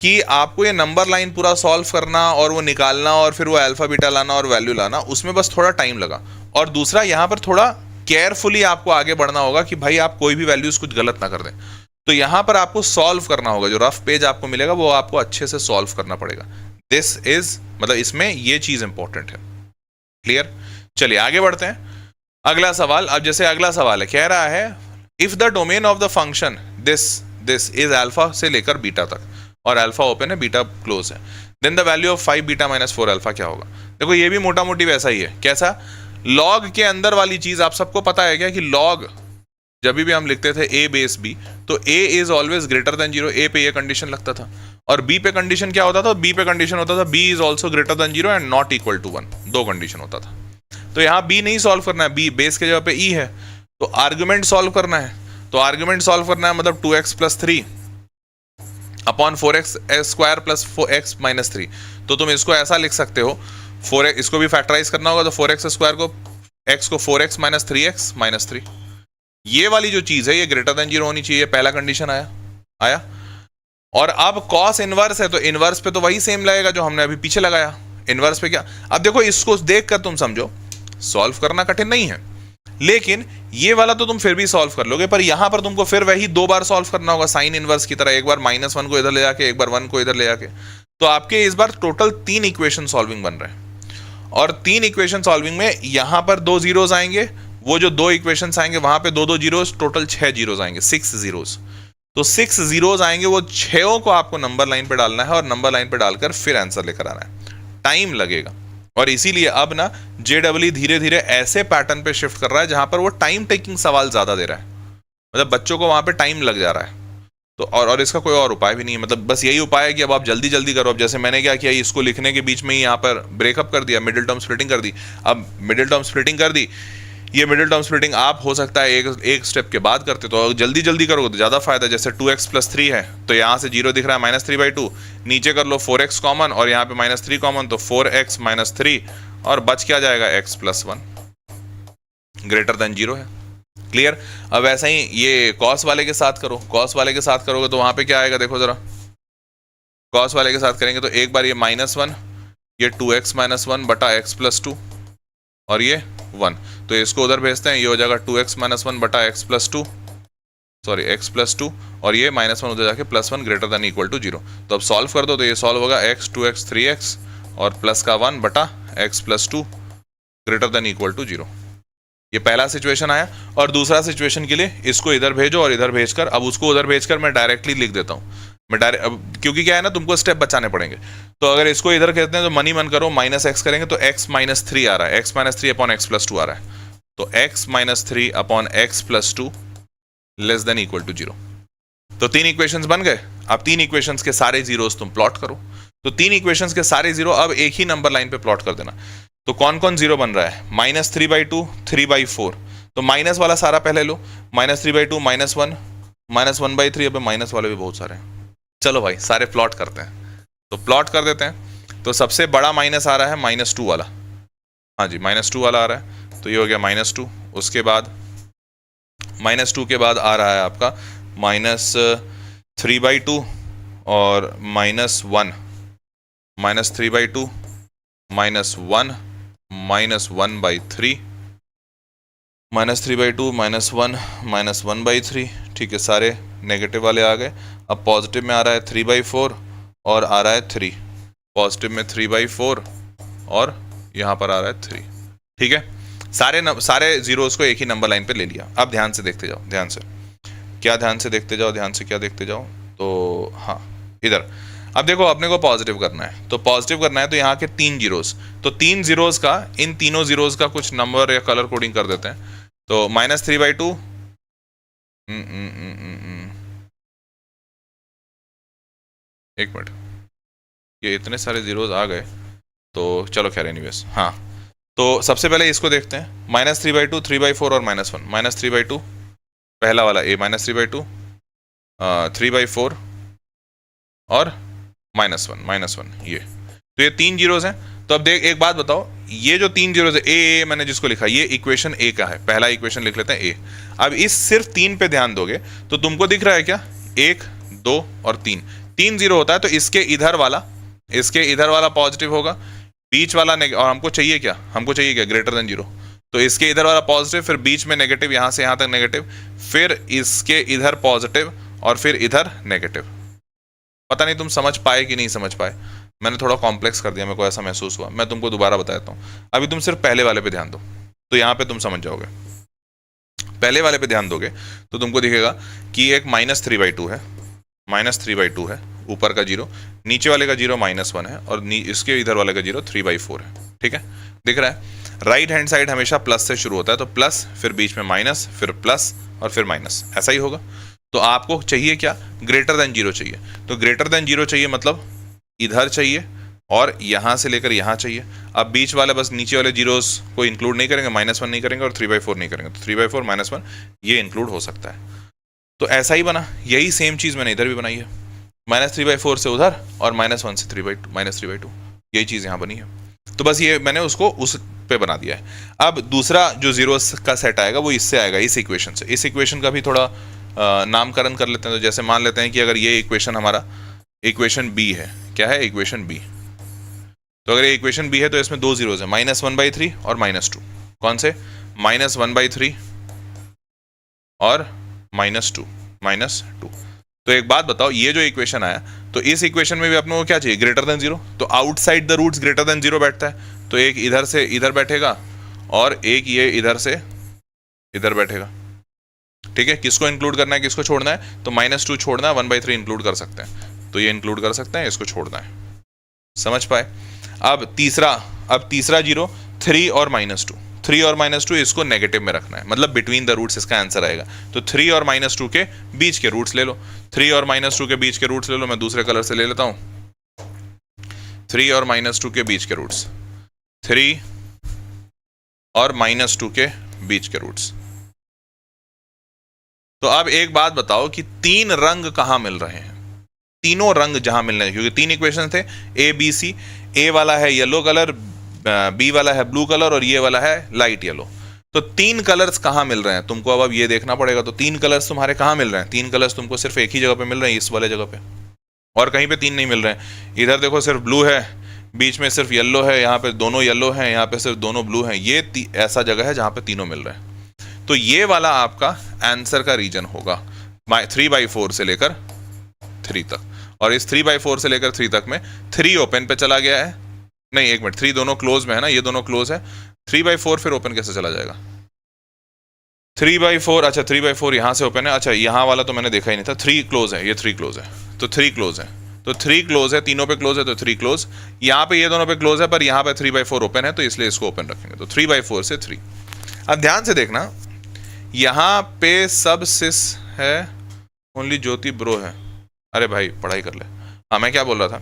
कि आपको ये नंबर लाइन पूरा सॉल्व करना और वो निकालना और फिर वो अल्फा बीटा लाना और वैल्यू लाना, उसमें बस थोड़ा टाइम लगा। और दूसरा यहाँ पर थोड़ा केयरफुली आपको आगे बढ़ना होगा कि भाई आप कोई भी वैल्यूज कुछ गलत ना कर दें। तो यहाँ पर आपको सॉल्व करना होगा, जो रफ पेज आपको मिलेगा वो आपको अच्छे से सॉल्व करना पड़ेगा। दिस इज मतलब इसमें ये चीज इंपॉर्टेंट है। क्लियर? चलिए आगे बढ़ते हैं। अगला सवाल, अब जैसे अगला सवाल है, कह रहा है if the domain of the function this is alpha से लेकर बीटा तक और अल्फा ओपन है बीटा क्लोज है, then the value of 5 beta minus 4 alpha क्या होगा? देखो ये भी मोटा मोटी वैसा ही है। कैसा? लॉग के अंदर वाली चीज आप सबको पता है क्या कि लॉग जब भी हम लिखते थे a बेस b, तो a is always greater than 0, a पे ये कंडीशन लगता था, और b पे कंडीशन क्या होता था? b पे कंडीशन होता था b is also greater than 0 and not equal to 1, दो कंडीशन होता था। तो यहाँ b नहीं सॉल्व करना है, b बेस के जगह पे e है, तो आर्ग्यूमेंट सॉल्व करना है। तो आर्ग्यूमेंट सॉल्व करना है मतलब 2x plus 3 upon 4x square plus 4x minus 3। तो तुम इसको ऐसा लिख सकते हो, 4x इसको भी फैक्टराइज करना होगा, तो 4x स्क्वायर को x को 4x माइनस 3x माइनस 3, ये वाली जो चीज है ये ग्रेटर देन 0 होनी चाहिए, पहला कंडीशन आया। और अब कॉस इनवर्स है तो इनवर्स पे तो वही सेम लगेगा जो हमने अभी पीछे लगाया। इनवर्स पे क्या? अब देखो इसको देखकर तुम समझो, सॉल्व करना कठिन नहीं है। लेकिन ये वाला तो तुम फिर भी सॉल्व कर लोगे, पर यहां पर तुमको फिर वही 2 बार सॉल्व करना होगा साइन इनवर्स की तरह, एक बार -1 को इधर ले जाके, एक बार 1 को इधर ले जाके। तो आपके इस बार टोटल 3 इक्वेशन सॉल्विंग बन रहे हैं, और 3 इक्वेशन सॉल्विंग में यहां पर 2 जीरोस आएंगे, वो जो 2 इक्वेशंस आएंगे वहां पे 2 जीरोस, टोटल 6 जीरोस आएंगे, 6 जीरोस। तो 6 जीरोस आएंगे, वो 6 को आपको नंबर लाइन पे डालना है और नंबर लाइन पे डालकर फिर आंसर लेकर आना है। टाइम लगेगा, और इसीलिए अब ना JEE धीरे धीरे ऐसे पैटर्न पे शिफ्ट कर रहा है जहां पर वो टाइम टेकिंग सवाल ज्यादा दे रहा है, मतलब बच्चों को वहां पे टाइम लग जा रहा है। तो और इसका कोई और उपाय भी नहीं है, मतलब बस यही उपाय है कि अब आप जल्दी जल्दी करो। अब जैसे मैंने क्या किया, इसको लिखने के बीच में ही यहाँ पर ब्रेकअप कर दिया, मिडिल टर्म स्प्लिटिंग कर दी। अब मिडिल टर्म स्प्लिटिंग कर दी, ये मिडिल टर्म स्प्लिटिंग आप हो सकता है एक स्टेप के बाद करते, तो जल्दी जल्दी करोगे तो ज़्यादा फायदा। जैसे 2x + 3 है, तो यहाँ से 0 दिख रहा है, -3/2, नीचे कर लो 4x कॉमन और यहाँ पे -3 कॉमन, तो 4x - 3, और बच क्या जाएगा, x + 1 > 0 है। क्लियर। अब ऐसा ही ये कॉस वाले के साथ करो, कॉस वाले के साथ करोगे तो वहाँ पे क्या आएगा, देखो जरा, कॉस वाले के साथ करेंगे तो एक बार ये -1, ये 2x - 1 / x + 2, और ये 1, तो इसको उधर भेजते हैं, ये हो जाएगा 2x - 1 / x + 2, सॉरी x + 2, और ये -1 उधर जाके +1 > 0। तो अब सॉल्व कर दो तो ये सॉल्व होगा x 2x 3x और प्लस का 1 / x + 2 > 0। ये पहला सिचुएशन आया। और दूसरा सिचुएशन के लिए इसको इधर भेजो और इधर भेजकर, अब उसको उधर भेजकर मैं डायरेक्टली लिख देता हूँ, मैं डायरेक्ट, अब क्योंकि क्या है ना, तुमको स्टेप बचाने पड़ेंगे। तो अगर इसको इधर कहते हैं तो मनी मन करो, -x करेंगे तो x - 3 आ रहा है, x - 3 / x + 2 आ रहा है, तो x - 3 / x + 2 <= 0। तो 3 इक्वेशंस बन गए। अब 3 इक्वेशंस के सारे जीरोस तुम प्लॉट करो, तो 3 इक्वेशंस के सारे जीरो अब एक ही नंबर लाइन पे प्लॉट कर देना। तो कौन कौन जीरो बन रहा है, -3/2, 3/4, तो माइनस वाला सारा पहले लो, -3/2, -1, -1/3, अब माइनस वाले भी बहुत सारे हैं। चलो भाई सारे प्लॉट करते हैं, तो प्लॉट कर देते हैं। तो सबसे बड़ा माइनस आ रहा है -2 वाला, हाँ जी -2 वाला आ रहा है, तो ये हो गया -2। उसके बाद -2 के बाद आ रहा है आपका -3/2 और -1, -3/2, -1, -1/3, -3/2, -1, -1/3, ठीक है, सारे नेगेटिव वाले आ गए। अब पॉजिटिव में आ रहा है 3/4 और आ रहा है 3, पॉजिटिव में 3/4 और यहाँ पर आ रहा है 3, ठीक है। सारे जीरोस को एक ही नंबर लाइन पे ले लिया। अब ध्यान से देखते जाओ, ध्यान से क्या, ध्यान से देखते जाओ, ध्यान से क्या देखते जाओ। तो हाँ इधर, अब देखो अपने को पॉजिटिव करना है, तो पॉजिटिव करना है तो यहाँ के 3 जीरोस, तो 3 जीरोस का, इन तीनों जीरोस का कुछ नंबर या कलर कोडिंग कर देते हैं। तो -3/2, एक मिनट, ये इतने सारे जीरोस आ गए, तो चलो खैर एनीवेज, हाँ तो सबसे पहले इसको देखते हैं, -3/2, 3/4 और -1, -3/2 पहला वाला ए, -3/2, 3/4 और -1, ये, तो ये 3 जीरोस हैं। तो अब देख, एक बात बताओ, ये जो 3 जीरोस है, ए मैंने जिसको लिखा, ये इक्वेशन ए का है, पहला इक्वेशन लिख लेते हैं ए। अब इस सिर्फ 3 पे ध्यान दोगे तो तुमको दिख रहा है क्या, 1, 2 और 3 जीरो होता है, तो इसके इधर वाला पॉजिटिव होगा, बीच वाला और हमको चाहिए क्या, > 0, तो इसके इधर वाला पॉजिटिव, फिर बीच में नेगेटिव, यहाँ से यहाँ तक नेगेटिव, फिर इसके इधर पॉजिटिव और फिर इधर नेगेटिव। पता नहीं तुम समझ पाए कि नहीं समझ पाए, मैंने थोड़ा कॉम्प्लेक्स कर दिया, मेरे को ऐसा महसूस हुआ, मैं तुमको दोबारा बताता हूँ। अभी तुम सिर्फ पहले वाले पे ध्यान दो, तो यहाँ पे तुम समझ जाओगे। पहले वाले पे ध्यान दोगे तो तुमको दिखेगा कि एक -3/2 है, -3/2 है ऊपर का जीरो, नीचे वाले का जीरो -1 है, और इसके इधर वाले का जीरो 3/4 है, ठीक है, दिख रहा है। राइट हैंड साइड हमेशा प्लस से शुरू होता है, तो प्लस, फिर बीच में माइनस, फिर प्लस और फिर माइनस, ऐसा ही होगा। तो आपको चाहिए क्या, >0 चाहिए, तो >0 चाहिए मतलब इधर चाहिए और यहाँ से लेकर यहाँ चाहिए। अब बीच वाले, बस नीचे वाले जीरोस को इंक्लूड नहीं करेंगे, -1 नहीं करेंगे और 3/4 नहीं करेंगे, तो 3/4 -1 ये इंक्लूड हो सकता है। तो ऐसा ही बना, यही सेम चीज़ मैंने इधर भी बनाई है, -3/4 से उधर और -1 से 3/2, यही चीज़ यहाँ बनी है। तो बस ये मैंने उसको उस पे बना दिया है। अब दूसरा जो जीरोस का सेट आएगा वो इससे आएगा, इस इक्वेशन से। इस इक्वेशन का भी थोड़ा नामकरण कर लेते हैं। तो जैसे मान लेते हैं कि अगर ये इक्वेशन हमारा इक्वेशन बी है, क्या है, इक्वेशन बी, तो अगर ये इक्वेशन बी है तो इसमें 2 जीरोस है, -1/3 और -2, कौन से, -1/3 और -2 तो एक बात बताओ, ये जो इक्वेशन आया तो इस इक्वेशन में भी अपने को क्या चाहिए, ग्रेटर देन 0। तो outside the roots greater than 0 बैठता है, तो एक इधर से इधर बैठेगा और एक ये इधर से इधर बैठेगा। ठीक है, किसको इंक्लूड करना है किसको छोड़ना है, तो -2 छोड़ना है, 1/3 इंक्लूड कर सकते हैं, तो ये इंक्लूड कर सकते हैं, इसको छोड़ना है। समझ पाए? अब तीसरा जीरो 3 और -2 इसको नेगेटिव में रखना है, मतलब बिटवीन द रूट्स इसका आंसर आएगा। तो 3 और -2 के बीच के रूट्स ले लो, 3 और -2 के बीच के रूट्स ले लो। मैं दूसरे कलर से ले लेता हूं, 3 और -2 के बीच के रूट्स, 3 और -2 के बीच के रूट्स। तो अब एक बात बताओ कि तीन रंग कहां मिल रहे हैं, तीनों रंग जहां मिल रहे हैं, क्योंकि तीन इक्वेशन थे ए बी सी, ए वाला है येलो कलर, बी वाला है ब्लू कलर और ये वाला है लाइट येलो। तो तीन कलर्स कहां मिल रहे हैं तुमको, अब ये देखना पड़ेगा। तो तीन कलर्स तुम्हारे कहां मिल रहे हैं, तीन कलर्स तुमको सिर्फ एक ही जगह पे मिल रहे हैं, इस वाले जगह पे, और कहीं पे तीन नहीं मिल रहे हैं। इधर देखो सिर्फ ब्लू है, बीच में सिर्फ येलो है, यहाँ पे दोनों येलो हैं, यहाँ पे सिर्फ दोनों ब्लू हैं। ये ऐसा जगह है जहाँ पे तीनों मिल रहे हैं। तो ये वाला आपका आंसर का रीजन होगा 3/4 से लेकर 3 तक, और इस 3/4 से लेकर 3 तक में 3 ओपन पे चला गया है, नहीं एक मिनट, 3 दोनों क्लोज में है ना, ये दोनों क्लोज है, 3/4 फिर ओपन कैसे चला जाएगा, 3/4, अच्छा 3/4 यहाँ से ओपन है, अच्छा यहाँ वाला तो मैंने देखा ही नहीं था, 3 क्लोज है, ये 3 क्लोज है, तो 3 क्लोज है, तो 3 क्लोज है, तीनों पे क्लोज है तो 3 क्लोज, यहाँ पे ये दोनों पे क्लोज है, पर यहाँ पे 3/4 ओपन है, तो इसलिए इसको ओपन रखेंगे, तो 3/4 से 3। अब ध्यान से देखना, यहाँ पे सब सिस है, ओनली ज्योति ब्रो है। अरे भाई पढ़ाई कर ले। हाँ मैं क्या बोल रहा था,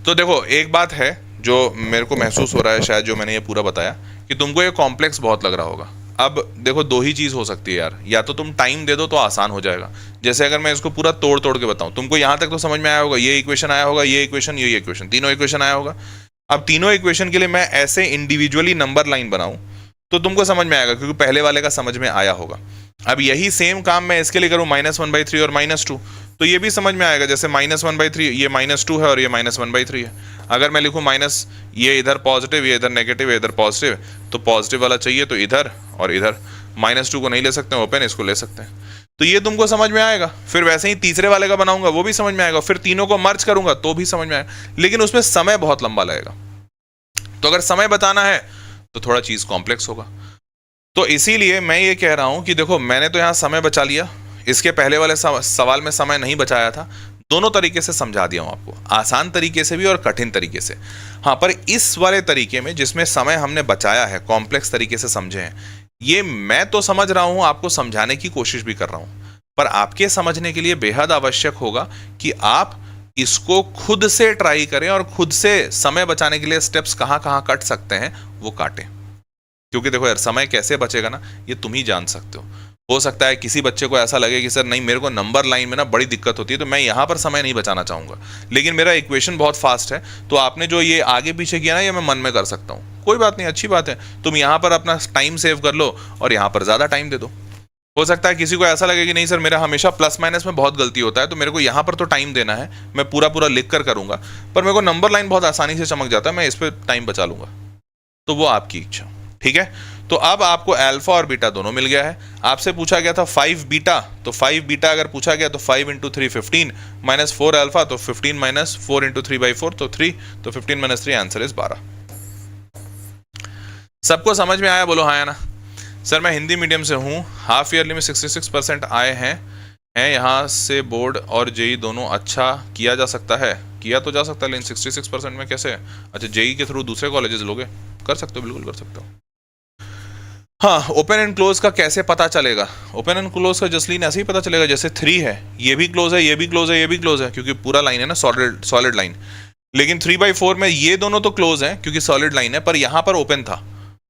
तो देखो एक बात है जो मेरे को महसूस हो रहा है, शायद जो मैंने ये पूरा बताया कि तुमको ये कॉम्प्लेक्स बहुत लग रहा होगा। अब देखो दो ही चीज़ हो सकती है यार, या तो तुम टाइम दे दो तो आसान हो जाएगा। जैसे अगर मैं इसको पूरा तोड़ तोड़ के बताऊं, तुमको यहाँ तक तो समझ में आया होगा, ये इक्वेशन आया होगा, ये इक्वेशन, ये इक्वेशन, तीनों इक्वेशन आया होगा। अब तीनों इक्वेशन के लिए मैं ऐसे इंडिविजुअली नंबर लाइन बनाऊं तो तुमको समझ में आएगा, क्योंकि पहले वाले का समझ में आया होगा। अब यही सेम काम मैं इसके लिए करूँ -1/3 और -2, तो ये भी समझ में आएगा। जैसे -1/3 ये -2 है और ये -1/3 है। अगर मैं लिखूँ माइनस, ये इधर पॉजिटिव, ये इधर नेगेटिव, ये इधर पॉजिटिव, तो पॉजिटिव वाला चाहिए तो इधर और इधर, -2 को नहीं ले सकते ओपन, इसको ले सकते हैं, तो ये तुमको समझ में आएगा। फिर वैसे ही तीसरे वाले का बनाऊंगा वो भी समझ में आएगा, फिर तीनों को मर्ज करूंगा तो भी समझ में आएगा, लेकिन उसमें समय बहुत लंबा लगेगा। तो अगर समय बताना है तो थोड़ा चीज कॉम्प्लेक्स होगा। तो इसीलिए मैं ये कह रहा हूं कि देखो मैंने तो यहां समय बचा लिया, इसके पहले वाले सवाल में समय नहीं बचाया था। दोनों तरीके से समझा दिया हूं आपको, आसान तरीके से भी और कठिन तरीके से। हाँ, पर इस वाले तरीके में जिसमें समय हमने बचाया है, कॉम्प्लेक्स तरीके से समझे हैं, ये मैं तो समझ रहा हूं, आपको समझाने की कोशिश भी कर रहा हूं, पर आपके समझने के लिए बेहद आवश्यक होगा कि आप इसको खुद से ट्राई करें और खुद से समय बचाने के लिए स्टेप्स कहाँ कहाँ कट सकते हैं वो काटें। क्योंकि देखो यार, समय कैसे बचेगा ना, ये तुम ही जान सकते हो सकता है किसी बच्चे को ऐसा लगे कि सर नहीं, मेरे को नंबर लाइन में ना बड़ी दिक्कत होती है, तो मैं यहाँ पर समय नहीं बचाना चाहूँगा, लेकिन मेरा इक्वेशन बहुत फास्ट है, तो आपने जो ये आगे पीछे किया ना, ये मैं मन में कर सकता हूँ। कोई बात नहीं, अच्छी बात है, तुम यहाँ पर अपना टाइम सेव कर लो और यहाँ पर ज़्यादा टाइम दे दो। हो सकता है किसी को ऐसा लगे कि नहीं सर, मेरा हमेशा प्लस माइनस में बहुत गलती होता है, तो मेरे को यहाँ पर तो टाइम देना है, मैं पूरा पूरा लिख कर करूँगा, पर मेरे को नंबर लाइन बहुत आसानी से चमक जाता है, मैं इस पर टाइम बचा लूँगा। तो वो आपकी इच्छा, ठीक है। तो अब आपको अल्फा और बीटा दोनों मिल गया है। आपसे पूछा गया था 5 बीटा, तो 5 बीटा अगर पूछा गया तो 5 × 3 15 -4 अल्फा, तो 15 - 4 × 3/4 तो 3, तो 15 - 3 आंसर इज 12। सबको समझ में आया? बोलो हाँ या ना। सर मैं हिंदी मीडियम से हूँ, हाफ ईयरली में 66% आए हैं यहाँ से बोर्ड और जेई दोनों अच्छा किया जा सकता है? किया तो जा सकता है, लेकिन 66% में कैसे? अच्छा, जेई के थ्रू दूसरे कॉलेजेस लोगे? कर सकते हो, बिल्कुल कर सकते हो। हाँ, ओपन एंड क्लोज का कैसे पता चलेगा? ओपन एंड क्लोज का जसलीन ऐसे ही पता चलेगा, जैसे 3 है, ये भी क्लोज है, ये भी क्लोज है, ये भी क्लोज है, क्योंकि पूरा लाइन है ना, सॉलिड लाइन। लेकिन 3/4 में ये दोनों तो क्लोज हैं क्योंकि सॉलिड लाइन है, पर यहाँ पर ओपन था,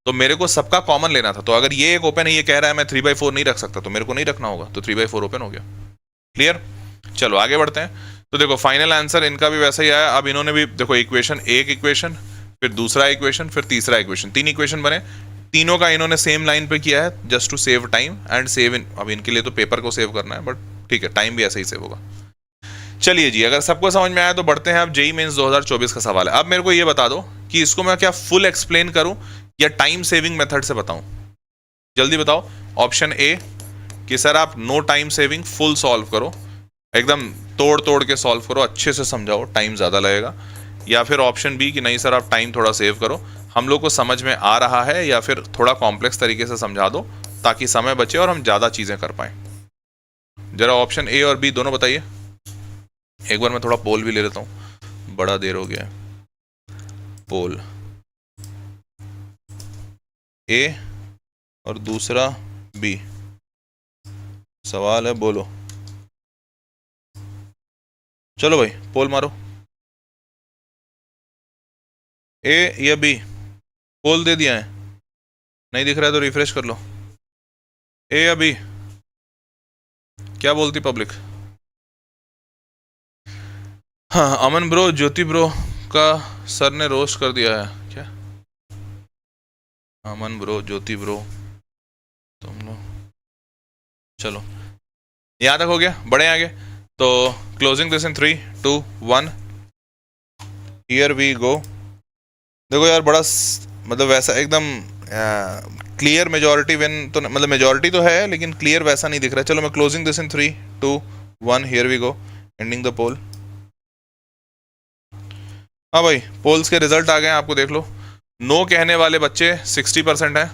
तो मेरे को सबका कॉमन लेना था। तो अगर ये एक ओपन है, ये कह रहा है मैं 3/4 नहीं रख सकता, तो मेरे को नहीं रखना होगा, तो 3/4 ओपन हो गया। क्लियर? चलो आगे बढ़ते हैं। तो देखो फाइनल आंसर इनका भी वैसा ही आया। अब इन्होंने भी देखो इक्वेशन, एक इक्वेशन, फिर दूसरा इक्वेशन, फिर तीसरा इक्वेशन, 3 इक्वेशन बने, तीनों का इन्होंने सेम लाइन पे किया है, just to save time and save in. अब इनके लिए तो पेपर को सेव करना है, बट ठीक है, टाइम भी ऐसे ही सेव होगा। चलिए जी, अगर सबको समझ में आया तो बढ़ते हैं। अब जेईई मेंस 2024 का सवाल है। अब मेरे को ये बता दो कि इसको मैं क्या फुल एक्सप्लेन करूं या टाइम सेविंग मेथड से बताऊं? जल्दी बताओ। ऑप्शन ए कि सर आप no time saving, full solve करो, एकदम तोड़ तोड़ के सॉल्व करो, अच्छे से समझाओ, टाइम ज़्यादा लगेगा। या फिर ऑप्शन बी कि नहीं सर आप टाइम थोड़ा सेव करो, हम लोग को समझ में आ रहा है, या फिर थोड़ा कॉम्प्लेक्स तरीके से समझा दो ताकि समय बचे और हम ज़्यादा चीज़ें कर पाएँ। जरा ऑप्शन ए और बी दोनों बताइए। एक बार मैं थोड़ा पोल भी ले लेता हूँ, बड़ा देर हो गया है। पोल ए और दूसरा बी। सवाल है, बोलो। चलो भाई पोल मारो। ए या बी? पोल दे दिया है, नहीं दिख रहा है तो रिफ्रेश कर लो। ए या बी, क्या बोलती पब्लिक? हाँ, अमन ब्रो, ज्योति ब्रो का सर ने रोस्ट कर दिया है क्या? अमन ब्रो, ज्योति ब्रो, तुम लोग चलो यहाँ तक हो गया, बड़े आगे। तो closing this in 3, 2, 1, here we go. देखो यार बड़ा मतलब वैसा एकदम क्लियर मेजॉरिटी विन तो मतलब मेजॉरिटी तो है लेकिन क्लियर वैसा नहीं दिख रहा है। चलो मैं closing this in 3, 2, 1, here we go, ending the poll. हाँ भाई पोल्स के रिजल्ट आ गए हैं, आपको देख लो। नो कहने वाले बच्चे 60% हैं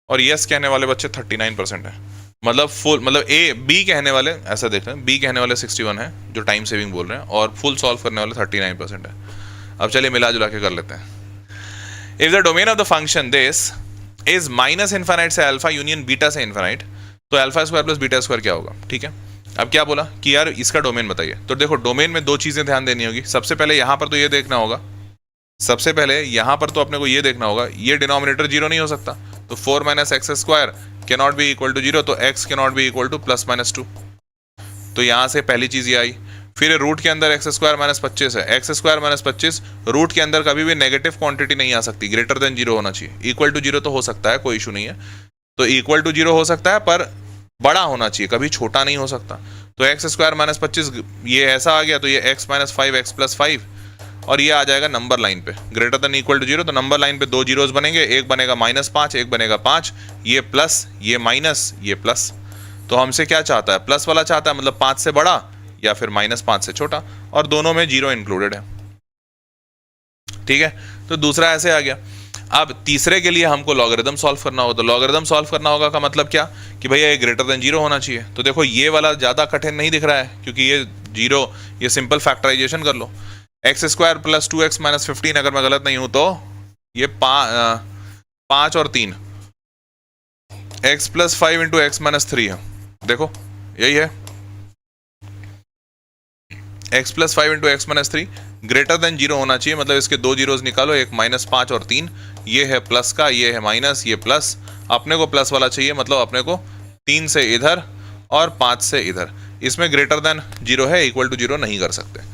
और यस कहने वाले बच्चे 39% हैं। मतलब फुल मतलब ए बी कहने वाले, ऐसा देख रहे हैं, बी कहने वाले 61 है जो टाइम सेविंग बोल रहे हैं, और फुल सॉल्व करने वाले 39% है। अब चलिए मिला जुला के कर लेते हैं। If the domain of the function this is minus infinite से अल्फा यूनियन बीटा से इन्फाइनाइट, तो alpha square plus beta square क्या होगा? ठीक है, अब क्या बोला कि यार इसका डोमेन बताइए। तो देखो डोमेन में दो चीज़ें ध्यान देनी होगी। सबसे पहले यहाँ पर तो ये देखना होगा, सबसे पहले यहाँ पर तो अपने को ये देखना होगा ये डिनोमिनेटर जीरो नहीं हो सकता, तो 4 minus X square can not be equal to zero, तो X can not be equal to plus minus 2। तो यहाँ से पहली चीज़ ये आई। फिर रूट के अंदर एक्स स्क्वायर माइनस 25 है, एक्स स्क्वायर माइनस 25 रूट के अंदर कभी भी नेगेटिव क्वांटिटी नहीं आ सकती, ग्रेटर देन जीरो होना चाहिए। इक्वल टू जीरो तो हो सकता है, कोई इशू नहीं है, तो इक्वल टू जीरो हो सकता है पर बड़ा होना चाहिए, कभी छोटा नहीं हो सकता। तो एक्स स्क्वायर माइनस 25 ये ऐसा आ गया, तो ये एक्स माइनस 5 एक्स प्लस 5, और ये आ जाएगा नंबर लाइन पे greater than equal to zero. तो नंबर लाइन पे दो जीरोस बनेंगे, एक बनेगा -5, एक बनेगा 5, ये प्लस ये माइनस ये प्लस। तो हमसे क्या चाहता है? प्लस वाला चाहता है, मतलब 5 से बड़ा या फिर -5 से छोटा, और दोनों में जीरो इंक्लूडेड है। ठीक है, तो दूसरा ऐसे आ गया। अब तीसरे के लिए हमको लॉगरिदम सॉल्व करना होगा। तो लॉगरिदम सॉल्व करना होगा का मतलब क्या कि भैया ये ग्रेटर देन जीरो होना चाहिए। तो देखो ये वाला ज़्यादा कठिन नहीं दिख रहा है क्योंकि ये जीरो, ये सिंपल फैक्टराइजेशन कर लो। X square plus 2x minus 15, अगर मैं गलत नहीं हूं तो ये 5 और 3 x plus 5 into x minus 3 है। देखो यही है, x plus 5 into x minus 3 greater than zero होना चाहिए। मतलब इसके दो जीरोस निकालो, एक -5 और 3, ये है प्लस का, ये है माइनस, ये प्लस। अपने को प्लस वाला चाहिए, मतलब अपने को 3 से इधर और 5 से इधर। इसमें ग्रेटर देन जीरो है, इक्वल टू जीरो नहीं कर सकते।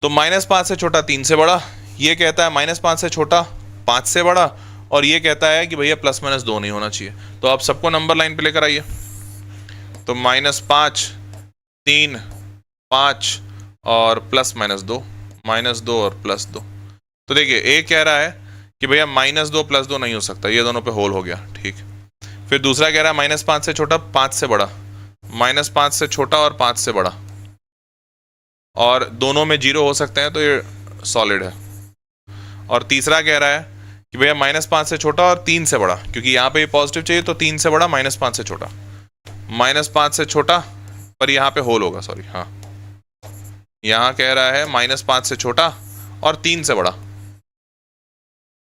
तो -5 से छोटा 3 से बड़ा, ये कहता है -5 से छोटा 5 से बड़ा, और ये कहता है कि भैया प्लस माइनस 2 नहीं होना चाहिए। तो आप सबको नंबर लाइन पे लेकर आइए। तो -5, 3, 5 और प्लस -2, -2 और +2। तो देखिए ए कह रहा है कि भैया -2 + 2 नहीं हो सकता, ये दोनों पे होल हो गया। ठीक, फिर दूसरा कह रहा है -5 से छोटा 5 से बड़ा, -5 से छोटा और 5 से बड़ा, और दोनों में जीरो हो सकते हैं, तो ये सॉलिड है। और तीसरा कह रहा है कि भैया -5 से छोटा और 3 से बड़ा, क्योंकि यहाँ पे ये पॉजिटिव चाहिए, तो 3 से बड़ा -5 से छोटा, -5 से छोटा, पर यहाँ पे होल होगा, सॉरी, हाँ यहाँ कह रहा है -5 से छोटा और 3 से बड़ा।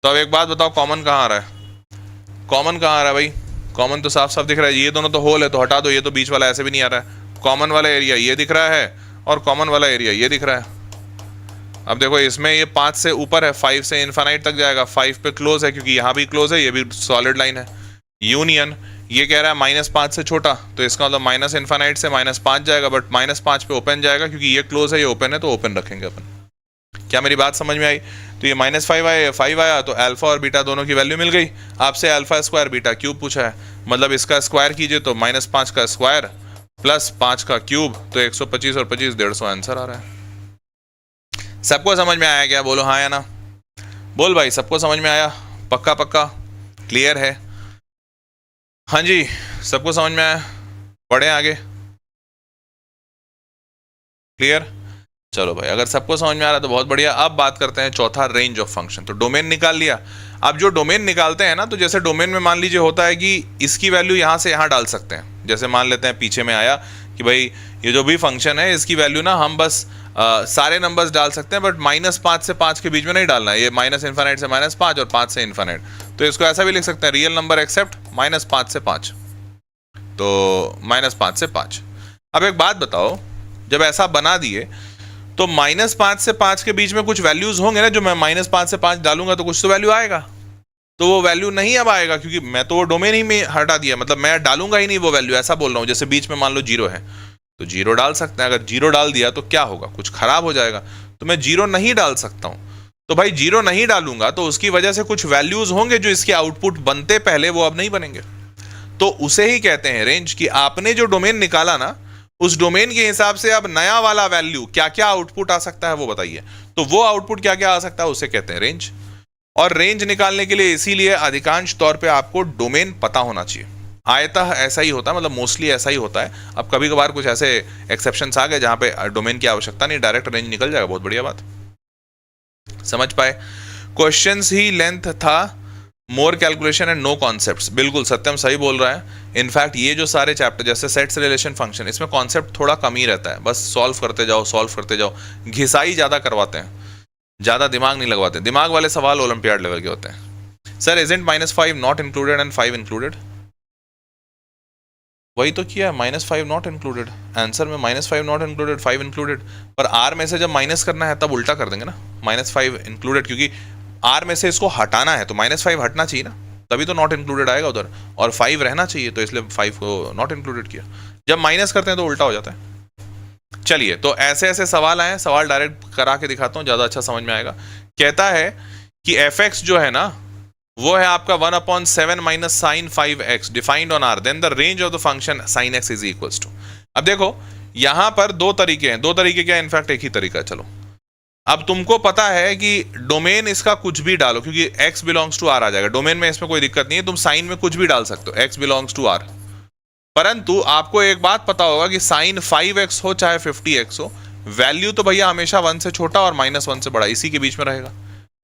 तो अब एक बात बताओ, कॉमन कहाँ आ रहा है? कॉमन कहाँ आ रहा है भाई? कॉमन तो साफ साफ दिख रहा है, ये दोनों तो होल है, तो हटा दो, ये तो बीच वाला ऐसे भी नहीं आ रहा है। कॉमन वाला एरिया ये दिख रहा है और कॉमन वाला एरिया ये दिख रहा है। अब देखो इसमें ये 5 से ऊपर है, 5 से इन्फाइनाइट तक जाएगा, 5 पे क्लोज है क्योंकि यहाँ भी क्लोज है, ये भी सॉलिड लाइन है। यूनियन ये कह रहा है -5 से छोटा, तो इसका मतलब माइनस इन्फाइनाइट से -5 जाएगा, बट -5 पे ओपन जाएगा क्योंकि ये क्लोज है, ये ओपन है, तो ओपन रखेंगे अपन। क्या मेरी बात समझ में आई? तो ये -5 आया, 5 आया, तो अल्फा और बीटा दोनों की वैल्यू मिल गई। आपसे अल्फा स्क्वायर बीटा क्यूब पूछा है, मतलब इसका स्क्वायर कीजिए तो -5 का स्क्वायर प्लस 5 का क्यूब, तो 125 और 25 150 आंसर आ रहा है। सबको समझ में आया क्या? बोलो हाँ या ना। बोल भाई, सबको समझ में आया? पक्का पक्का क्लियर है? हाँ जी, सबको समझ में आया? बढ़े आगे? क्लियर? चलो भाई, अगर सबको समझ में आ रहा है तो बहुत बढ़िया। अब बात करते हैं चौथा, रेंज ऑफ फंक्शन। तो डोमेन निकाल लिया। अब जो डोमेन निकालते हैं ना, तो जैसे डोमेन में मान लीजिए होता है कि इसकी वैल्यू यहाँ से यहाँ डाल सकते हैं। जैसे मान लेते हैं पीछे में आया कि भाई ये जो भी फंक्शन है इसकी वैल्यू ना हम बस सारे नंबर्स डाल सकते हैं, बट -5 से 5 के बीच में नहीं डालना है। ये -∞ से -5 और 5 से इन्फिनिट। तो इसको ऐसा भी लिख सकते हैं, रियल नंबर एक्सेप्ट -5 से 5, तो -5 से 5। अब एक बात बताओ, जब ऐसा बना दिए तो -5 से 5 के बीच में कुछ वैल्यूज होंगे ना, जो मैं -5 से 5 डालूंगा तो कुछ तो वैल्यू आएगा। तो वो वैल्यू नहीं अब आएगा, क्योंकि मैं तो वो डोमेन ही में हटा दिया, मतलब मैं डालूंगा ही नहीं वो वैल्यू, ऐसा बोल रहा हूँ। जैसे बीच में मान लो 0 है तो 0 डाल सकते हैं। अगर 0 डाल दिया तो क्या होगा, कुछ खराब हो जाएगा। तो मैं 0 नहीं डाल सकता हूँ। तो भाई 0 नहीं डालूंगा तो उसकी वजह से कुछ वैल्यूज होंगे जो इसके आउटपुट बनते पहले वो अब नहीं बनेंगे। तो उसे ही कहते हैं रेंज। कि आपने जो डोमेन निकाला ना, उस डोमेन के हिसाब से अब नया वाला वैल्यू क्या क्या आउटपुट आ सकता है वो बताइए। तो वो आउटपुट क्या क्या आ सकता है उसे कहते हैं रेंज। और रेंज निकालने के लिए इसीलिए अधिकांश तौर पे आपको डोमेन पता होना चाहिए। आयतः ऐसा ही होता है, मतलब मोस्टली ऐसा ही होता है। अब कभी कभार कुछ ऐसे एक्सेप्शंस आ गए जहां पे डोमेन की आवश्यकता नहीं, डायरेक्ट रेंज निकल जाएगा। बहुत बढ़िया बात, समझ पाए? क्वेश्चंस ही लेंथ था, मोर कैलकुलेशन एंड नो कॉन्सेप्ट्स। बिल्कुल सत्यम सही बोल रहा है। इनफैक्ट ये जो सारे चैप्टर जैसे सेट्स, रिलेशन, फंक्शन, इसमें कॉन्सेप्ट थोड़ा कम ही रहता है। बस सॉल्व करते जाओ, सॉल्व करते जाओ। घिसाई ज़्यादा करवाते हैं, ज़्यादा दिमाग नहीं लगवाते। दिमाग वाले सवाल ओलंपियाड लेवल के होते हैं। Sir isn't -5 not included and 5 included? वही तो किया, -5 नॉट इंक्लूडेड। आंसर में -5 नॉट इंक्लूडेड, 5 इंक्लूडेड। पर आर में से जब माइनस करना है तब उल्टा कर देंगे ना, -5 इंक्लूडेड, क्योंकि आर में से इसको हटाना है तो -5 हटना चाहिए ना, तभी तो नॉट इंक्लूडेड आएगा उधर, और 5 रहना चाहिए, तो इसलिए 5 को नॉट इंक्लूडेड किया। जब माइनस करते हैं तो उल्टा हो जाता है। चलिए, तो ऐसे ऐसे सवाल आए, सवाल डायरेक्ट करा के दिखाता हूँ, ज़्यादा अच्छा समझ में आएगा। कहता है कि fx जो है ना वो है आपका 1/7 - sin 5x defined on r, then the range of the function sin x is equals to. अब देखो यहां पर दो तरीके हैं। दो तरीके क्या, इनफैक्ट एक ही तरीका है। चलो, अब तुमको पता है कि डोमेन इसका कुछ भी डालो, क्योंकि x बिलोंग्स टू r आ जाएगा डोमेन में, इसमें कोई दिक्कत नहीं है। तुम साइन में कुछ भी डाल सकते हो, x बिलोंग्स टू r। परंतु आपको एक बात पता होगा कि साइन 5x हो चाहे 50x हो, वैल्यू तो भैया हमेशा 1 से छोटा और -1 से बड़ा इसी के बीच में रहेगा।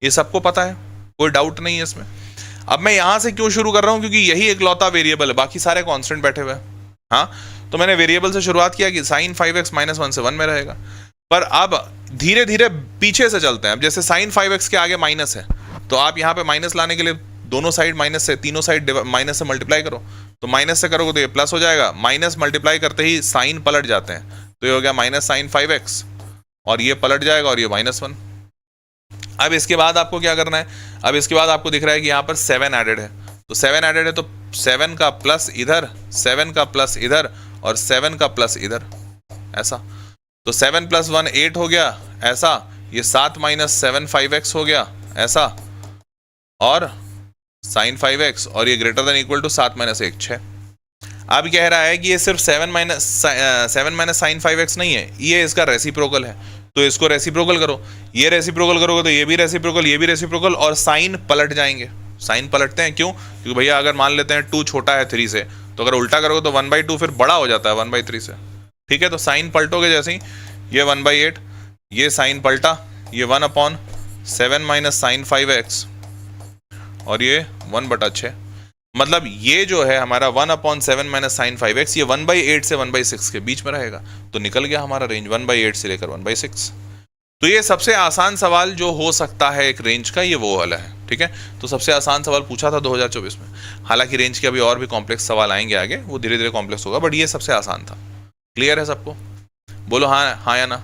ये सबको पता है, कोई डाउट नहीं है इसमें। अब मैं यहां से क्यों शुरू कर रहा हूं, क्योंकि यही इकलौता वेरिएबल है, बाकी सारे कांस्टेंट बैठे हुए हैं। हाँ, तो मैंने वेरिएबल से शुरुआत किया कि साइन 5x -1 से 1 में रहेगा। पर अब धीरे धीरे पीछे से चलते हैं। अब जैसे साइन 5x के आगे माइनस है, तो आप यहाँ पे माइनस लाने के लिए दोनों साइड माइनस से, तीनों साइड माइनस से मल्टीप्लाई करो। तो माइनस से करोगे तो ये प्लस हो जाएगा, माइनस मल्टीप्लाई करते ही साइन पलट जाते हैं, तो ये हो गया -sin 5x, और ये पलट जाएगा और ये -1। अब इसके बाद आपको क्या करना है, अब इसके बाद आपको दिख रहा है कि यहाँ पर 7 एडेड है, तो 7 एडेड है तो 7 का प्लस इधर, 7 का प्लस इधर, और 7 का प्लस इधर, ऐसा। तो 7 + 1 8 हो गया, ऐसा। ये 7 - 7 5x हो गया, ऐसा। और sin 5x, और ये ग्रेटर देन इक्वल टू 7 - 1 6। अब कह रहा है कि ये सिर्फ 7 - sin 5x नहीं है, ये इसका रेसिप्रोकल है, तो इसको रेसिप्रोकल करो। ये रेसिप्रोकल करोगे तो ये भी रेसिप्रोकल, ये भी रेसिप्रोकल, और साइन पलट जाएंगे। साइन पलटते हैं क्यों, क्योंकि भैया अगर मान लेते हैं 2 छोटा है 3 से, तो अगर उल्टा करोगे तो 1/2 फिर बड़ा हो जाता है 1/3 से। ठीक है, तो साइन पलटोगे जैसे ही, ये 1/8, ये साइन पलटा, ये 1/7 - sin 5x, और ये 1/6। मतलब ये जो है हमारा 1/7 - sin 5x, ये 1/8 से 1/6 के बीच में रहेगा। तो निकल गया हमारा रेंज 1/8 से लेकर 1/6। तो ये सबसे आसान सवाल जो हो सकता है एक रेंज का, ये वो वाला है। ठीक है, तो सबसे आसान सवाल पूछा था 2024 में। हालांकि रेंज के अभी और भी कॉम्प्लेक्स सवाल आएंगे आगे, वो धीरे धीरे कॉम्प्लेक्स होगा, बट ये सबसे आसान था। क्लियर है सबको? बोलो हाँ, हाँ या ना?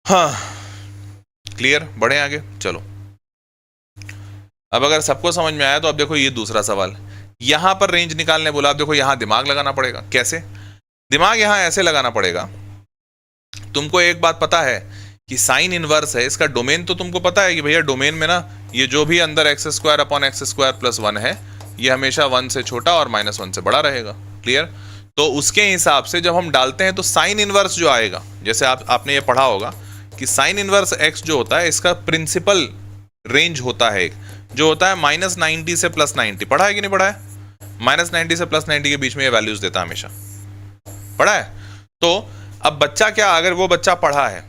हाँ, क्लियर? बढ़े आगे, चलो। अब अगर सबको समझ में आया तो अब देखो ये दूसरा सवाल, यहां पर रेंज निकालने बोला। अब देखो यहां दिमाग लगाना पड़ेगा। कैसे दिमाग? यहां ऐसे लगाना पड़ेगा। तुमको एक बात पता है कि साइन इनवर्स है, इसका डोमेन तो तुमको पता है कि भैया डोमेन में ना ये जो भी अंदर x² + 1 है, ये हमेशा 1 से छोटा और -1 से बड़ा रहेगा। क्लियर? तो उसके हिसाब से जब हम डालते हैं तो साइन इनवर्स जो आएगा, जैसे आपने ये पढ़ा होगा कि साइन इनवर्स x जो होता है, इसका प्रिंसिपल रेंज होता है एक, जो होता है -90 से +90। पढ़ा है कि नहीं पढ़ा है? -90 से +90 के बीच में ये वैल्यूज देता है हमेशा, पढ़ा है। तो अब बच्चा क्या, अगर वो बच्चा पढ़ा है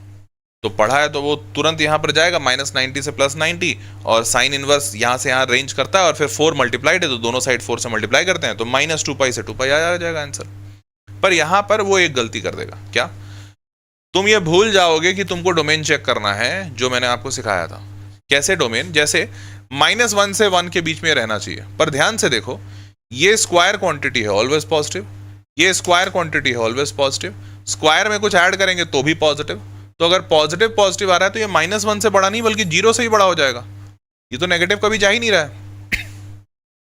तो वो तुरंत यहाँ पर जाएगा -90 से +90 और साइन इनवर्स यहाँ से यहाँ रेंज करता है और फिर 4 मल्टीप्लाइड है तो दोनों साइड 4 से मल्टीप्लाई करते हैं तो -2π से 2π आ जाएगा आंसर। पर यहाँ पर वो एक गलती कर देगा, क्या, तुम ये भूल जाओगे कि तुमको डोमेन चेक करना है जो मैंने आपको सिखाया था। कैसे डोमेन, जैसे -1 से 1 के बीच में रहना चाहिए, पर ध्यान से देखो ये स्क्वायर क्वांटिटी है ऑलवेज पॉजिटिव, ये स्क्वायर क्वांटिटी है ऑलवेज पॉजिटिव, स्क्वायर में कुछ ऐड करेंगे तो भी पॉजिटिव, तो अगर पॉजिटिव पॉजिटिव आ रहा है तो ये -1 से बड़ा नहीं बल्कि 0 से ही बड़ा हो जाएगा। ये तो नेगेटिव कभी जा ही नहीं रहा है,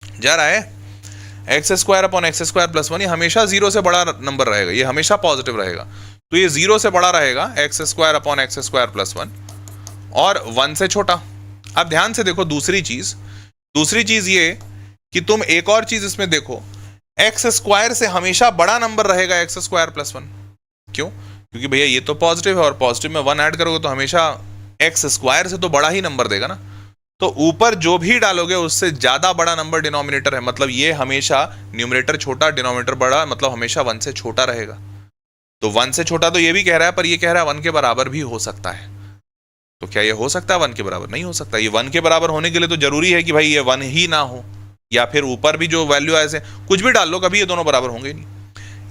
जा रहा है x² अपॉन x² + 1, ये हमेशा 0 से बड़ा नंबर रहेगा, ये हमेशा पॉजिटिव रहेगा, तो ये 0 से बड़ा रहेगा x² अपॉन x² + 1 और 1 से छोटा। अब ध्यान से देखो दूसरी चीज ये कि तुम एक और चीज इसमें देखो, x² से हमेशा बड़ा नंबर रहेगा x² + 1, क्यों, क्योंकि भैया ये तो पॉजिटिव है और पॉजिटिव में 1 ऐड करोगे तो हमेशा x² से तो बड़ा ही नंबर देगा ना, तो ऊपर जो भी डालोगे उससे ज्यादा बड़ा नंबर डिनोमिनेटर है, मतलब ये हमेशा न्यूमरेटर छोटा डिनोमिनेटर बड़ा, मतलब हमेशा 1 से छोटा रहेगा। तो 1 से छोटा तो ये भी कह रहा है, पर ये कह रहा है 1 के बराबर भी हो सकता है, तो क्या ये हो सकता है 1 के बराबर? नहीं हो सकता। ये 1 के बराबर होने के लिए तो जरूरी है कि भाई ये 1 ही ना हो, या फिर ऊपर भी जो वैल्यू है ऐसे कुछ भी डाल लो, कभी ये दोनों बराबर होंगे ही नहीं।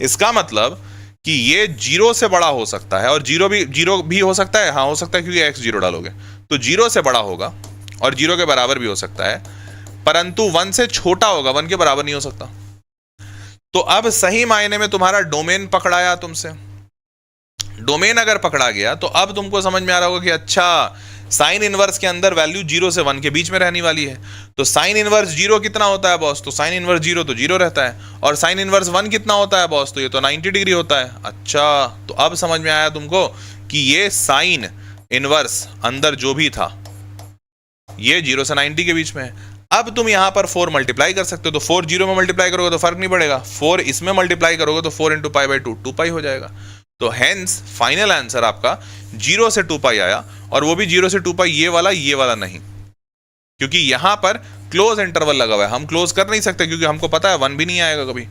इसका मतलब कि ये 0 से बड़ा हो सकता है और 0 भी हो सकता है, हाँ हो सकता है क्योंकि x0 डालोगे तो 0 से बड़ा होगा और 0 के बराबर भी हो सकता है, परंतु 1 से छोटा होगा, 1 के बराबर नहीं हो सकता। तो अब सही मायने में तुम्हारा डोमेन पकड़ाया तुमसे, डोमेन अगर पकड़ा गया तो अब तुमको समझ में आ रहा होगा कि अच्छा साइन इनवर्स के अंदर वैल्यू 0 से 1 के बीच में रहने वाली है, तो साइन इनवर्स 0 कितना होता है बॉस, तो साइन इनवर्स 0 तो 0 रहता है, और साइन इनवर्स 1 कितना होता है बॉस, तो ये तो 90 डिग्री होता है। अच्छा, तो अब समझ में आया तुमको कि ये साइन इनवर्स अंदर जो भी था ये 0 से 90 के बीच में है। अब तुम यहां पर 4 मल्टीप्लाई कर सकते हो, तो 4 0 में मल्टीप्लाई करोगे तो फर्क नहीं पड़ेगा, 4 इसमें मल्टीप्लाई करोगे तो 4 × π/2 2π हो जाएगा। तो हेंस फाइनल आंसर आपका 0 से 2π आया, और वो भी 0 से 2π ये वाला नहीं, क्योंकि यहां पर क्लोज इंटरवल लगा हुआ है, हम क्लोज कर नहीं सकते क्योंकि हमको पता है 1 भी नहीं आएगा कभी।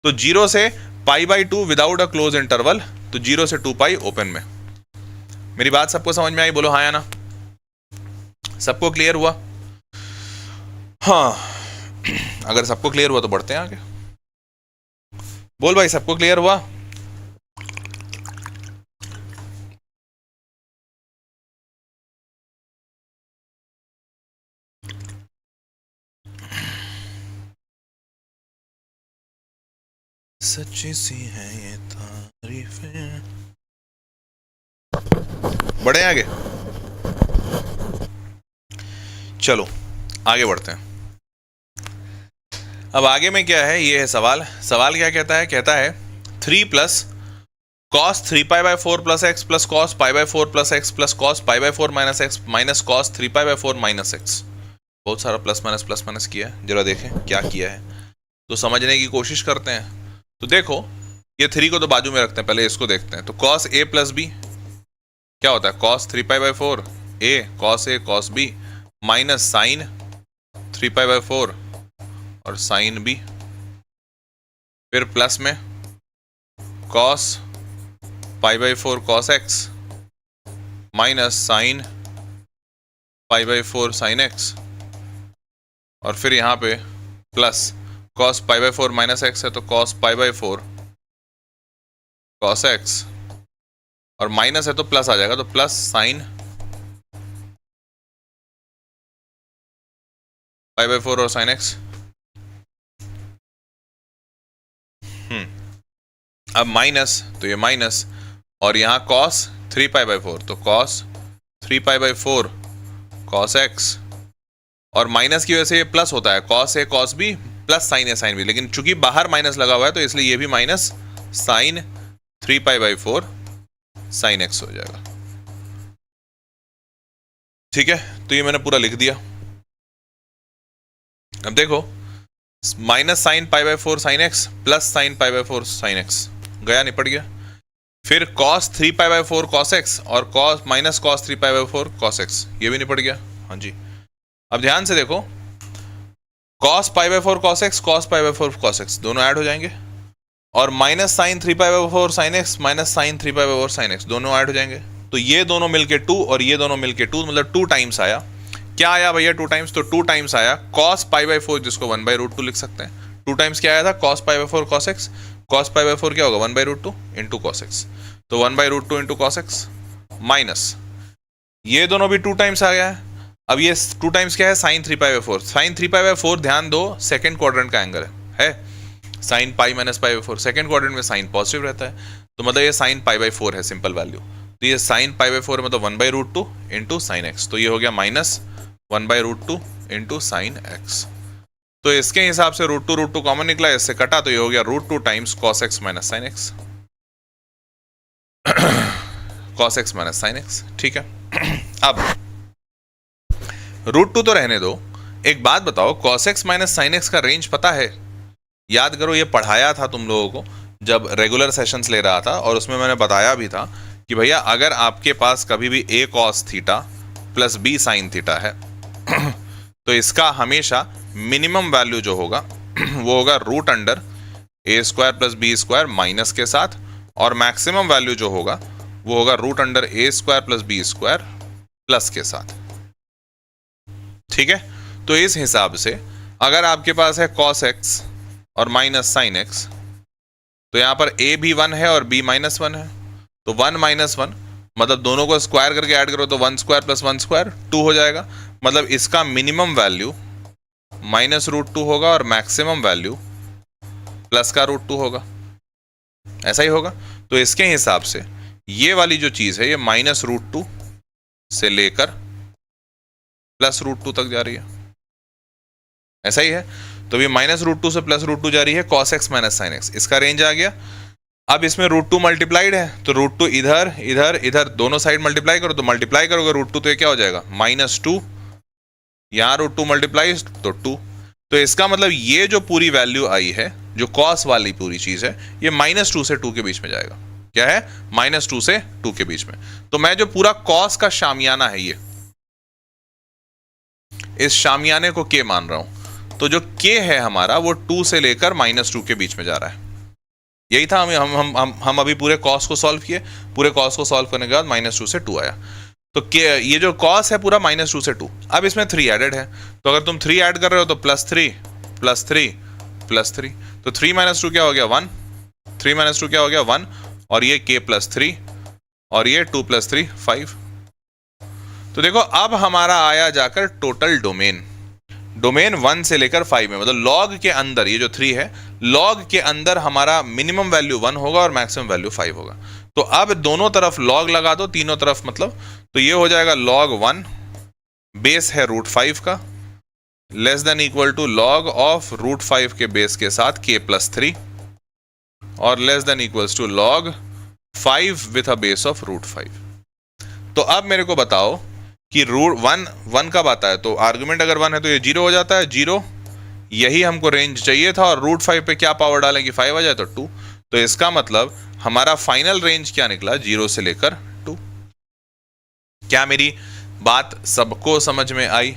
तो 0 से π/2 विदाउट अ क्लोज इंटरवल, तो 0 से 2π ओपन में। मेरी बात सबको समझ में आई? बोलो हाँ या ना, सबको क्लियर हुआ? हाँ, अगर सबको क्लियर हुआ तो बढ़ते हैं आगे। बोल भाई, सबको क्लियर हुआ? सच्ची सी है ये तारीफें। बढ़े आगे, चलो आगे बढ़ते हैं। अब आगे में क्या है, ये है सवाल क्या कहता है, कहता है 3 + cos 3π/4 + x + cos π/4 + x + cos π/4 - x - cos 3π/4 - x। बहुत सारा प्लस माइनस किया है, जरा देखें क्या किया है, तो समझने की कोशिश करते हैं। तो देखो ये 3 को तो बाजू में रखते हैं, पहले इसको देखते हैं। तो cos a + b क्या होता है, cos 3π/4 a cos a cos b minus sine 3π/4 और साइन b, फिर प्लस में cos π/4 cos x minus sine π/4 sin x, और फिर यहाँ पे प्लस cos π/4 - x है तो cos π/4 cos x, और माइनस है तो प्लस आ जाएगा, तो प्लस साइन π/4 और sin x। अब माइनस तो ये माइनस, और यहाँ cos 3π/4 तो cos 3π/4 cos x, और माइनस की वजह से ये प्लस होता है, cos a cos b plus sign a sin b, लेकिन चूंकि बाहर माइनस लगा हुआ है तो इसलिए ये भी माइनस साइन 3π/4 sin x हो जाएगा। ठीक है, तो ये मैंने पूरा लिख दिया। अब देखो minus sine π/4 sin x plus sine π/4 sin x गया, निपट गया। फिर cos 3π/4 cos x और cos minus cos 3π/4 cos x, ये भी निपट गया। हाँ जी, अब ध्यान से देखो cos pi by 4 cos X, cos pi by 4 cos X दोनों ऐड हो जाएंगे, और minus sine 3 pi by 4 sine X, minus sine 3 pi by 4 sine X दोनों ऐड हो जाएंगे। तो ये दोनों मिलके 2 और ये दोनों मिलके 2, मतलब 2 टाइम्स आया। क्या आया भैया 2 टाइम्स? तो 2 टाइम्स आया कॉस पाई बाई 4, जिसको 1/√2 लिख सकते हैं। 2 टाइम्स क्या आया था? Cos pi by 4 cos X, cos pi by 4 क्या होगा? 1/√2 इंटू कॉस एक्स, तो 1/√2 इंटू कॉस एक्स, माइनस ये दोनों भी 2 टाइम्स आ गया है। अब ये 2 टाइम्स क्या है? Sine 3 pi by 4, sine 3 pi by 4 ध्यान दो सेकंड क्वाड्रेंट का एंगल है sine pi minus pi by 4, second quadrant में साइन पॉजिटिव रहता है, तो मतलब ये साइन पाई बाई 4 है सिंपल वैल्यू। तो ये साइन पाई बाई 4 मतलब 1/√2 इंटू साइन एक्स, तो ये हो गया माइनस 1/√2 इंटू साइन एक्स। तो इसके हिसाब से √2 कॉमन निकला, इससे कटा, तो ये हो गया √2 times cos x minus sine x, cos x minus sine x, ठीक है। अब √2 तो रहने दो, एक बात बताओ, cos x minus sine x का रेंज पता है? याद करो, ये पढ़ाया था तुम लोगों को जब रेगुलर सेशंस ले रहा था, और उसमें मैंने बताया भी था कि भैया अगर आपके पास कभी भी a cos theta plus b sine theta है तो इसका हमेशा मिनिमम वैल्यू जो होगा वो होगा root under a square plus b square minus के साथ, और मैक्सिमम वैल्यू जो होगा वो होगा root under a square plus b square plus के साथ, ठीक है। तो इस हिसाब से अगर आपके पास है cos x और माइनस साइन एक्स, तो यहां पर a भी 1 है और b माइनस 1 है, तो 1 माइनस 1 मतलब दोनों को स्क्वायर करके ऐड करो तो 1 स्क्वायर प्लस 1 स्क्वायर 2 हो जाएगा, मतलब इसका मिनिमम वैल्यू -√2 होगा और मैक्सिमम वैल्यू प्लस का √2 होगा, ऐसा ही होगा। तो इसके हिसाब से ये वाली जो चीज है ये -√2 से लेकर +√2 तक जा रही है, ऐसा ही है। तो ये -√2 से +√2 जा रही है cos x minus sine x, इसका रेंज आ गया। अब इसमें √2 मल्टीप्लाइड है, तो √2 इधर इधर इधर दोनों साइड मल्टीप्लाई करो, तो मल्टीप्लाई करोगे √2 तो ये क्या हो जाएगा? -2, यहाँ √2 मल्टीप्लाई तो 2, तो इसका मतलब ये जो पूरी वैल्यू आई है, जो cos वाली पूरी चीज है, ये -2 से 2 के बीच में जाएगा। क्या है? -2 से 2 के बीच में। तो मैं जो पूरा cos का शामियाना है, ये इस शामियाने को k मान रहा हूं, तो जो k है हमारा वो 2 से लेकर -2 के बीच में जा रहा है। यही था, हम अभी पूरे cos को सॉल्व किए, पूरे cos को सॉल्व करने के बाद -2 से 2 आया, तो k ये जो cos है पूरा -2 से 2। अब इसमें 3 एडेड है, तो अगर तुम 3 ऐड कर रहे हो तो +3 +3 +3, तो 3 - 2 क्या हो गया? 1, 3 - 2 क्या हो गया? 1, और ये k +3 और ये 2 + 3 5। तो देखो अब हमारा आया जाकर टोटल डोमेन, डोमेन 1 से लेकर 5 में, मतलब लॉग के अंदर ये जो 3 है, लॉग के अंदर हमारा मिनिमम वैल्यू 1 होगा और मैक्सिमम वैल्यू 5 होगा। तो अब दोनों तरफ लॉग लगा दो, तीनों तरफ मतलब, तो ये हो जाएगा log 1, बेस है √5 का, less than equal to log of √5 के बेस के साथ k +3, और less than equals to log 5 with a base of √5। तो अब मेरे को बताओ कि √1 कब आता है? तो आर्गुमेंट अगर 1 है तो ये 0 हो जाता है, 0, यही हमको रेंज चाहिए था, और √5 पे क्या पावर डालें कि 5 आ जाए? तो 2। तो इसका मतलब हमारा फाइनल रेंज क्या निकला? 0 से लेकर 2। क्या मेरी बात सबको समझ में आई?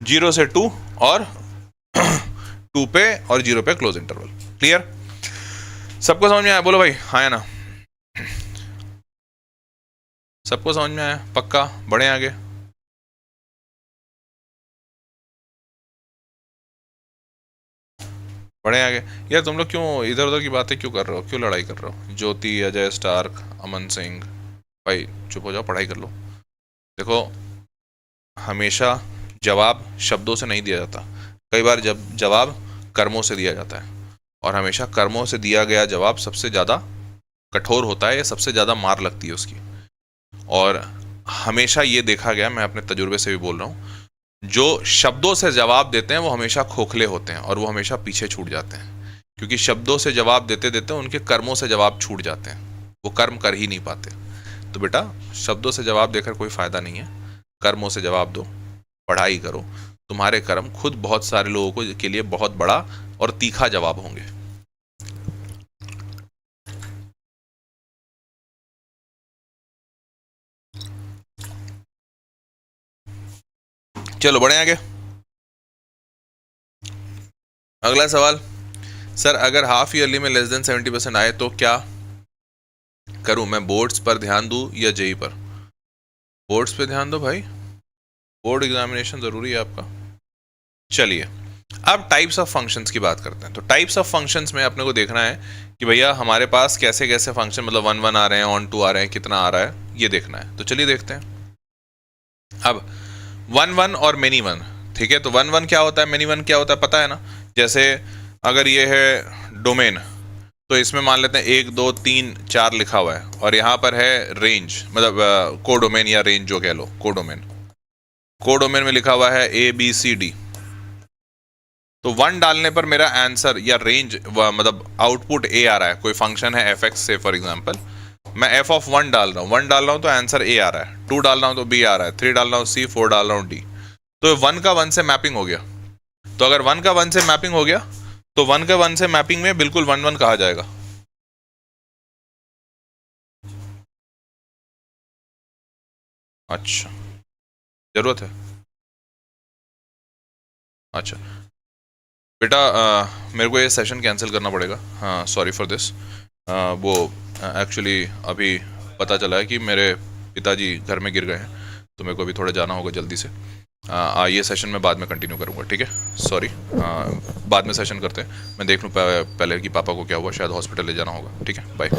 0 से 2 और 2 पे और 0 पे क्लोज इंटरवल, क्लियर? सबको समझ में आया? बोलो भाई हाँ या ना। सबको समझ में आया? पक्का? बढ़े आगे? बढ़े आगे? यार तुम लोग क्यों इधर उधर की बातें क्यों कर रहे हो? क्यों लड़ाई कर रहे हो? ज्योति, अजय, स्टार्क, अमन सिंह, भाई चुप हो जाओ, पढ़ाई कर लो। देखो, हमेशा जवाब शब्दों से नहीं दिया जाता, कई बार जब जवाब कर्मों से दिया जाता है, और हमेशा कर्मों से दिया गया जवाब सबसे ज़्यादा कठोर होता है, या सबसे ज़्यादा मार लगती है उसकी। और हमेशा ये देखा गया, मैं अपने तजुर्बे से भी बोल रहा हूँ, जो शब्दों से जवाब देते हैं वो हमेशा खोखले होते हैं, और वो हमेशा पीछे छूट जाते हैं, क्योंकि शब्दों से जवाब देते देते उनके कर्मों से जवाब छूट जाते हैं, वो कर्म कर ही नहीं पाते। तो बेटा, शब्दों से जवाब देकर कोई फ़ायदा नहीं है, कर्मों से जवाब दो, पढ़ाई करो, तुम्हारे कर्म खुद बहुत सारे लोगों को के लिए बहुत बड़ा और तीखा जवाब होंगे। चलो बढ़े आगे। अगला सवाल, सर अगर हाफ ईयरली में लेस देन 70% आए तो क्या करूं मैं? बोर्ड्स पर ध्यान दूं या जेई पर? बोर्ड्स पे ध्यान दो भाई, बोर्ड एग्जामिनेशन जरूरी है आपका। चलिए अब टाइप्स ऑफ फंक्शंस की बात करते हैं। तो टाइप्स ऑफ फंक्शंस में अपने को देखना है कि भैया हमारे पास कैसे कैसे फंक्शन, मतलब 1 1 आ रहे हैं, ऑन 2 आ रहे हैं, कितना आ रहा है ये देखना है। तो चलिए देखते हैं। अब 1 1 और मेनी 1, ठीक है। तो 1 1 क्या होता है, मेनी 1 क्या होता है, पता है ना? जैसे अगर ये है डोमेन, तो इसमें मान लेते हैं 1 2 3 4 लिखा हुआ है, और यहाँ पर है रेंज, मतलब कोडोमेन या रेंज जो कह लो, कोडोमेन। कोडोमेन में लिखा हुआ है ABCD। तो 1 डालने पर मेरा आंसर या रेंज, मतलब आउटपुट A आ रहा है। कोई फंक्शन है fx से फॉर एग्जांपल, मैं f ऑफ 1 डाल रहा हूँ, 1 डाल रहा हूँ तो आंसर A आ रहा है, 2 डाल रहा हूँ तो B आ रहा है, 3 डाल रहा हूँ C, 4 डाल रहा हूँ D। तो 1 का 1 से मैपिंग हो गया। तो अगर 1 का 1 से मैपिंग हो गया तो 1 का 1 से मैपिंग में बिल्कुल 1 1 कहा जाएगा। अच्छा, जरूरत है? अच्छा बेटा, मेरे को ये सेशन कैंसिल करना पड़ेगा। हाँ, सॉरी फॉर दिस। वो एक्चुअली अभी पता चला है कि मेरे पिताजी घर में गिर गए हैं, तो मेरे को अभी थोड़ा जाना होगा जल्दी से। ये सेशन मैं बाद में कंटिन्यू करूँगा, ठीक है? सॉरी, बाद में सेशन करते हैं। मैं देख लूँ पहले कि पापा को क्या हुआ, शायद हॉस्पिटल ले जाना होगा। ठीक है, बाय।